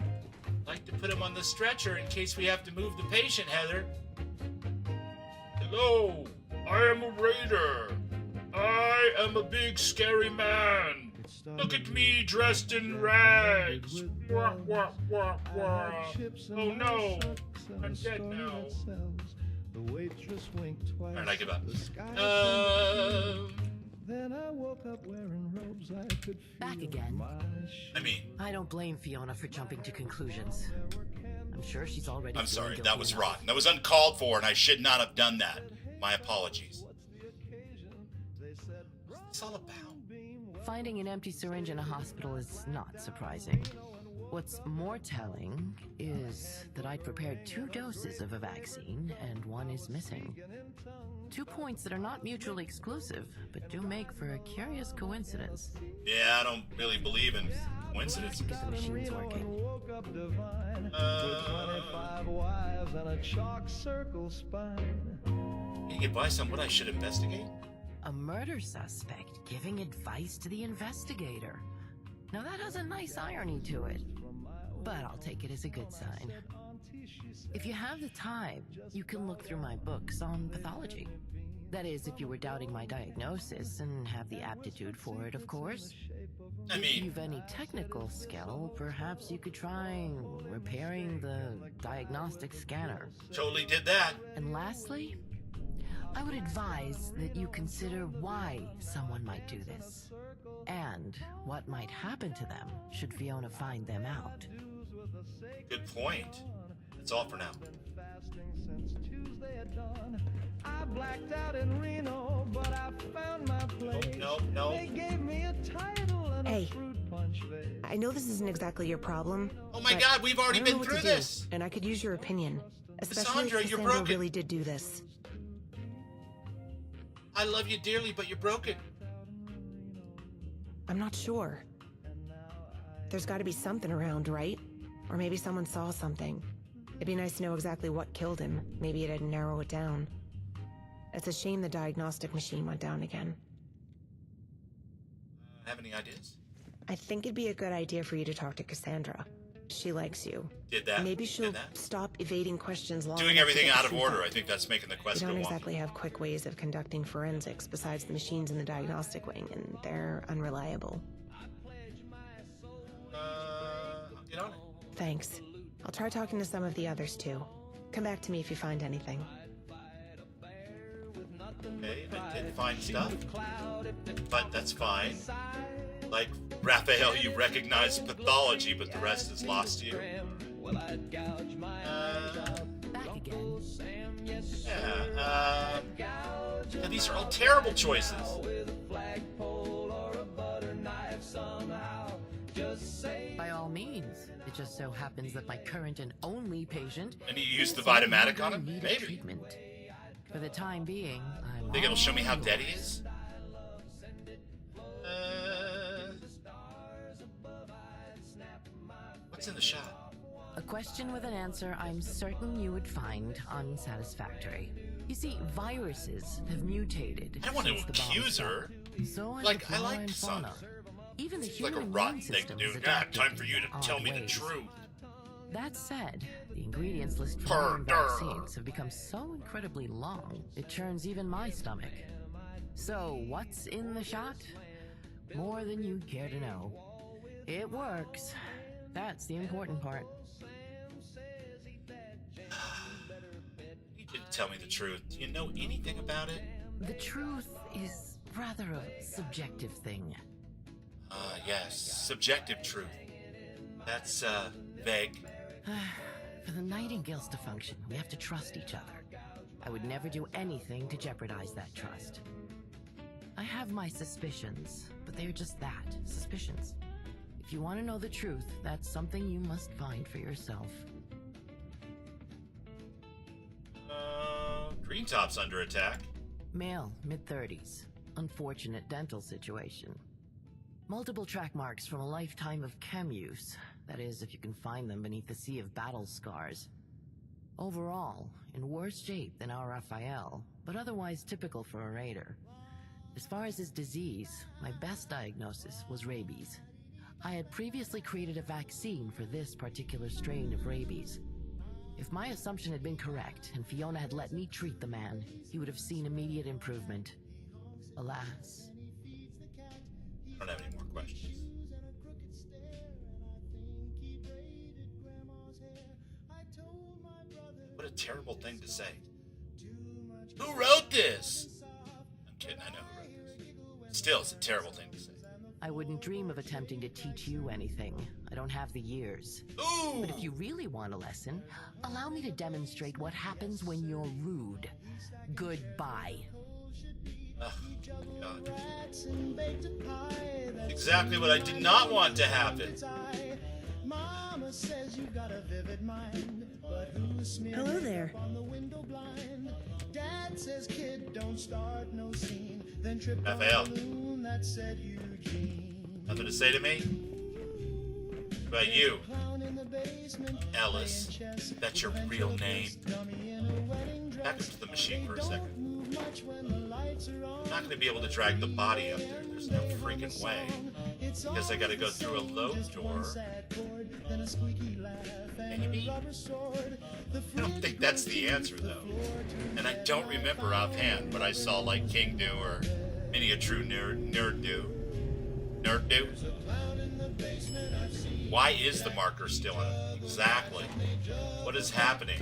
I'd like to put him on the stretcher in case we have to move the patient, Heather. Hello, I am a raider. I am a big scary man. Look at me dressed in rags. Wah, wah, wah, wah. Oh no, I'm dead now. The waitress winked twice. Alright, I give up. The sky Then I woke up wearing robes I could feel. Back again. I mean, I don't blame Fiona for jumping to conclusions. I'm sure she's already. I'm feeling sorry, guilty that was enough. rotten. That was uncalled for, and I should not have done that. My apologies. What's this all about? Finding an empty syringe in a hospital is not surprising. What's more telling is that I'd prepared 2 doses of a vaccine, and one is missing. 2 points that are not mutually exclusive, but do make for a curious coincidence. Yeah, I don't really believe in coincidences. Get the machines working. woke up divine with 25 wives and a chalk circle spine. Can you advice on what I should investigate? A murder suspect giving advice to the investigator. Now that has a nice irony to it, but I'll take it as a good sign. If you have the time, you can look through my books on pathology. That is, if you were doubting my diagnosis and have the aptitude for it, of course. I mean, if you've any technical skill, perhaps you could try repairing the diagnostic scanner. Totally did that. And lastly, I would advise that you consider why someone might do this, and what might happen to them should Fiona find them out. Good point. That's all for now. I blacked out in Reno, but I found my place. No. They gave me a title and Hey. a fruit punch vase. I know this isn't exactly your problem. Oh my but God, we've already I don't been know what through to do, this. and I could use your opinion. Especially Cassandra, if you're Cassandra broken. really did do this. I love you dearly, but you're broken. I'm not sure. There's got to be something around, right? Or maybe someone saw something. It'd be nice to know exactly what killed him. Maybe it'd narrow it down. It's a shame the diagnostic machine went down again. Have any ideas? I think it'd be a good idea for you to talk to Cassandra. She likes you. Did that. Maybe she'll Did that. stop evading questions long Doing enough to everything get the out of truth order. out. I think that's making the We quest go don't on. exactly have quick ways of conducting forensics besides the machines in the diagnostic wing, and they're unreliable. I'll get on it. Thanks. I'll try talking to some of the others too. Come back to me if you find anything. Okay, I did find stuff, but that's fine. Like, Raphael, you recognize pathology, but the rest is lost to you. These are all terrible choices. By all means. It just so happens that my current and only patient. And you use the Vitamatic on him? Needed Maybe. treatment. For the time being, I'm. Think it'll show me how dead he is? What's in the shot? A question with an answer I'm certain you would find unsatisfactory. You see, viruses have mutated. I don't want to since the bomb accuse her. stopped. So has Like, the I flora liked and fauna. Sonic. Even the It's like human a rotten immune thing to system do. is Yeah, adapted time for you to in tell odd me the ways. truth. That said, the ingredients list for Purr, modern durr. vaccines have become so incredibly long, it churns even my stomach. So, what's in the shot? More than you'd care to know. It works. That's the important part. You didn't tell me the truth. Do you know anything about it? The truth is rather a subjective thing. Yes. Subjective truth. That's, vague. For the Nightingales to function, we have to trust each other. I would never do anything to jeopardize that trust. I have my suspicions, but they're just that, suspicions. If you want to know the truth, that's something you must find for yourself. Green Top's under attack. Male, mid-30s. Unfortunate dental situation. Multiple track marks from a lifetime of chem use. That is, if you can find them beneath the sea of battle scars. Overall, in worse shape than our Raphael, but otherwise typical for a raider. As far as his disease, my best diagnosis was rabies. I had previously created a vaccine for this particular strain of rabies. If my assumption had been correct, and Fiona had let me treat the man, he would have seen immediate improvement. Alas. I don't have any more questions. What a terrible thing to say. Who wrote this? I'm kidding, I know who wrote this. Still, it's a terrible thing to say. I wouldn't dream of attempting to teach you anything. I don't have the years. Ooh. But if you really want a lesson, allow me to demonstrate what happens when you're rude. Goodbye. Oh, God. Exactly what I did not want to happen. Hello there. Raphael. Nothing to say to me? What about you? Ellis. That's your real name. Back up to the machine for a second. I'm not going to be able to drag the body up there. There's no freaking way. Because I got to go through a load door. Maybe? I don't think that's the answer, though. And I don't remember offhand what I saw like King do or many a true nerd do. Nerd do? Why is the marker still in it? Exactly. What is happening?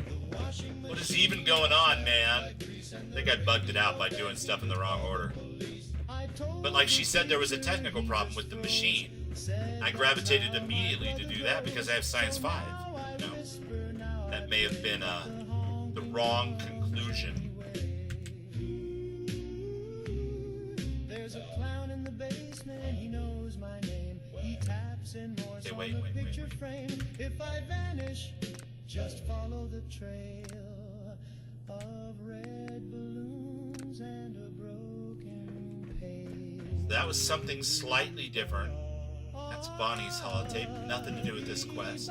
What is even going on, man? I think I bugged it out by doing stuff in the wrong order. But like she said, there was a technical problem with the machine. I gravitated immediately to do that because I have Science 5. You know, that may have been the wrong conclusion. There's a clown in the basement, he knows my name. He taps in Morse Hey, on the picture frame. If I vanish, just follow the trail of red balloons and a broken page. That was something slightly different. That's Bonnie's holotape. Nothing to do with this quest.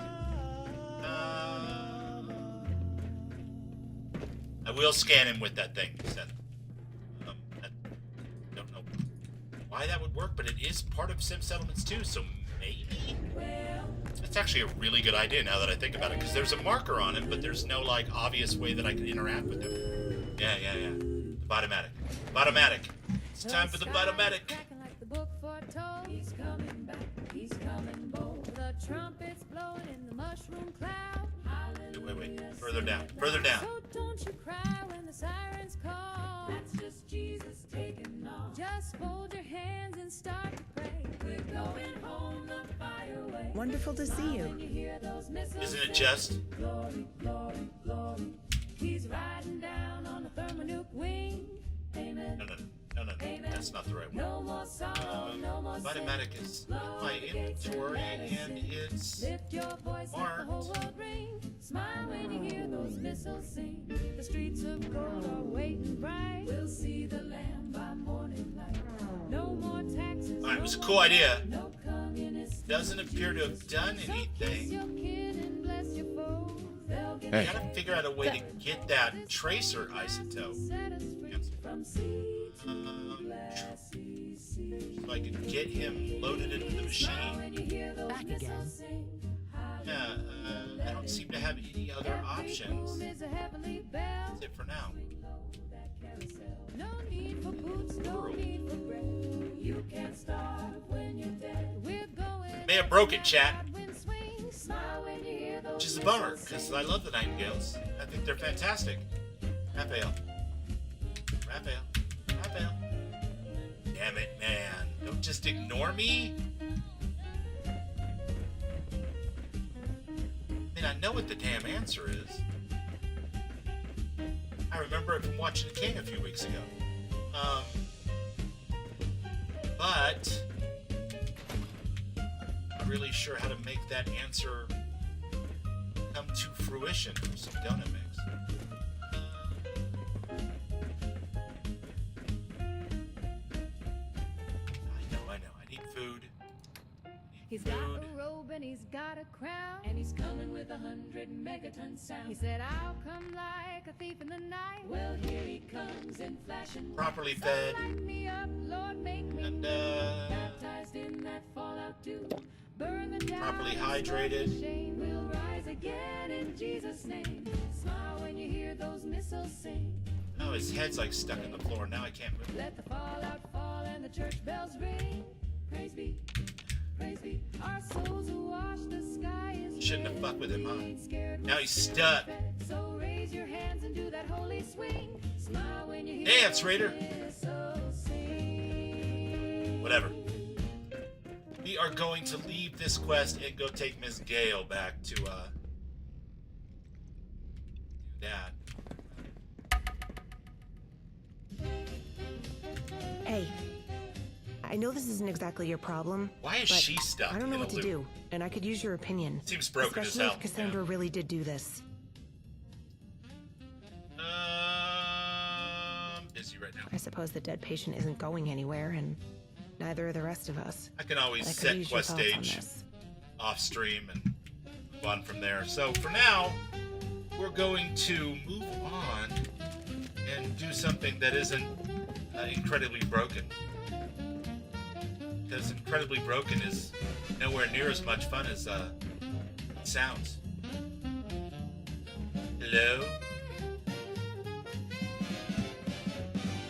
I will scan him with that thing. I don't know why that would work, but it is part of Sim Settlements too, so maybe? That's actually a really good idea now that I think about it, because there's a marker on him, but there's no, like, obvious way that I can interact with him. Yeah. The Vitamatic. Vitamatic. It's time for the Vitamatic. He's coming back, he's coming bold. The trumpets blowing in the mushroom cloud. Wait. Further down. So don't you cry when the sirens call. That's just Jesus taking off. Just hold your hands and start to pray. We're going home the fire way. Wonderful to see you. Isn't it just? Glory, glory, glory. He's riding down on a thermonuke wing. Amen. No. that's not the right one. Vitametic is my inventory, and it's marked. Smile when you hear those missiles sing. The streets of gold are waiting bright. We'll see the land by morning light. No more taxes. Alright, it was a cool idea. Doesn't appear to have done anything. Hey. Gotta figure out a way to get that tracer isotope. So I can get him loaded into the machine. Back again. Yeah, I don't seem to have any other options. That's it for now. No need for boots, no need for bread. You can't starve when you're dead. We're going. May have broke it, chat. Which is a bummer, because I love the Nightingales. I think they're fantastic. Raphael. Damn it, man. Don't just ignore me. I mean, I know what the damn answer is. I remember it from watching The King a few weeks ago. But I'm not really sure how to make that answer come to fruition for some donut mix. I know. I need food. He's got a robe and he's got a crown, and he's coming with 100 megaton sound. He said, I'll come like a thief in the night. Well, here he comes in flash and Properly fed. Light me up, Lord, make me And, baptized in that fallout dew. Burn the properly hydrated. Shame will rise again in Jesus' name. Smile when you hear those missiles sing. Oh, his head's like stuck in the floor. Now I can't move. Let the fallout fall and the church bells ring. Praise be, our souls who wash the sky is Shouldn't have fucked with him, huh? Now he's stuck. So raise your hands and do that holy swing. Smile when you hear Dance, Raider. Whatever. We are going to leave this quest and go take Miss Gale back to, do that. Hey, I know this isn't exactly your problem. Why is but she stuck I don't know in what a to loop? do, and I could use your opinion. Seems broken as Especially hell. if Cassandra really did do this. I'm busy right now. I suppose the dead patient isn't going anywhere, and neither are the rest of us. I can always But I could set use your quest thoughts on stage this. off stream and move on from there. So for now, we're going to move on and do something that isn't incredibly broken. Because incredibly broken is nowhere near as much fun as it sounds. Hello?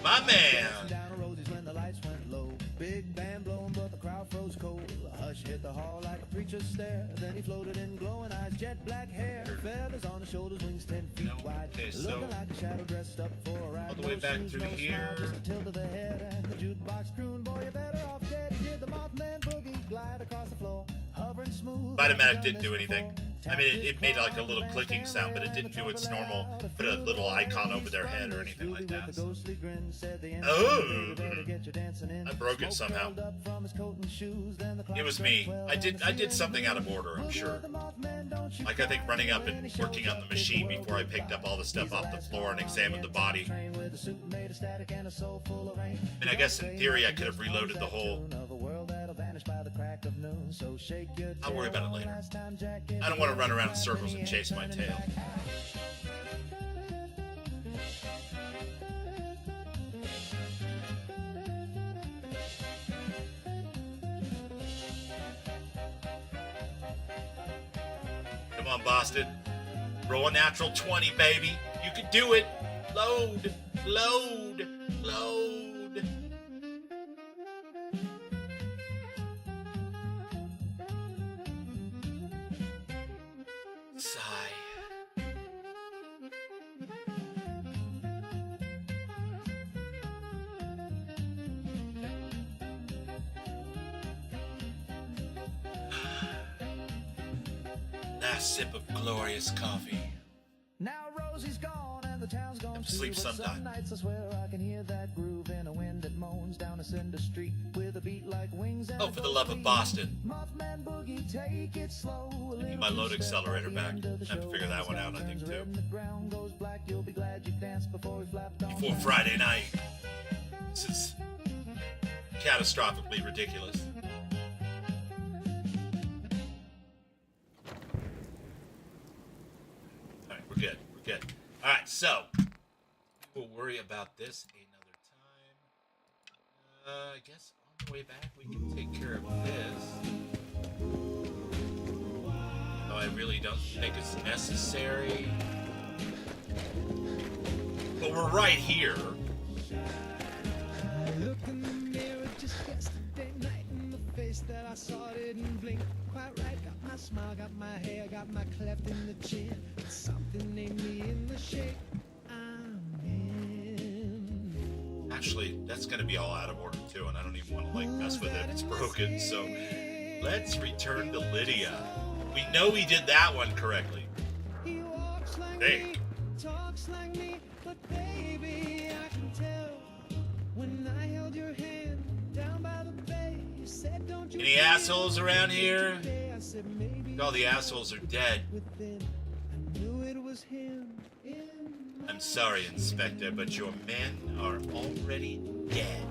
My man! Down the roses when the lights went low. Big band blowing, but the crowd froze cold. A hush hit the hall like a preacher's stare. Then he floated in glowing eyes, jet black hair. Feathers on his shoulders, wings 10 feet wide. Okay, so Looking like a shadow dressed up for a ride. all the way back shoes, through smile, here. just a tilt of the head and the jukebox croon. Boy, you're better off dead. He did the Mothman boogie, glide across the floor, hovering smooth. Vitametic didn't do anything. I mean, it made like a little clicking sound, but it didn't do its normal, put a little icon over their head or anything like that. Oh! I broke it somehow. It was me. I did something out of order, I'm sure. Like I think running up and working on the machine before I picked up all the stuff off the floor and examined the body. And I guess in theory I could have reloaded the whole. I'll worry about it later. I don't want to run around in circles and chase my tail. Come on, Boston. Roll a natural 20, baby. You can do it. Load, load, load. Sigh. Last sip of glorious coffee. Now Rosie's gone and the Have to sleep sometime. Oh, for the love of Boston. I need my load accelerator back. I have to figure that one out, I think, too. Before Friday night. This is catastrophically ridiculous. Alright, we're good. We're good. Alright, so we'll worry about this another time. I guess on the way back we can take care of this. Though I really don't think it's necessary. But we're right here. Look in the mirror just yesterday night in the face that I saw didn't blink quite right. Got my smile, got my hair, got my cleft in the chin. Something named me in the shape I'm in. Actually, that's gonna be all out of order too, and I don't even want to like mess with it. It's broken. So let's return to Lydia. We know we did that one correctly. He walks like Hey. me, talks like me, but baby, I can tell. When I held your hand down by the bay, you said, don't you Any assholes around here? I said, maybe All the assholes are dead. within. I knew it was him. I'm sorry, Inspector, but your men are already dead.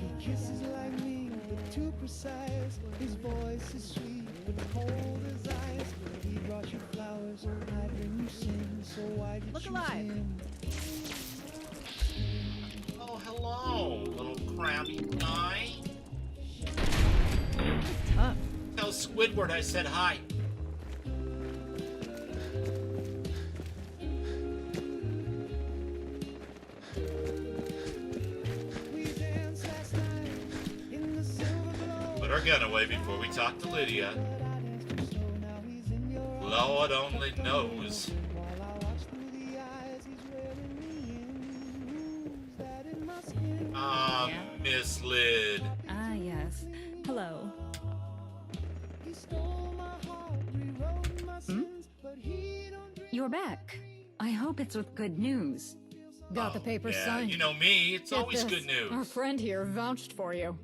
He kisses like me, but too precise. His voice is sweet, but cold as ice. He brought you flowers, I bring you sin. So why did Look you alive. him? Oh, hello, little crabby guy. Tough. Tell Squidward I said hi. We danced last night in the silver glow. Put our gun away before we talk to Lydia. Now he's in your arms. Lord only knows. While I watch through the eyes, he's wearing me in that in my skin. Ah, Miss Lyd. Ah, yes. Hello. He stole my heart, rewrote my sins, but he don't drink. You're back. I hope it's with good news. Got the papers Yeah, signed. you know me. It's Get always this. good news. Our friend here vouched for you.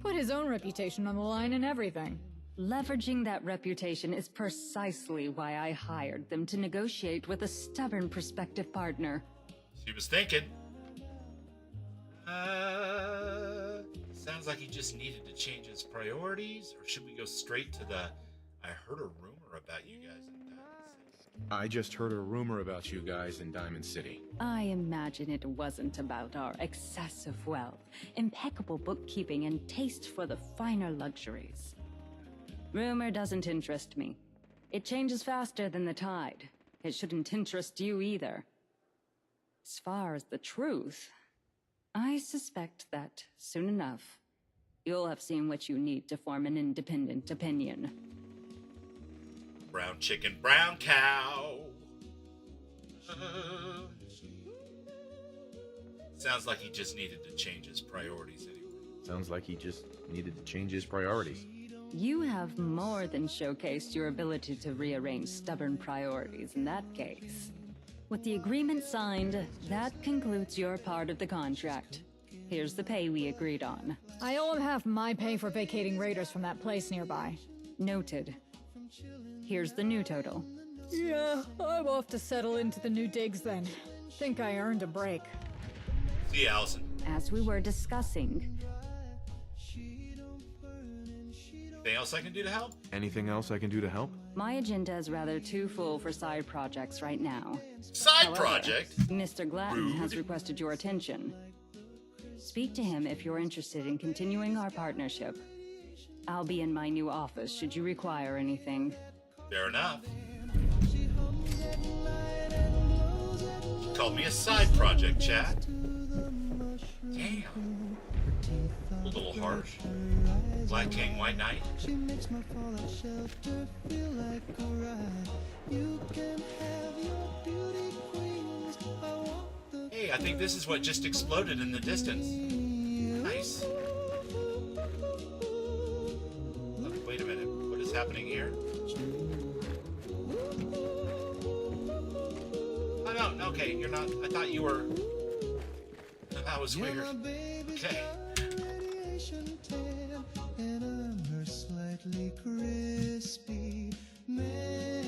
Put his own reputation on the line and everything. Leveraging that reputation is precisely why I hired them to negotiate with a stubborn prospective partner. She was thinking. Sounds like he just needed to change his priorities, or should we go straight to the I heard a rumor about you guys in Diamond City? I just heard a rumor about you guys in Diamond City. I imagine it wasn't about our excessive wealth, impeccable bookkeeping, and taste for the finer luxuries. Rumor doesn't interest me. It changes faster than the tide. It shouldn't interest you either. As far as the truth, I suspect that, soon enough, you'll have seen what you need to form an independent opinion. Brown chicken, brown cow. Sounds like he just needed to change his priorities anyway. Sounds like he just needed to change his priorities. You have more than showcased your ability to rearrange stubborn priorities in that case. With the agreement signed, that concludes your part of the contract. Here's the pay we agreed on. I owe him half my pay for vacating raiders from that place nearby. Noted. Here's the new total. Yeah, I'm off to settle into the new digs then. Think I earned a break. See you, Allison. As we were discussing, Anything else I can do to help? Anything else I can do to help? my agenda is rather too full for side projects right now. Side However, project? Mr. Glatton has requested your attention. Speak to him if you're interested in continuing our partnership. I'll be in my new office should you require anything. Fair enough. She called me a side project, chat. Damn. A little harsh. Black King, White Knight. She makes my fallout shelter feel like a ride. You can have your beauty queens. I want the Hey, I think this is what just exploded in the distance. Nice. Oh, wait a minute. What is happening here? no, okay, you're not. I thought you were. That was weird. Okay. And I'm her slightly crispy man.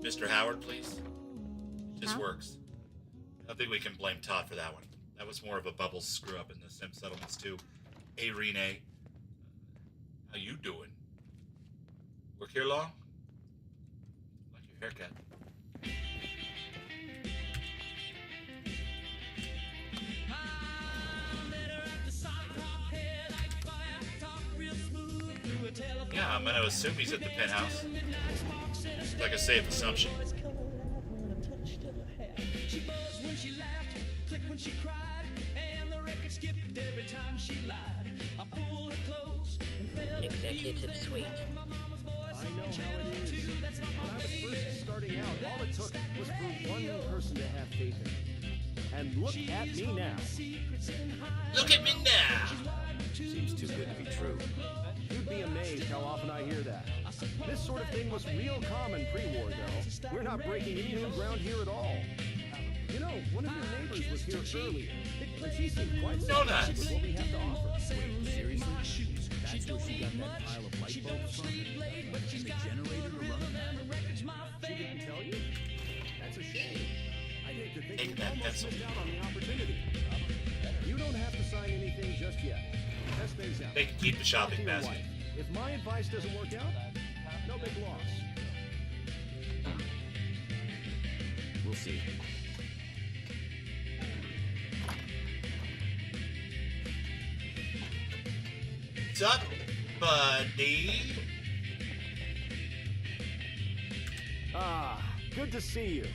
Mr. Howard, please. It just Huh? works. I don't think we can blame Todd for that one. That was more of a Bubbles screw up in the Sim Settlements too. Hey, Renee. How you doing? Work here long? Like your haircut. Yeah, I'm gonna assume he's at the penthouse. Like a safe assumption. She buzzed when she laughed, clicked when she cried, and the record skipped every time she lied. I pulled her close and felt Executive Suite. I know how it is. When I was first starting out, all it took was for one person to have faith in me. And look at me now. Look at me now! Seems too good to be true. You'd be amazed how often I hear that. This sort of thing was real common pre-war, though. We're not breaking any new ground here at all. You know, one of your neighbors was here earlier, and she seemed quite satisfied with what we have to offer. Wait, seriously? That's where she got that pile of light bulbs from? And the generator to run them? She didn't tell you? That's a shame. I hate to think Take you that almost pencil. missed out on the opportunity. You don't have to sign anything just yet. Test things out. They can keep the shopping Talk to your basket. wife. If my advice doesn't work out, no big loss. We'll see. What's up, buddy? Ah, good to see you.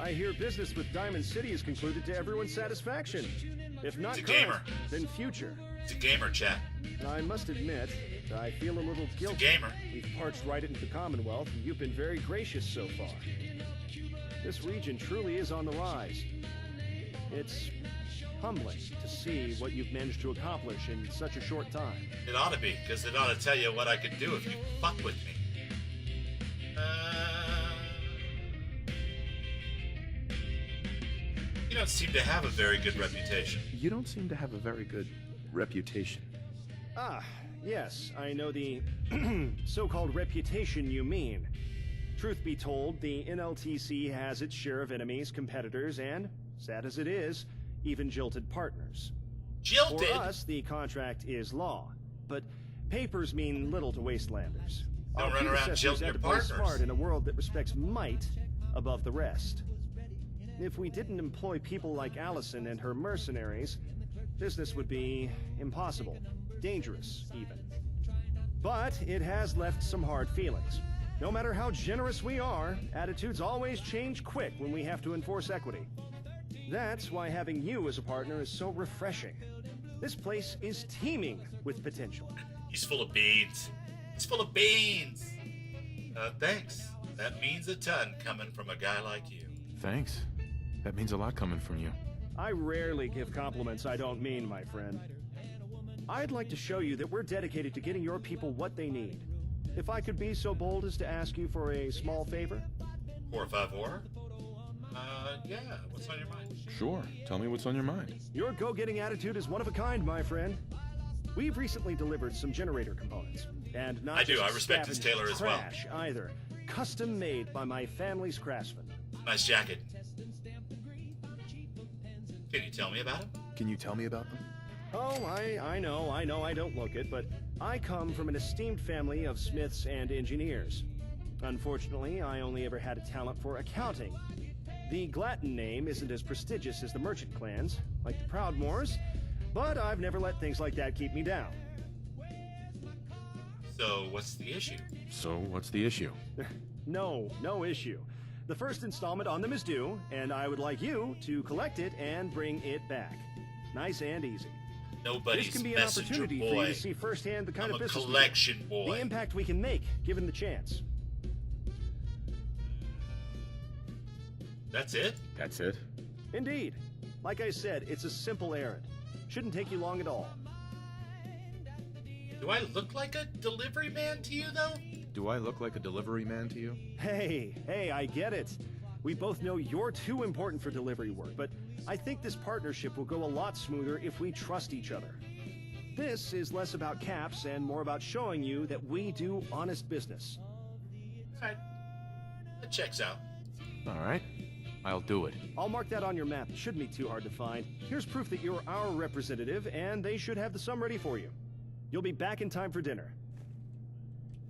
I hear business with Diamond City is concluded to everyone's satisfaction. If not It's a current, gamer. then future. It's a gamer chat. I must admit, I feel a little guilty. gamer. We've parched right into the Commonwealth, and you've been very gracious so far. This region truly is on the rise. It's humbling to see what you've managed to accomplish in such a short time. It ought to be, because it ought to tell you what I could do if you fuck with me. You don't seem to have a very good reputation. You don't seem to have a very good reputation. Ah, yes, I know the so-called reputation you mean. Truth be told, the NLTC has its share of enemies, competitors, and, sad as it is, even jilted partners. Jilted? For us, the contract is law, but papers mean little to wastelanders. Don't Our run around predecessors jilting had your to play partners. smart in a world that respects might above the rest. If we didn't employ people like Allison and her mercenaries, business would be impossible, dangerous even. But it has left some hard feelings. No matter how generous we are, attitudes always change quick when we have to enforce equity. That's why having you as a partner is so refreshing. This place is teeming with potential. He's full of beans. He's full of beans. Thanks. That means a ton coming from a guy like you. Thanks. That means a lot coming from you. I rarely give compliments I don't mean, my friend. I'd like to show you that we're dedicated to getting your people what they need. If I could be so bold as to ask you for a small favor? 454? Yeah, what's on your mind? Sure. Tell me what's on your mind. Your go-getting attitude is one of a kind, my friend. We've recently delivered some generator components. And not I do. just I respect his scavenged tailor as well. trash either. Custom made by my family's craftsmen. Nice jacket. Can you tell me about him? Can you tell me about them? Oh, I know I don't look it, but I come from an esteemed family of smiths and engineers. Unfortunately, I only ever had a talent for accounting. The Glatton name isn't as prestigious as the merchant clans, like the Proudmoores, but I've never let things like that keep me down. So, what's the issue? So, what's the issue? No issue. The first installment on them is due, and I would like you to collect it and bring it back. Nice and easy. Nobody's This can be an messenger opportunity for you boy. to see firsthand the kind I'm of a business we collection do, boy. the impact we can make given the chance. That's it? That's it? Indeed. Like I said, it's a simple errand. Shouldn't take you long at all. Do I look like a delivery man to you, though? Do I look like a delivery man to you? Hey, I get it. We both know you're too important for delivery work, but I think this partnership will go a lot smoother if we trust each other. This is less about caps and more about showing you that we do honest business. Alright. That checks out. Alright. I'll do it. I'll mark that on your map. It shouldn't be too hard to find. Here's proof that you're our representative, and they should have the sum ready for you. You'll be back in time for dinner.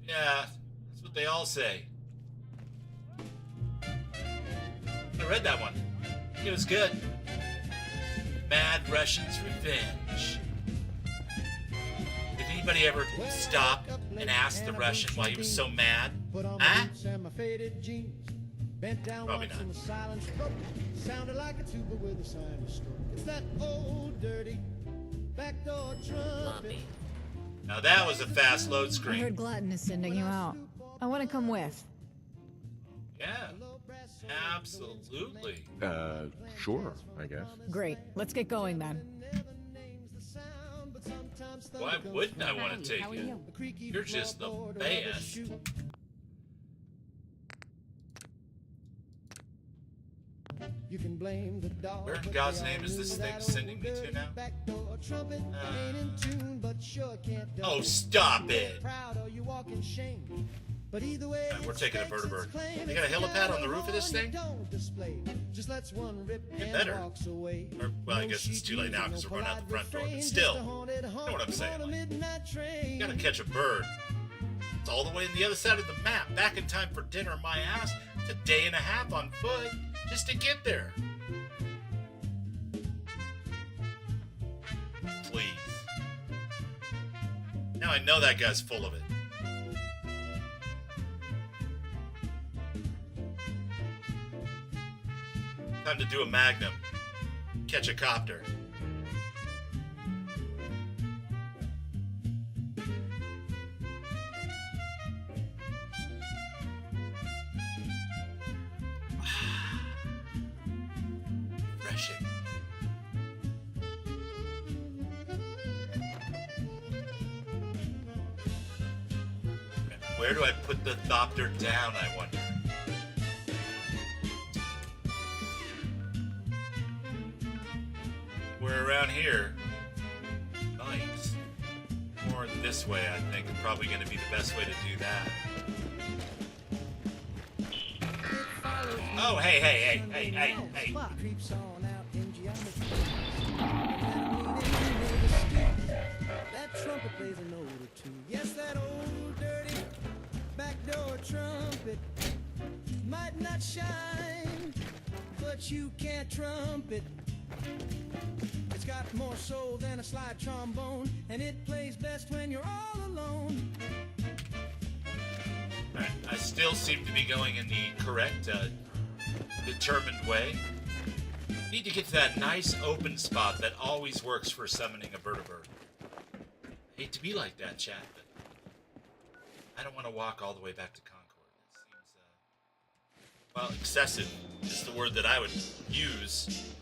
Yeah, that's what they all say. I read that one. It was good. Mad Russian's Revenge. Did anybody ever stop and ask the Russian why he was so mad? Huh? Probably not. Sounded like a tuba with a sinus stroke. It's that old dirty backdoor trumpet. Now that was a fast load I screen. heard Glutton is sending you out. I want to come with. Yeah, absolutely. Sure, I guess. Great. Let's get going then. Why wouldn't I want to take you? You're just the best. You can blame the dog. Where in God's name is this thing sending me to now? Oh, stop it! Right, we're taking a vertibird. They got a helipad on the roof of this thing? It better. Or, well, I guess it's too late now because we're running out the front door, but still. You know what I'm saying? Like, you gotta catch a bird. It's all the way on the other side of the map. Back in time for dinner, my ass. It's a day and a half on foot just to get there. Please. Now I know that guy's full of it. Time to do a magnum. Catch a copter. Refreshing. Where do I put the thopter down, I wonder? We're around here. Nice. More this way, I think, is probably going to be the best way to do that. Oh, hey. Creeps on out in geometry. That trumpet plays a note or two. Yes, that old dirty backdoor trumpet might not shine, but you can't trump it. It's got more soul than a slide trombone, and it plays best when you're all alone. Alright, I still seem to be going in the correct, determined way. Need to get to that nice open spot that always works for summoning a vertibird. Hate to be like that, chat, but I don't want to walk all the way back to Concord. It seems, well, excessive is the word that I would use.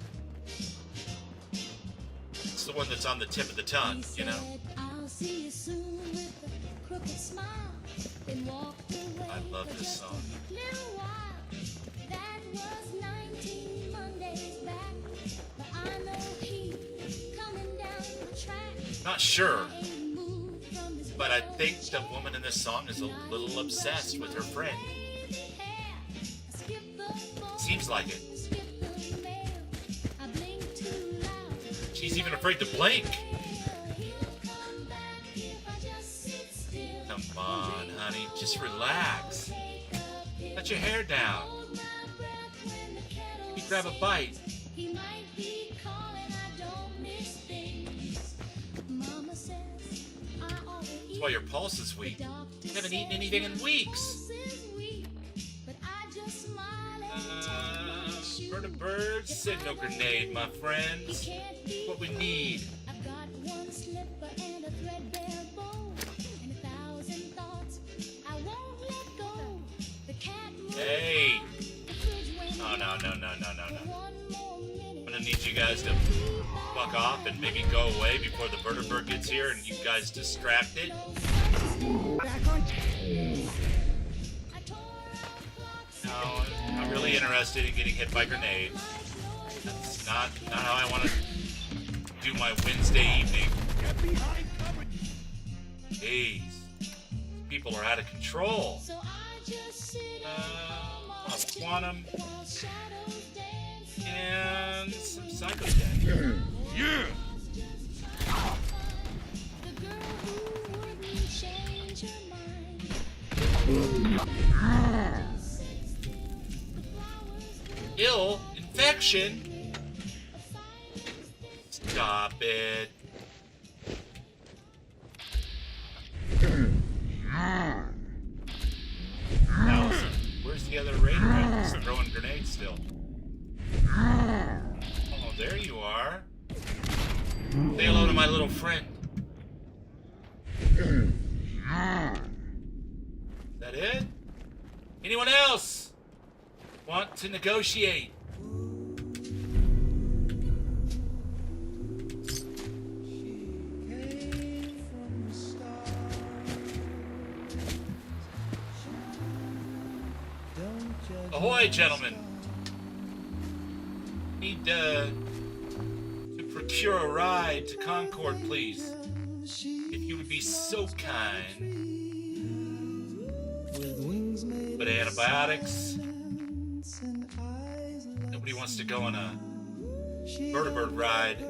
It's the one that's on the tip of the tongue, you know? I'll see you soon with a crooked smile. Then walked away. I love this song. Little while. That was 19 Mondays back. But I know he coming down the track. Not sure, but I think the woman in this song is a little obsessed with her friend. Seems like it. She's even afraid to blink. Come on, honey, just relax. Let your hair down. You grab a bite. That's why your pulse is weak. You haven't eaten anything in weeks. Vertibird signal grenade, my friends. What we need. Hey. Oh, no. I'm gonna need you guys to fuck off and maybe go away before the vertebrate gets here and you guys distract it. No, I'm really interested in getting hit by grenades. That's not how I want to do my Wednesday evening. Jeez. People are out of control. Quantum and some psychotech. Yeah. Ill infection. Stop it. Allison, where's the other raider? He's throwing grenades still. Oh, there you are. Say hello to my little friend. Is that it? Anyone else want to negotiate? Ahoy, gentlemen. Need to procure a ride to Concord, please. If you would be so kind. But antibiotics. Nobody wants to go on a vertebrate ride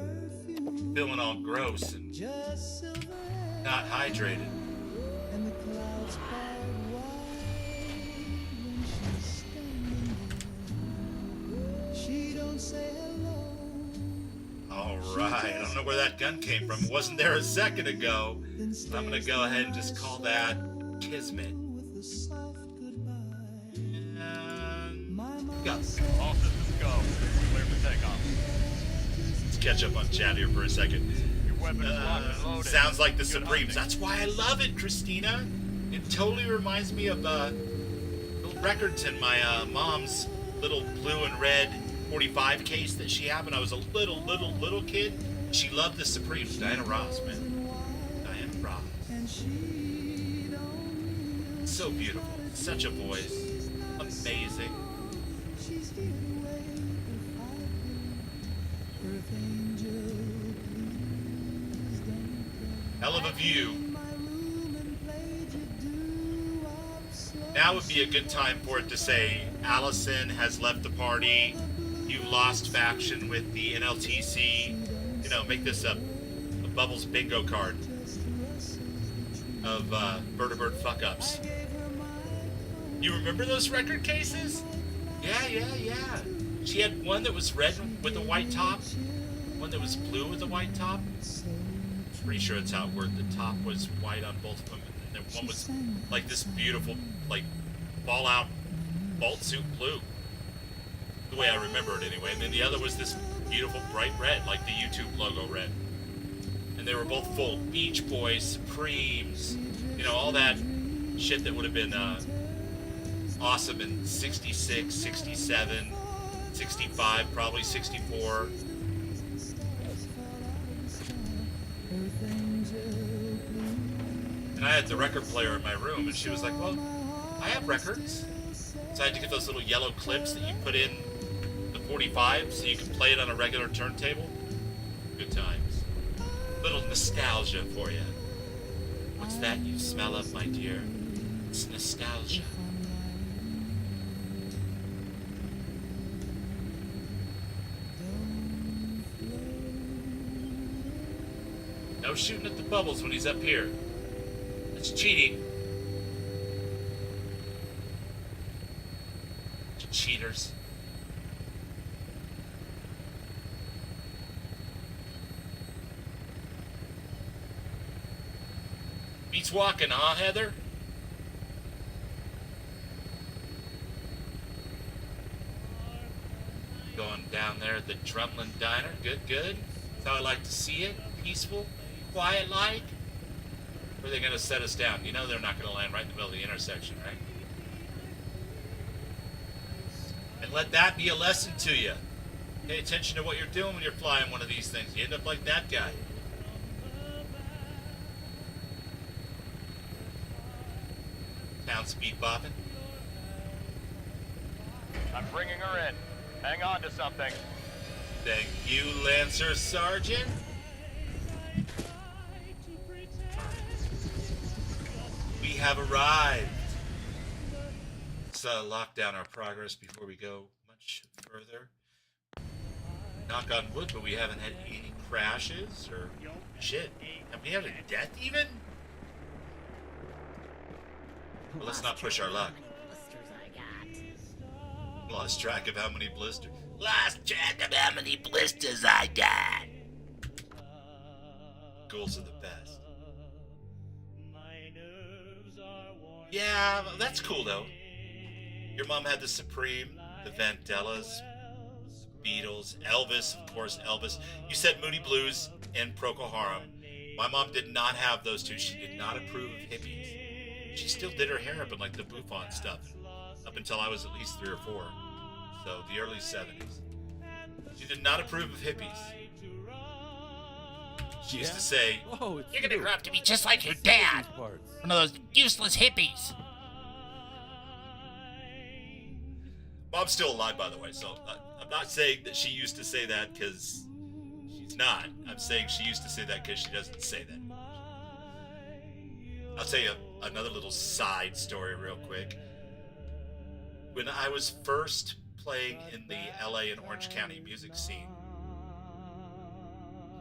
feeling all gross and not hydrated. Alright, I don't know where that gun came from. It wasn't there a second ago. But I'm gonna go ahead and just call that Kismet. And go. All systems go. Clear for takeoff. Let's catch up on chat here for a second. Your weapons locked and loaded. Sounds like the Good Supremes. hunting. That's why I love it, Christina. It totally reminds me of little records in my mom's little blue and red 45 case that she had when I was a little kid. She loved the Supremes. Diana Ross, man. Diana Ross. So beautiful. Such a voice. Amazing. Hell of a view. Now would be a good time for it to say, Allison has left the party. You lost faction with the NLTC. You know, make this a Bubbles bingo card of vertebrate fuck-ups. You remember those record cases? Yeah. She had one that was red with a white top, one that was blue with a white top. Pretty sure that's how it worked. The top was white on both of them, and then one was like this beautiful, like, Fallout Bolt suit blue. The way I remember it anyway. And then the other was this beautiful bright red, like the YouTube logo red. And they were both full Beach Boys, Supremes, you know, all that shit that would have been awesome in 66, 67, 65, probably 64. And I had the record player in my room, and she was like, well, I have records. So I had to get those little yellow clips that you put in the 45 so you can play it on a regular turntable. Good times. Little nostalgia for you. What's that you smell of, my dear? It's nostalgia. No shooting at the bubbles when he's up here. That's cheating. Cheaters. Beats walking, huh, Heather? Going down there at the Drumlin Diner. Good. That's how I like to see it. Peaceful, quiet-like. Where are they going to set us down? You know they're not going to land right in the middle of the intersection, right? And let that be a lesson to you. Pay attention to what you're doing when you're flying one of these things. You end up like that guy. Town speed bopping. I'm bringing her in. Hang on to something. Thank you, Lancer Sergeant. We have arrived. Let's lock down our progress before we go much further. Knock on wood, but we haven't had any crashes or shit. Have we had a death even? Well, let's not push our luck. Lost track of how many blisters. Lost track of how many blisters I got. Ghouls are the best. Yeah, well, that's cool though. Your mom had the Supreme, the Vandellas, Beatles, Elvis, of course, Elvis. You said Moody Blues and Procol Harum. My mom did not have those two. She did not approve of hippies. She still did her hair up in like the bouffant stuff up until I was at least 3 or 4. So the early 70s. She did not approve of hippies. She used to say, "You're gonna grow up to be just like your dad. One of those useless hippies." Mom's still alive, by the way, so I'm not saying that she used to say that because she's not. I'm saying she used to say that because she doesn't say that. I'll tell you another little side story real quick. When I was first playing in the LA and Orange County music scene,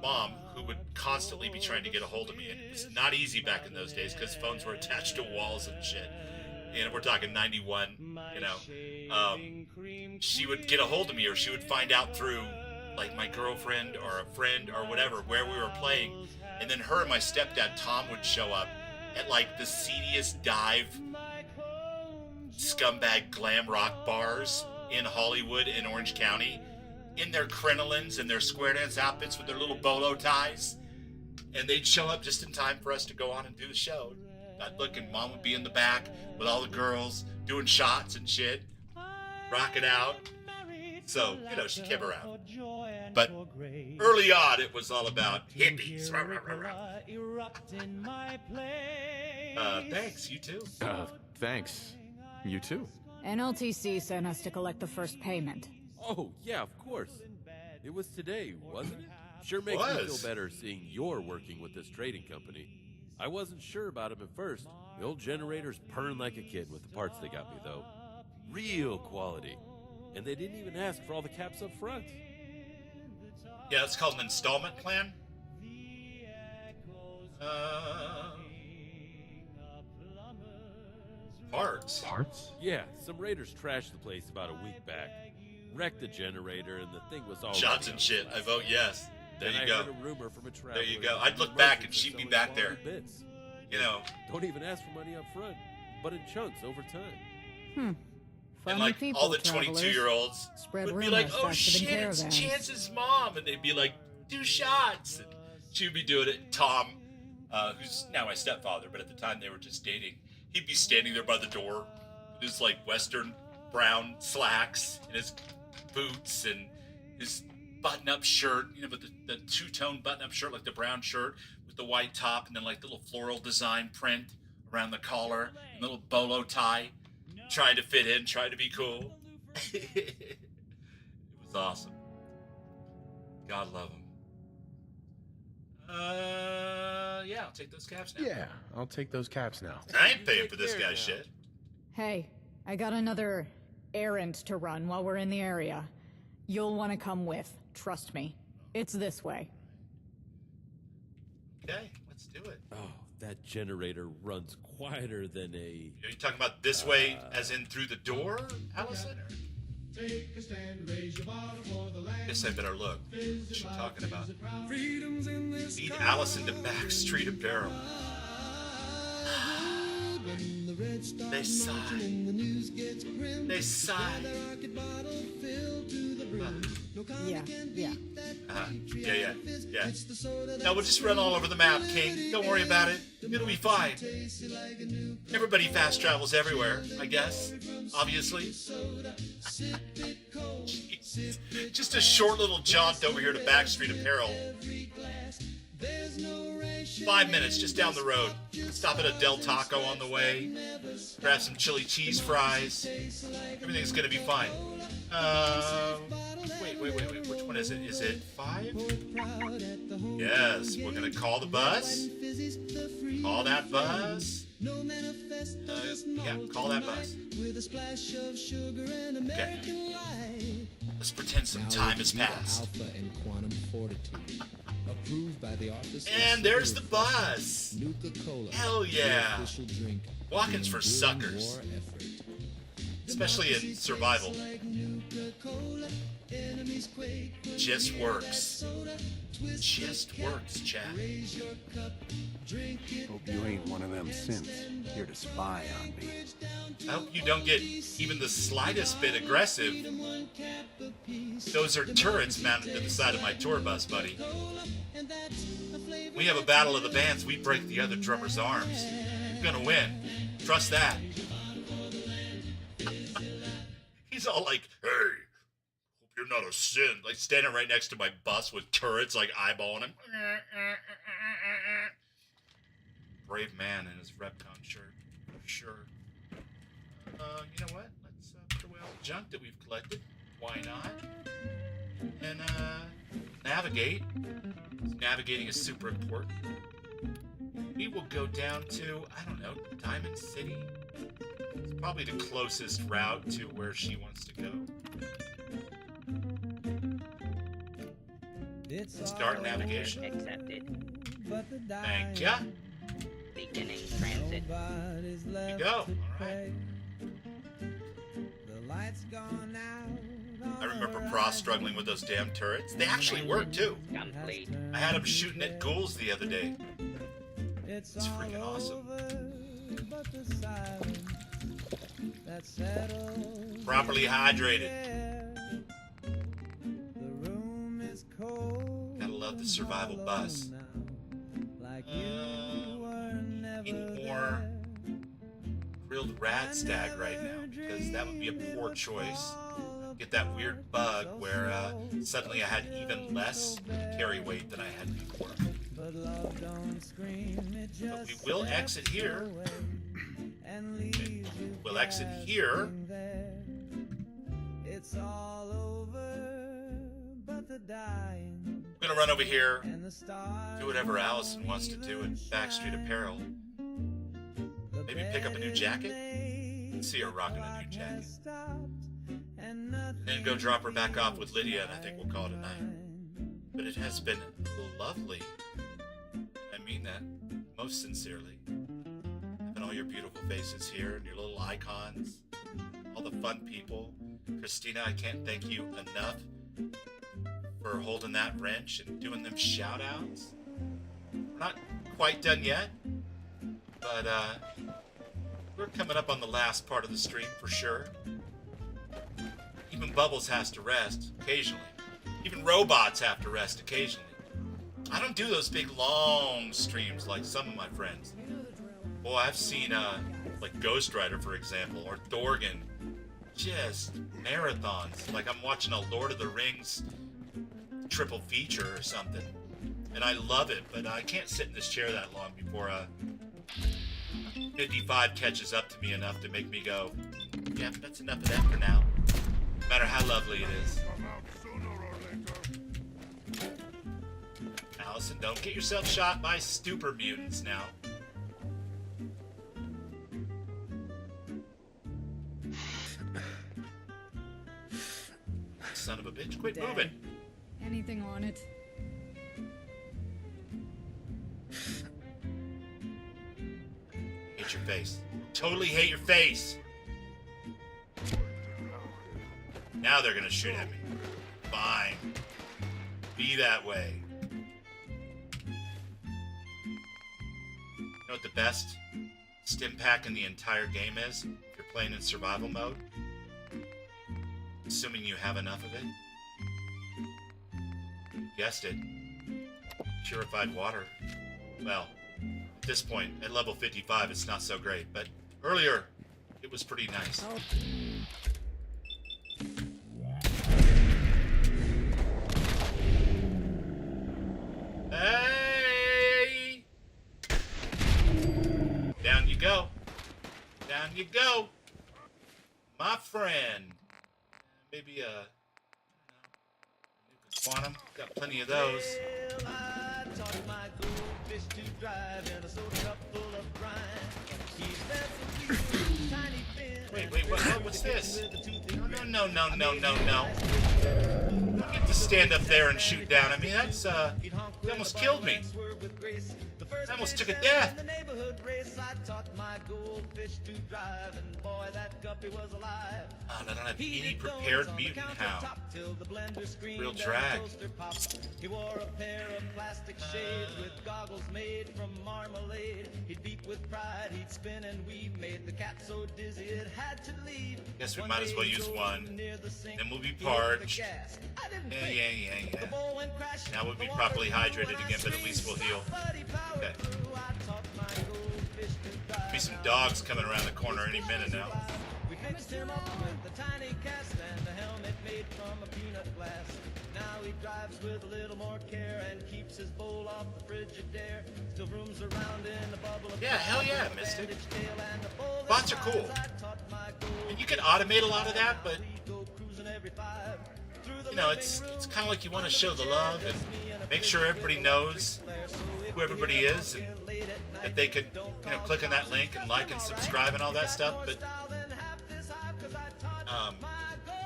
Mom, who would constantly be trying to get a hold of me, and it was not easy back in those days because phones were attached to walls and shit. And we're talking 91, you know. She would get a hold of me, or she would find out through, like, my girlfriend or a friend or whatever, where we were playing. And then her and my stepdad, Tom, would show up at, like, the seediest dive scumbag glam rock bars in Hollywood and Orange County, in their crinolines and their square dance outfits with their little bolo ties. And they'd show up just in time for us to go on and do the show. I'd look, and Mom would be in the back with all the girls doing shots and shit, rocking out. So, you know, she came around. But early on, it was all about hippies. Thanks, you too. Thanks. You too. NLTC sent us to collect the first payment. Oh, yeah, of course. It was today, wasn't it? Sure makes me feel better seeing you're working with this trading company. I wasn't sure about him at first. The old generator's purring like a kid with the parts they got me, though. Real quality. And they didn't even ask for all the caps up front. Yeah, it's called an installment plan. Parts? Parts? Yeah, some raiders trashed the place about a week back. Wrecked the generator, and the thing was all shots and shit. I vote yes. There then you I go. heard a rumor from a traveler. There you go. I'd look back and she'd be back there. Bits. You know. Don't even ask for money up front, but in chunks over time. And like people, all the 22-year-olds would be like, "Oh shit, it's Chance's mom," and they'd be like, "Do shots." And she'd be doing it. Tom, who's now my stepfather, but at the time they were just dating. He'd be standing there by the door with his like Western brown slacks and his boots and his button-up shirt, you know, with the two-tone button-up shirt, like the brown shirt with the white top, and then like the little floral design print around the collar, and the little bolo tie, trying to fit in, trying to be cool. It was awesome. God love him. Yeah, I'll take those caps now. Yeah, I'll take those caps now. I ain't paying for this guy's shit. Hey, I got another errand to run while we're in the area. You'll want to come with. Trust me. It's this way. Okay, let's do it. Oh, that generator runs quieter than a... Are you talking about this way, as in through the door, Allison? Guess I better look. What you talking about? Lead Allison to Max Street Apparel. They sigh. They sigh. Yeah. Yeah. No, we'll just run all over the map, King. Don't worry about it. It'll be fine. Everybody fast travels everywhere, I guess. Obviously. Jeez. Just a short little jaunt over here to Backstreet Apparel. 5 minutes just down the road. Stop at a Del Taco on the way. Grab some chili cheese fries. Everything's gonna be fine. Wait. Which one is it? Is it 5? Yes, we're gonna call the bus. Call that bus. Yeah, call that bus. Okay. Let's pretend some time has passed. And there's the bus. Hell yeah. Walk-ins for suckers. Especially in survival. Just works. Just works, chat. Hope you ain't one of them synths here to spy on me. I hope you don't get even the slightest bit aggressive. Those are turrets mounted to the side of my tour bus, buddy. We have a battle of the bands, we break the other drummer's arms. You're gonna win. Trust that. He's all like, hey, hope you're not a synth. Like standing right next to my bus with turrets, like eyeballing him. Brave man in his Repcon shirt, for sure. You know what? Let's put away all the junk that we've collected. Why not? And navigate. Navigating is super important. We will go down to, I don't know, Diamond City. It's probably the closest route to where she wants to go. Start navigation. Accepted. Thank ya. Beginning transit. Here we go. Alright. I remember Pross struggling with those damn turrets. They actually work too. Complete. I had him shooting at ghouls the other day. It's freaking awesome. Properly hydrated. Gotta love the survival bus. Eat more grilled rat stag right now because that would be a poor choice. Get that weird bug where suddenly I had even less carry weight than I had before. But we will exit here. Okay. We'll exit here. We're gonna run over here, do whatever Allison wants to do at Backstreet Apparel. Maybe pick up a new jacket. See her rocking a new jacket. And then go drop her back off with Lydia, and I think we'll call it a night. But it has been lovely. I mean that most sincerely. Having all your beautiful faces here and your little icons, all the fun people. Christina, I can't thank you enough for holding that wrench and doing them shout outs. We're not quite done yet, but we're coming up on the last part of the stream for sure. Even Bubbles has to rest occasionally. Even robots have to rest occasionally. I don't do those big long streams like some of my friends. Boy, I've seen like Ghost Rider, for example, or Thorgan. Just marathons. Like I'm watching a Lord of the Rings triple feature or something. And I love it, but I can't sit in this chair that long before 55 catches up to me enough to make me go, yeah, that's enough of that for now. No matter how lovely it is. Allison, don't get yourself shot by stupor mutants now. Son of a bitch, quit moving. Anything on it? Hate your face. Totally hate your face. Now they're gonna shoot at me. Fine. Be that way. You know what the best stim pack in the entire game is? If you're playing in survival mode? Assuming you have enough of it. You guessed it. Purified water. Well, this point, at level 55, it's not so great. But earlier, it was pretty nice. Hey! Down you go. Down you go. My friend. Maybe a quantum. Got plenty of those. Wait, what's this? No. I get to stand up there and shoot down. I mean, that's, he almost killed me. I almost took a death. Oh, and I don't have any prepared mutant hound. Real drag. He wore a pair of plastic shades with goggles made from marmalade. He'd beep with pride, he'd spin and weave, made the cat so dizzy it had to leave. Guess we might as well use one. Then we'll be parched. Yeah. Now we'll be properly hydrated again, but at least we'll heal. Okay. Be some dogs coming around the corner any minute now. We fixed him up with a tiny cast and a helmet made from a peanut glass. Now he drives with a little more care and keeps his bowl off the Frigidaire. Still rooms around in a bubble of hell yeah, Mystic. Bots are cool. And you can automate a lot of that, but you know, it's kind of like you want to show the love and make sure everybody knows who everybody is and that they could, you know, click on that link and like and subscribe and all that stuff. But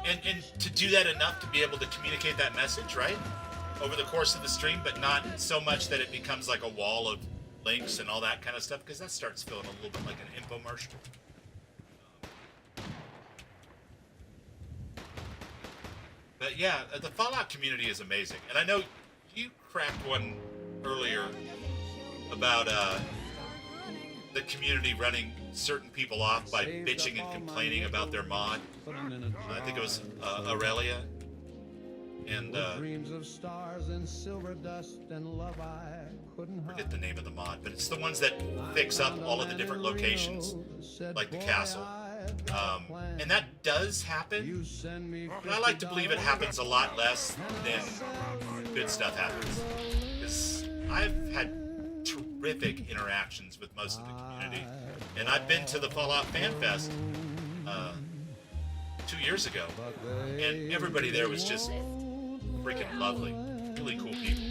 and to do that enough to be able to communicate that message, right, over the course of the stream, but not so much that it becomes like a wall of links and all that kind of stuff, because that starts feeling a little bit like an infomercial. But yeah, the Fallout community is amazing. And I know you cracked one earlier about the community running certain people off by bitching and complaining about their mod. I think it was Aurelia. And forget the name of the mod, but it's the ones that fix up all of the different locations, like the castle. And that does happen, but I like to believe it happens a lot less than good stuff happens. Because I've had terrific interactions with most of the community. And I've been to the Fallout Fan Fest 2 years ago, and everybody there was just freaking lovely. Really cool people.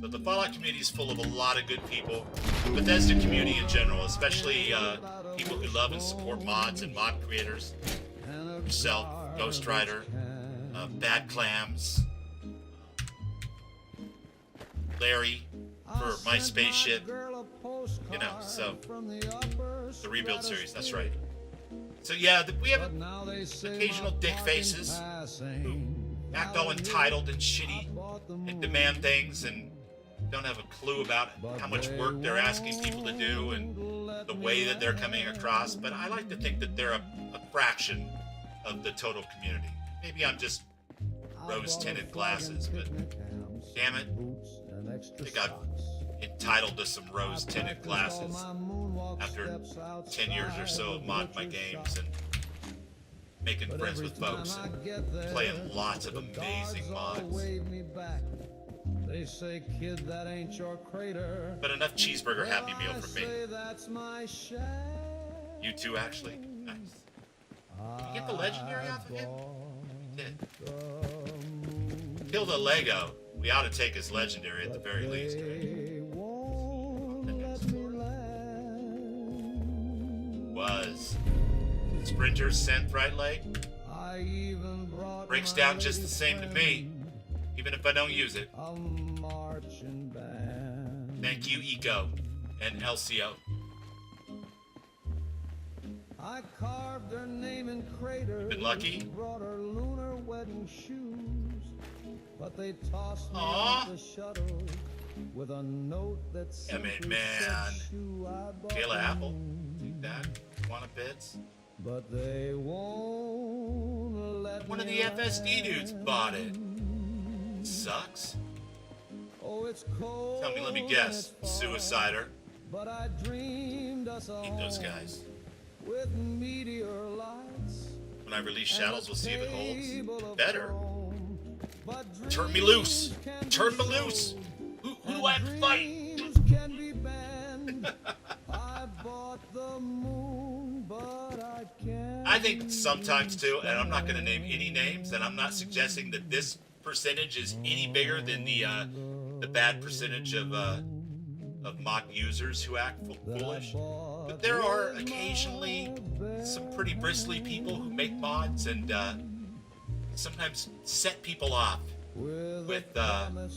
So the Fallout community is full of a lot of good people. The Bethesda community in general, especially people who love and support mods and mod creators. Yourself, Ghost Rider, Bad Clams, Larry for My Spaceship, you know, so the Rebuild series, that's right. So yeah, we have occasional dick faces who act all entitled and shitty and demand things and don't have a clue about how much work they're asking people to do and the way that they're coming across, but I like to think that they're a fraction of the total community. Maybe I'm just rose-tinted glasses, but damn it, I think I'm entitled to some rose-tinted glasses after 10 years or so of modding my games and making friends with folks and playing lots of amazing mods. They say, kid, that ain't your crater. But enough cheeseburger Happy Meal for me. You too, actually? Nice. Did you get the legendary off of him? We did. Kill the Lego. We ought to take his legendary at the very least, right? Was. Sprinter's synth right leg? Breaks down just the same to me, even if I don't use it. Thank you, Eco and LCO. I carved her name in craters. Been lucky? Brought her lunar wedding shoes, but they tossed me off the shuttle with a note that simply said shoe. I bought Kayla Apple. Take that. Want a bits? But they won't let one of the FSD dudes bought it. Sucks. Oh, it's cold. Tell me, let me guess. Suicider. but I dreamed us a Eat those home guys. with meteor lights. When I release shadows, we'll see if it holds. Better. But Turn me loose. Turn me loose. Who do I have to fight? dreams can be banned. I bought the moon, but I can't. I think sometimes too, and I'm not going to name any names, and I'm not suggesting that this percentage is any bigger than the bad percentage of mock users who act foolish. But there are occasionally some pretty bristly people who make mods and sometimes set people off with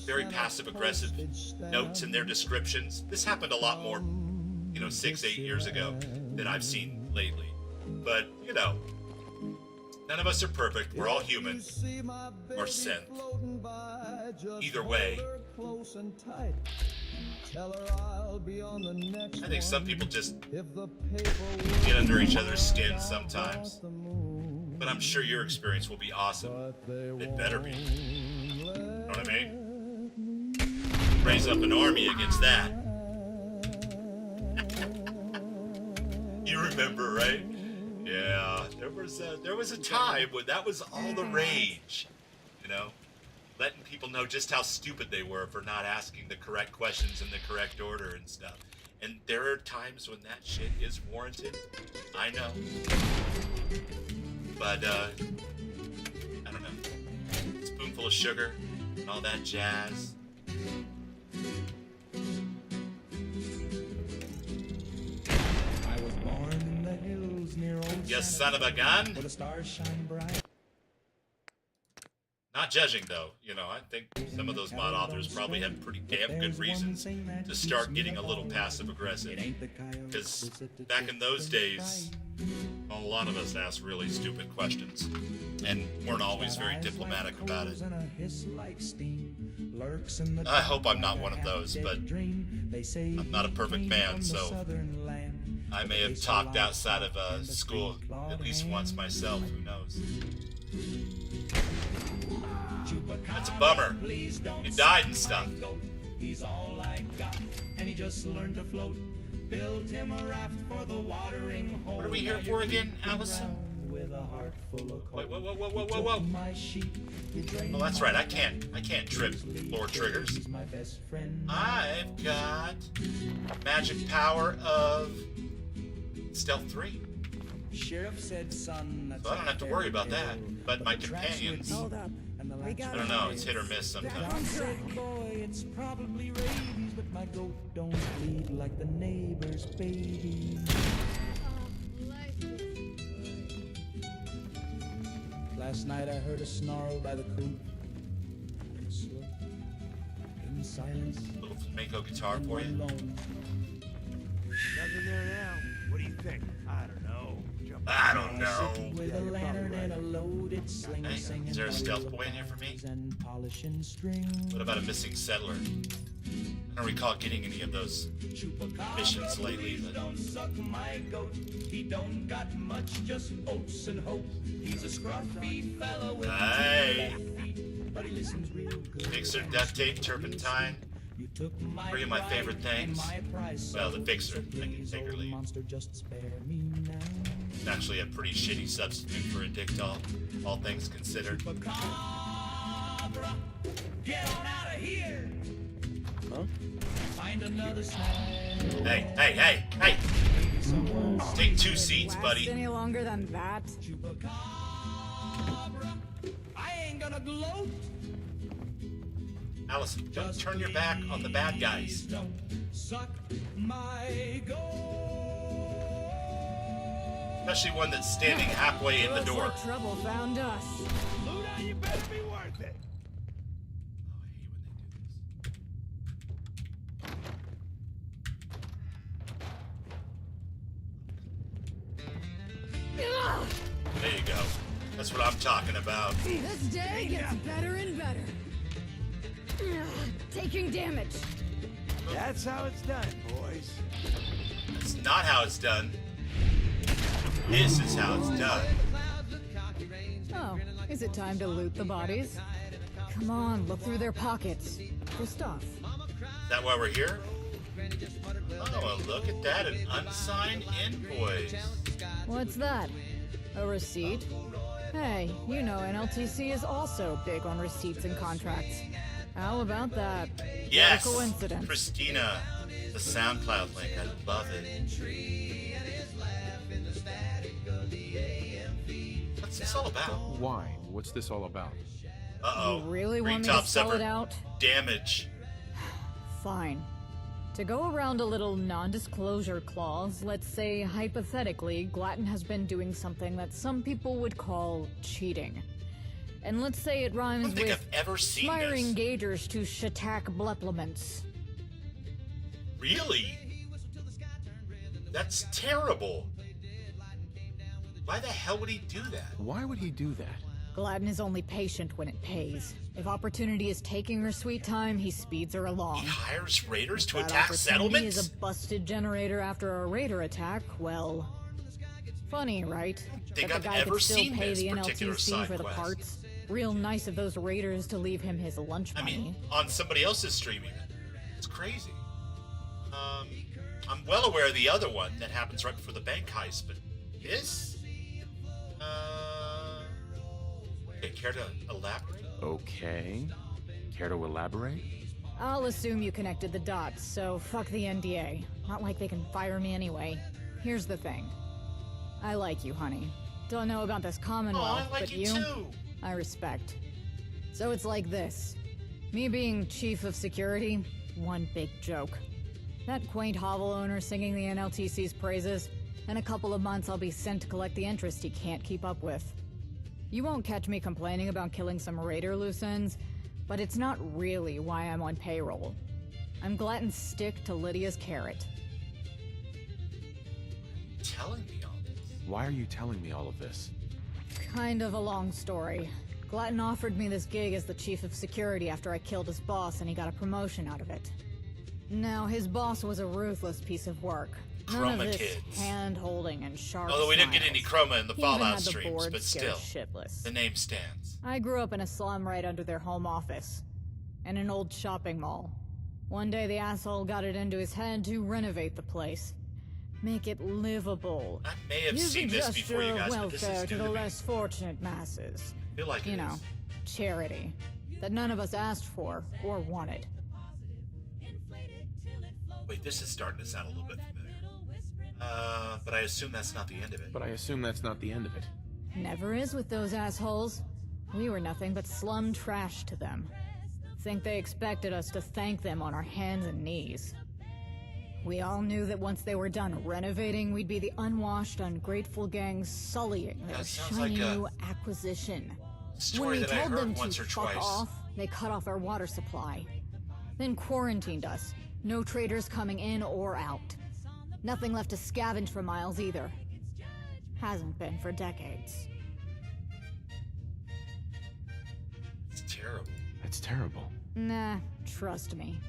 very passive-aggressive notes in their descriptions. This happened a lot more, 6-8 years ago than I've seen lately. But, none of us are perfect. We're all human. Or synth. Either way. I think some people just get under each other's skin sometimes. But I'm sure your experience will be awesome. It better be. Know what I mean? Raise up an army against that. You remember, right? Yeah, there was a time when that was all the rage, letting people know just how stupid they were for not asking the correct questions in the correct order and stuff. And there are times when that shit is warranted. I know. But, I don't know. Spoonful of sugar and all that jazz. I was born in the hills near old You son of a gun. where the stars shine bright. Not judging, though. I think some of those mod authors probably have pretty damn good reasons to start getting a little passive-aggressive. Because back in those days, a lot of us asked really stupid questions and weren't always very diplomatic about it. I hope I'm not one of those, but I'm not a perfect man, so I may have talked outside of school at least once myself, who knows. That's a bummer. He died and stuff. He's all I got, and he just learned to float. Built him a raft for the watering hole. What are we here for again, Allison? Wait, whoa. Oh, that's right. I can't trip floor triggers. I've got magic power of Stealth 3. Sheriff said, son, So I don't have to worry about that. But my companions, I don't know, it's hit or miss sometimes. Boy, it's probably rabies, but my goat don't bleed like the neighbor's baby. Last night I heard a snarl by the coop. Slow, in silence. Little flamenco guitar for you. Nothing there now. What do you think? I don't know. I don't know. With a lantern and a loaded sling, Hey, is there a stealth boy in here for me? What about a missing settler? I don't recall getting any of those missions lately, but... Don't suck my goat. He don't got much, just oats and hope. He's a scruffy fellow with Hey! but he listens real good. Fixer, duct tape, turpentine. 3 of my favorite things. Well, the fixer. I can take or leave. It's actually a pretty shitty substitute for a Dictol, all things considered. Get on out of here. Huh? Find another snack. Hey! Take 2 seats, buddy. Any longer than that? I ain't gonna gloat. Allison, don't turn your back on the bad guys. Don't suck my goat. Especially one that's standing halfway in the door. Looks like trouble found us. Luda, you better be worth it. There you go. That's what I'm talking about. This day gets better and better. Taking damage. That's how it's done, boys. That's not how it's done. This is how it's done. Oh, is it time to loot the bodies? Come on, look through their pockets. For stuff. Is that why we're here? Oh, look at that, an unsigned invoice. What's that? A receipt? Hey, you know NLTC is also big on receipts and contracts. How about that? Yes, What a coincidence. Christina, the SoundCloud link, I love it. What's this all about? Why? What's this all about? Uh-oh. You really want me to Top spell it separate out? damage. Fine. To go around a little non-disclosure clause, let's say hypothetically, Glatton has been doing something that some people would call cheating. And let's say it rhymes I don't think with I've ever seen smiring this. gaugers to shatak bleplements. Really? That's terrible. Why the hell would he do that? Why would he do that? Gladden is only patient when it pays. If opportunity is taking her sweet time, he speeds her along. He hires raiders to That attack opportunity settlements? is a busted generator after a raider attack, well... Funny, right? think that I've the guy ever could still seen pay this the particular NLTC side for the quest. parts. Real nice of those raiders to leave him his lunch money. I mean, on somebody else's stream even. It's crazy. I'm well aware of the other one that happens right before the bank heist, but this? Okay, care to elaborate? Okay. Care to elaborate? I'll assume you connected the dots, so fuck the NDA. Not like they can fire me anyway. Here's the thing. I like you, honey. Don't know about this Commonwealth, I like but you too. I respect. So it's like this. Me being chief of security, one big joke. That quaint hovel owner singing the NLTC's praises. In a couple of months, I'll be sent to collect the interest he can't keep up with. You won't catch me complaining about killing some raider loose ends, but it's not really why I'm on payroll. I'm Glatton's stick to Lydia's carrot. Telling me all this? Why are you telling me all of this? Kind of a long story. Glatton offered me this gig as the chief of security after I killed his boss and he got a promotion out of it. Now, his boss was a ruthless piece of work. None Chroma of this kids. hand-holding and sharp Although we didn't get any smiles. chroma in the He even Fallout had the streams, board but scared still, shitless. the name stands. I grew up in a slum right under their home office. In an old shopping mall. One day the asshole got it into his head to renovate the place. Make it livable. I may have Use seen a this gesture before, you of guys, but this welfare is to new the to me. less fortunate masses. I feel like You it know, is. charity. That none of us asked for or wanted. Wait, this is starting to sound a little bit familiar. But I assume that's not the end of it. But I assume that's not the end of it. Never is with those assholes. We were nothing but slum trash to them. Think they expected us to thank them on our hands and knees. We all knew that once they were done renovating, we'd be the unwashed, ungrateful gang sullying their That sounds shiny like a new acquisition. story When we that I told heard them once to or fuck twice. off, they cut off our water supply. Then quarantined us. No traders coming in or out. Nothing left to scavenge for miles either. Hasn't been for decades. It's terrible. That's terrible. Nah, trust me.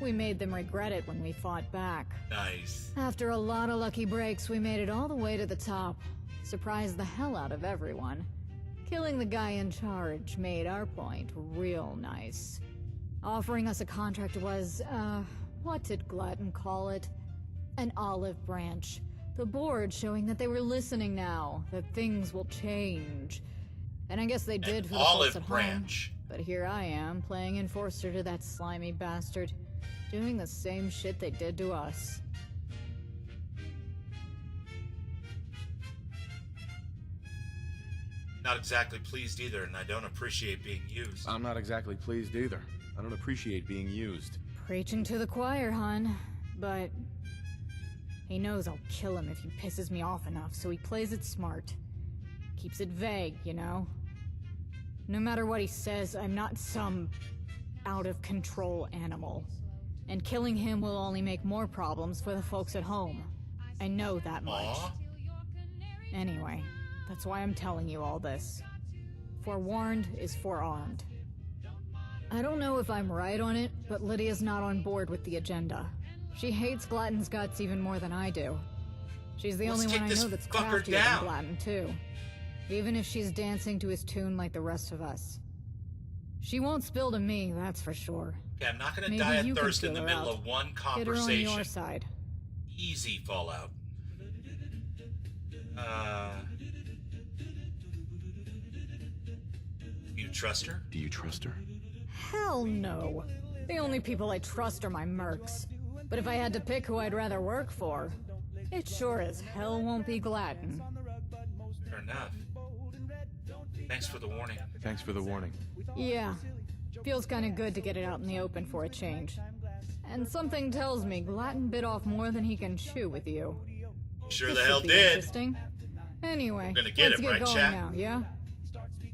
We made them regret it when we fought back. Nice. After a lot of lucky breaks, we made it all the way to the top. Surprised the hell out of everyone. Killing the guy in charge made our point real nice. Offering us a contract was, what did Glatton call it? An olive branch. The board showing that they were listening now, that things will change. And I guess they did for the folks olive at branch. home. But here I am, playing enforcer to that slimy bastard, doing the same shit they did to us. Not exactly pleased either, and I don't appreciate being used. I'm not exactly pleased either. I don't appreciate being used. Preaching to the choir, hon. But he knows I'll kill him if he pisses me off enough, so he plays it smart. Keeps it vague, you know? No matter what he says, I'm not some out-of-control animal. And killing him will only make more problems for the folks at home. I know that much. Aw. Anyway, that's why I'm telling you all this. Forewarned is forearmed. I don't know if I'm right on it, but Lydia's not on board with the agenda. She hates Glatton's guts even more than I do. She's the Let's only take one I this know that's fucker craftier than down. Glatton, too. Even if she's dancing to his tune like the rest of us. She won't spill to me, that's for sure. Okay, I'm not gonna Maybe die you of can thirst in the feel her middle out. of one Get her on conversation. your side. Easy Fallout. You trust her? Do you trust her? Hell no. The only people I trust are my mercs. But if I had to pick who I'd rather work for, it sure as hell won't be Gladden. Fair enough. Thanks for the warning. Thanks for the warning. Yeah. Feels kinda good to get it out in the open for a change. And something tells me Gladden bit off more than he can chew with you. Sure This the hell should be did. Interesting. Anyway, We're gonna get let's him, get right, going chat? now, yeah?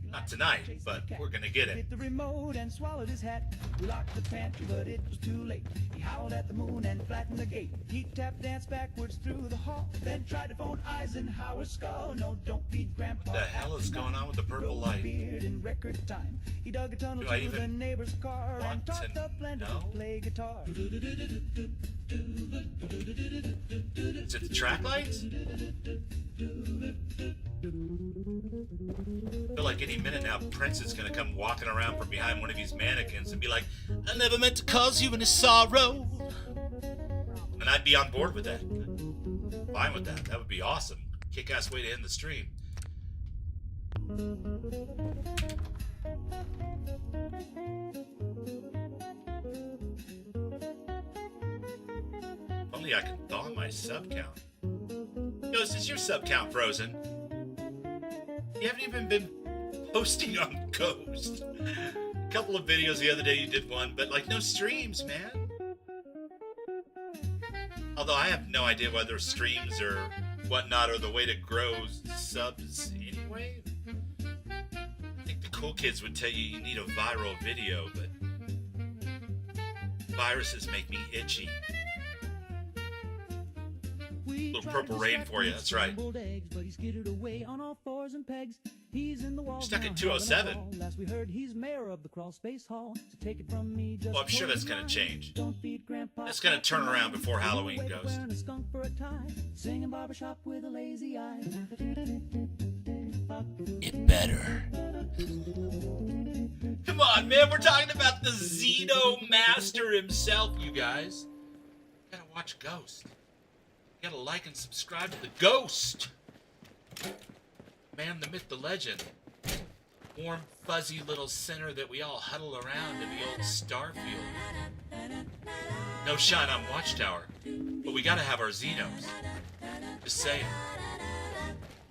Not tonight, but we're gonna get it. Hit the remote and swallowed his hat. We locked the pantry, but it was too late. He howled at the moon and flattened the gate. He tap danced backwards through the hall, then tried to phone Eisenhower's skull. No, don't beat Grandpa. What the hell is going on with the purple light? Beard in record time. He dug a tunnel Do I to the even neighbor's car and taught to the blender to play guitar. Is it the track lights? I feel like any minute now Prince is gonna come walking around from behind one of these mannequins and be like, I never meant to cause you any sorrow. And I'd be on board with that. Fine with that. That would be awesome. Kick-ass way to end the stream. If only I could thaw my sub count. Ghost, is your sub count frozen? You haven't even been posting on Ghost. A couple of videos the other day you did one, but like no streams, man. Although I have no idea whether streams or whatnot are the way to grow subs anyway. I think the cool kids would tell you need a viral video, but viruses make me itchy. Little purple rain for you, that's right. Stuck at 207. Last we heard, he's mayor of the crawl space hall. So take it from me, just well, I'm sure that's going to change. It's going to turn around before Halloween, Ghost. Singing barbershop with a lazy eye. It better. Come on, man, we're talking about the Xeno Master himself, you guys. You gotta watch Ghost. You gotta like and subscribe to the Ghost. Man, the myth, the legend. Warm, fuzzy little center that we all huddle around in the old Starfield. No shine on Watchtower, but we gotta have our Xenos. Just saying.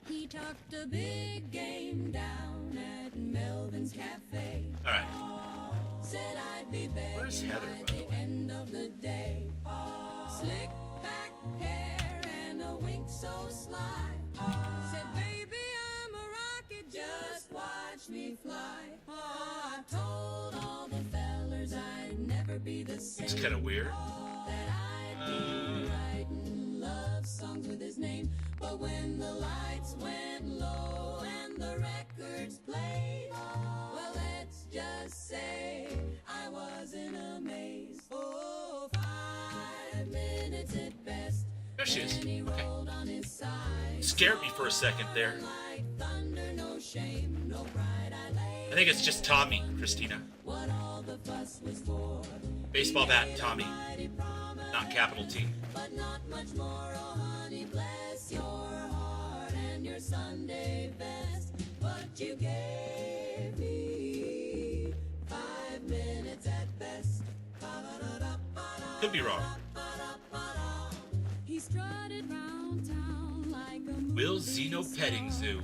He talked a big game down at Melvin's Cafe. Alright. Said I'd be back Where's Heather, by by the the way? end of the day. Slick back hair and a wink so sly. Said, baby, I'm a rocket, just watch me fly. I told all the fellers I'd never be the same. It's kind of weird. That I'd be writing love songs with his name. But when the lights went low and the records played, well, let's just say I was in a maze. Oh, 5 minutes at best. There she is. Then he Okay. rolled on his side. Scared me for a second there. Like thunder, no shame, no pride. I lay I think it's just Tommy, Christina. what all the fuss was for. Baseball bat, Tommy. Not capital T. But not much more, oh honey, bless your heart and your Sunday best. But you gave me 5 minutes at best. Could be wrong. He strutted round town like a Will Xeno Petting Zoo.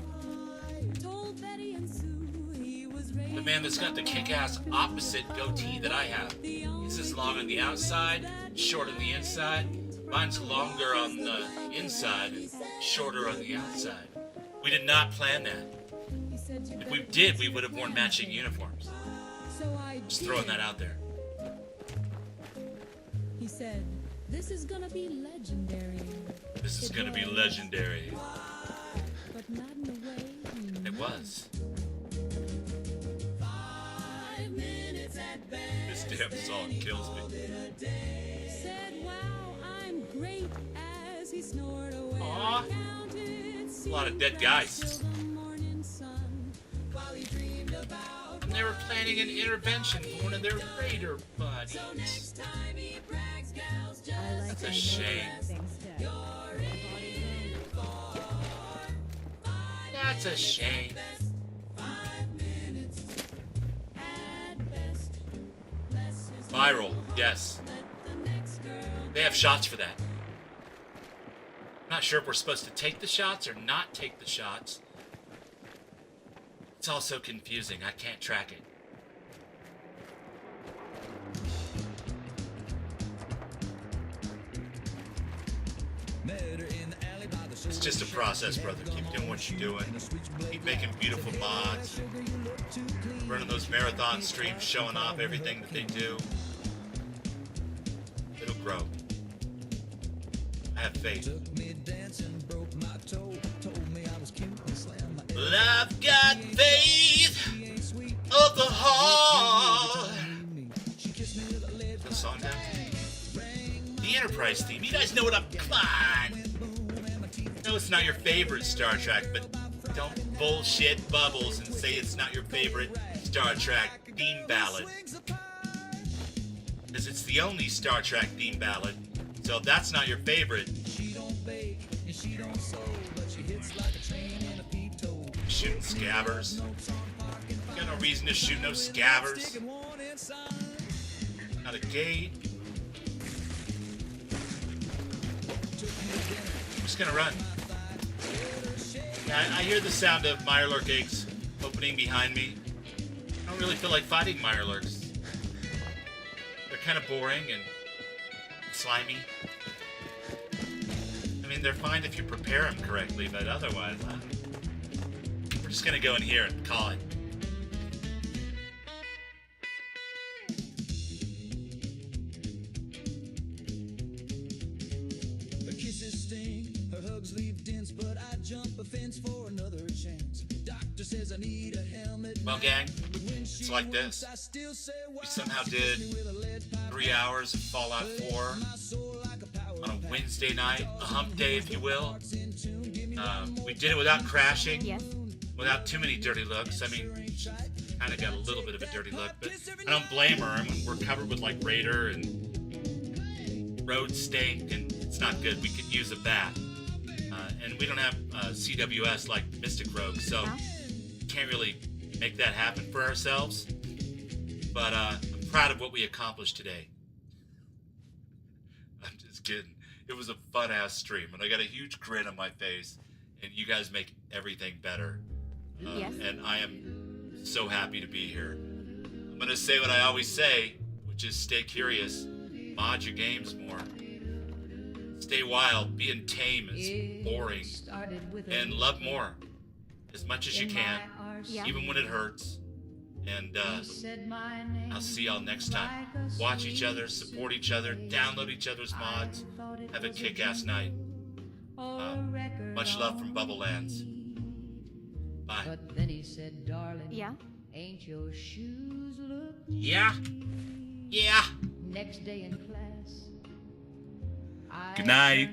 told Betty and Sue he was ready. The man that's got the kick-ass opposite goatee that I have. His is long on the outside, short on the inside. Mine's longer on the inside and shorter on the outside. We did not plan that. If we did, we would have worn matching uniforms. So I Just throwing that out there. He said, this is gonna be legendary. This is gonna be legendary. But not in the way It was. 5 minutes at best. This damn song kills me. Said, wow, I'm great as he snored away. Aw. Counted A lot of dead guys. the morning sun while he dreamed about they were planning an intervention for one of their raider buddies. That's a shame. That's a shame. Viral, yes. They have shots for that. I'm not sure if we're supposed to take the shots or not take the shots. It's all so confusing, I can't track it. It's just a process, brother. Keep doing what you're doing. Keep making beautiful mods. Running those marathon streams, showing off everything that they do. It'll grow. I have faith. Well, I've got faith of the heart. The song now? The Enterprise theme. You guys know what I'm... Come on! I know it's not your favorite Star Trek, but don't bullshit Bubbles and say it's not your favorite Star Trek theme ballad. Because it's the only Star Trek theme ballad. So if that's not your favorite... Shooting scabbers. Got no reason to shoot no scabbers. Not a gate. I'm just gonna run. Yeah, I hear the sound of Mirelurk eggs opening behind me. I don't really feel like fighting Mirelurks. They're kind of boring and slimy. I mean, they're fine if you prepare them correctly, but otherwise, we're just gonna go in here and call it. Her kisses sting, her hugs leave dents, but I jump a fence for another chance. Doctor says I need a helmet. Well, gang, it's like this. We somehow did 3 hours of Fallout 4 on a Wednesday night, a hump day, if you will. We did it without crashing, without too many dirty looks. I mean, kind of got a little bit of a dirty look, but I don't blame her. I mean, we're covered with like Raider and road stink, and it's not good. We could use a bat. And we don't have CWS like Mystic Rogue, so can't really make that happen for ourselves. But I'm proud of what we accomplished today. I'm just kidding. It was a fun-ass stream, and I got a huge grin on my face, and you guys make everything better. And I am so happy to be here. I'm going to say what I always say, which is stay curious, mod your games more. Stay wild, being tame is boring, and love more, as much as you can, even when it hurts. And I'll see y'all next time. Watch each other, support each other, download each other's mods, have a kick-ass night. Much love from Bubble Lands. Bye. But then he said, darling, Yeah? ain't your shoes look Yeah? Yeah. next day in class? Good night.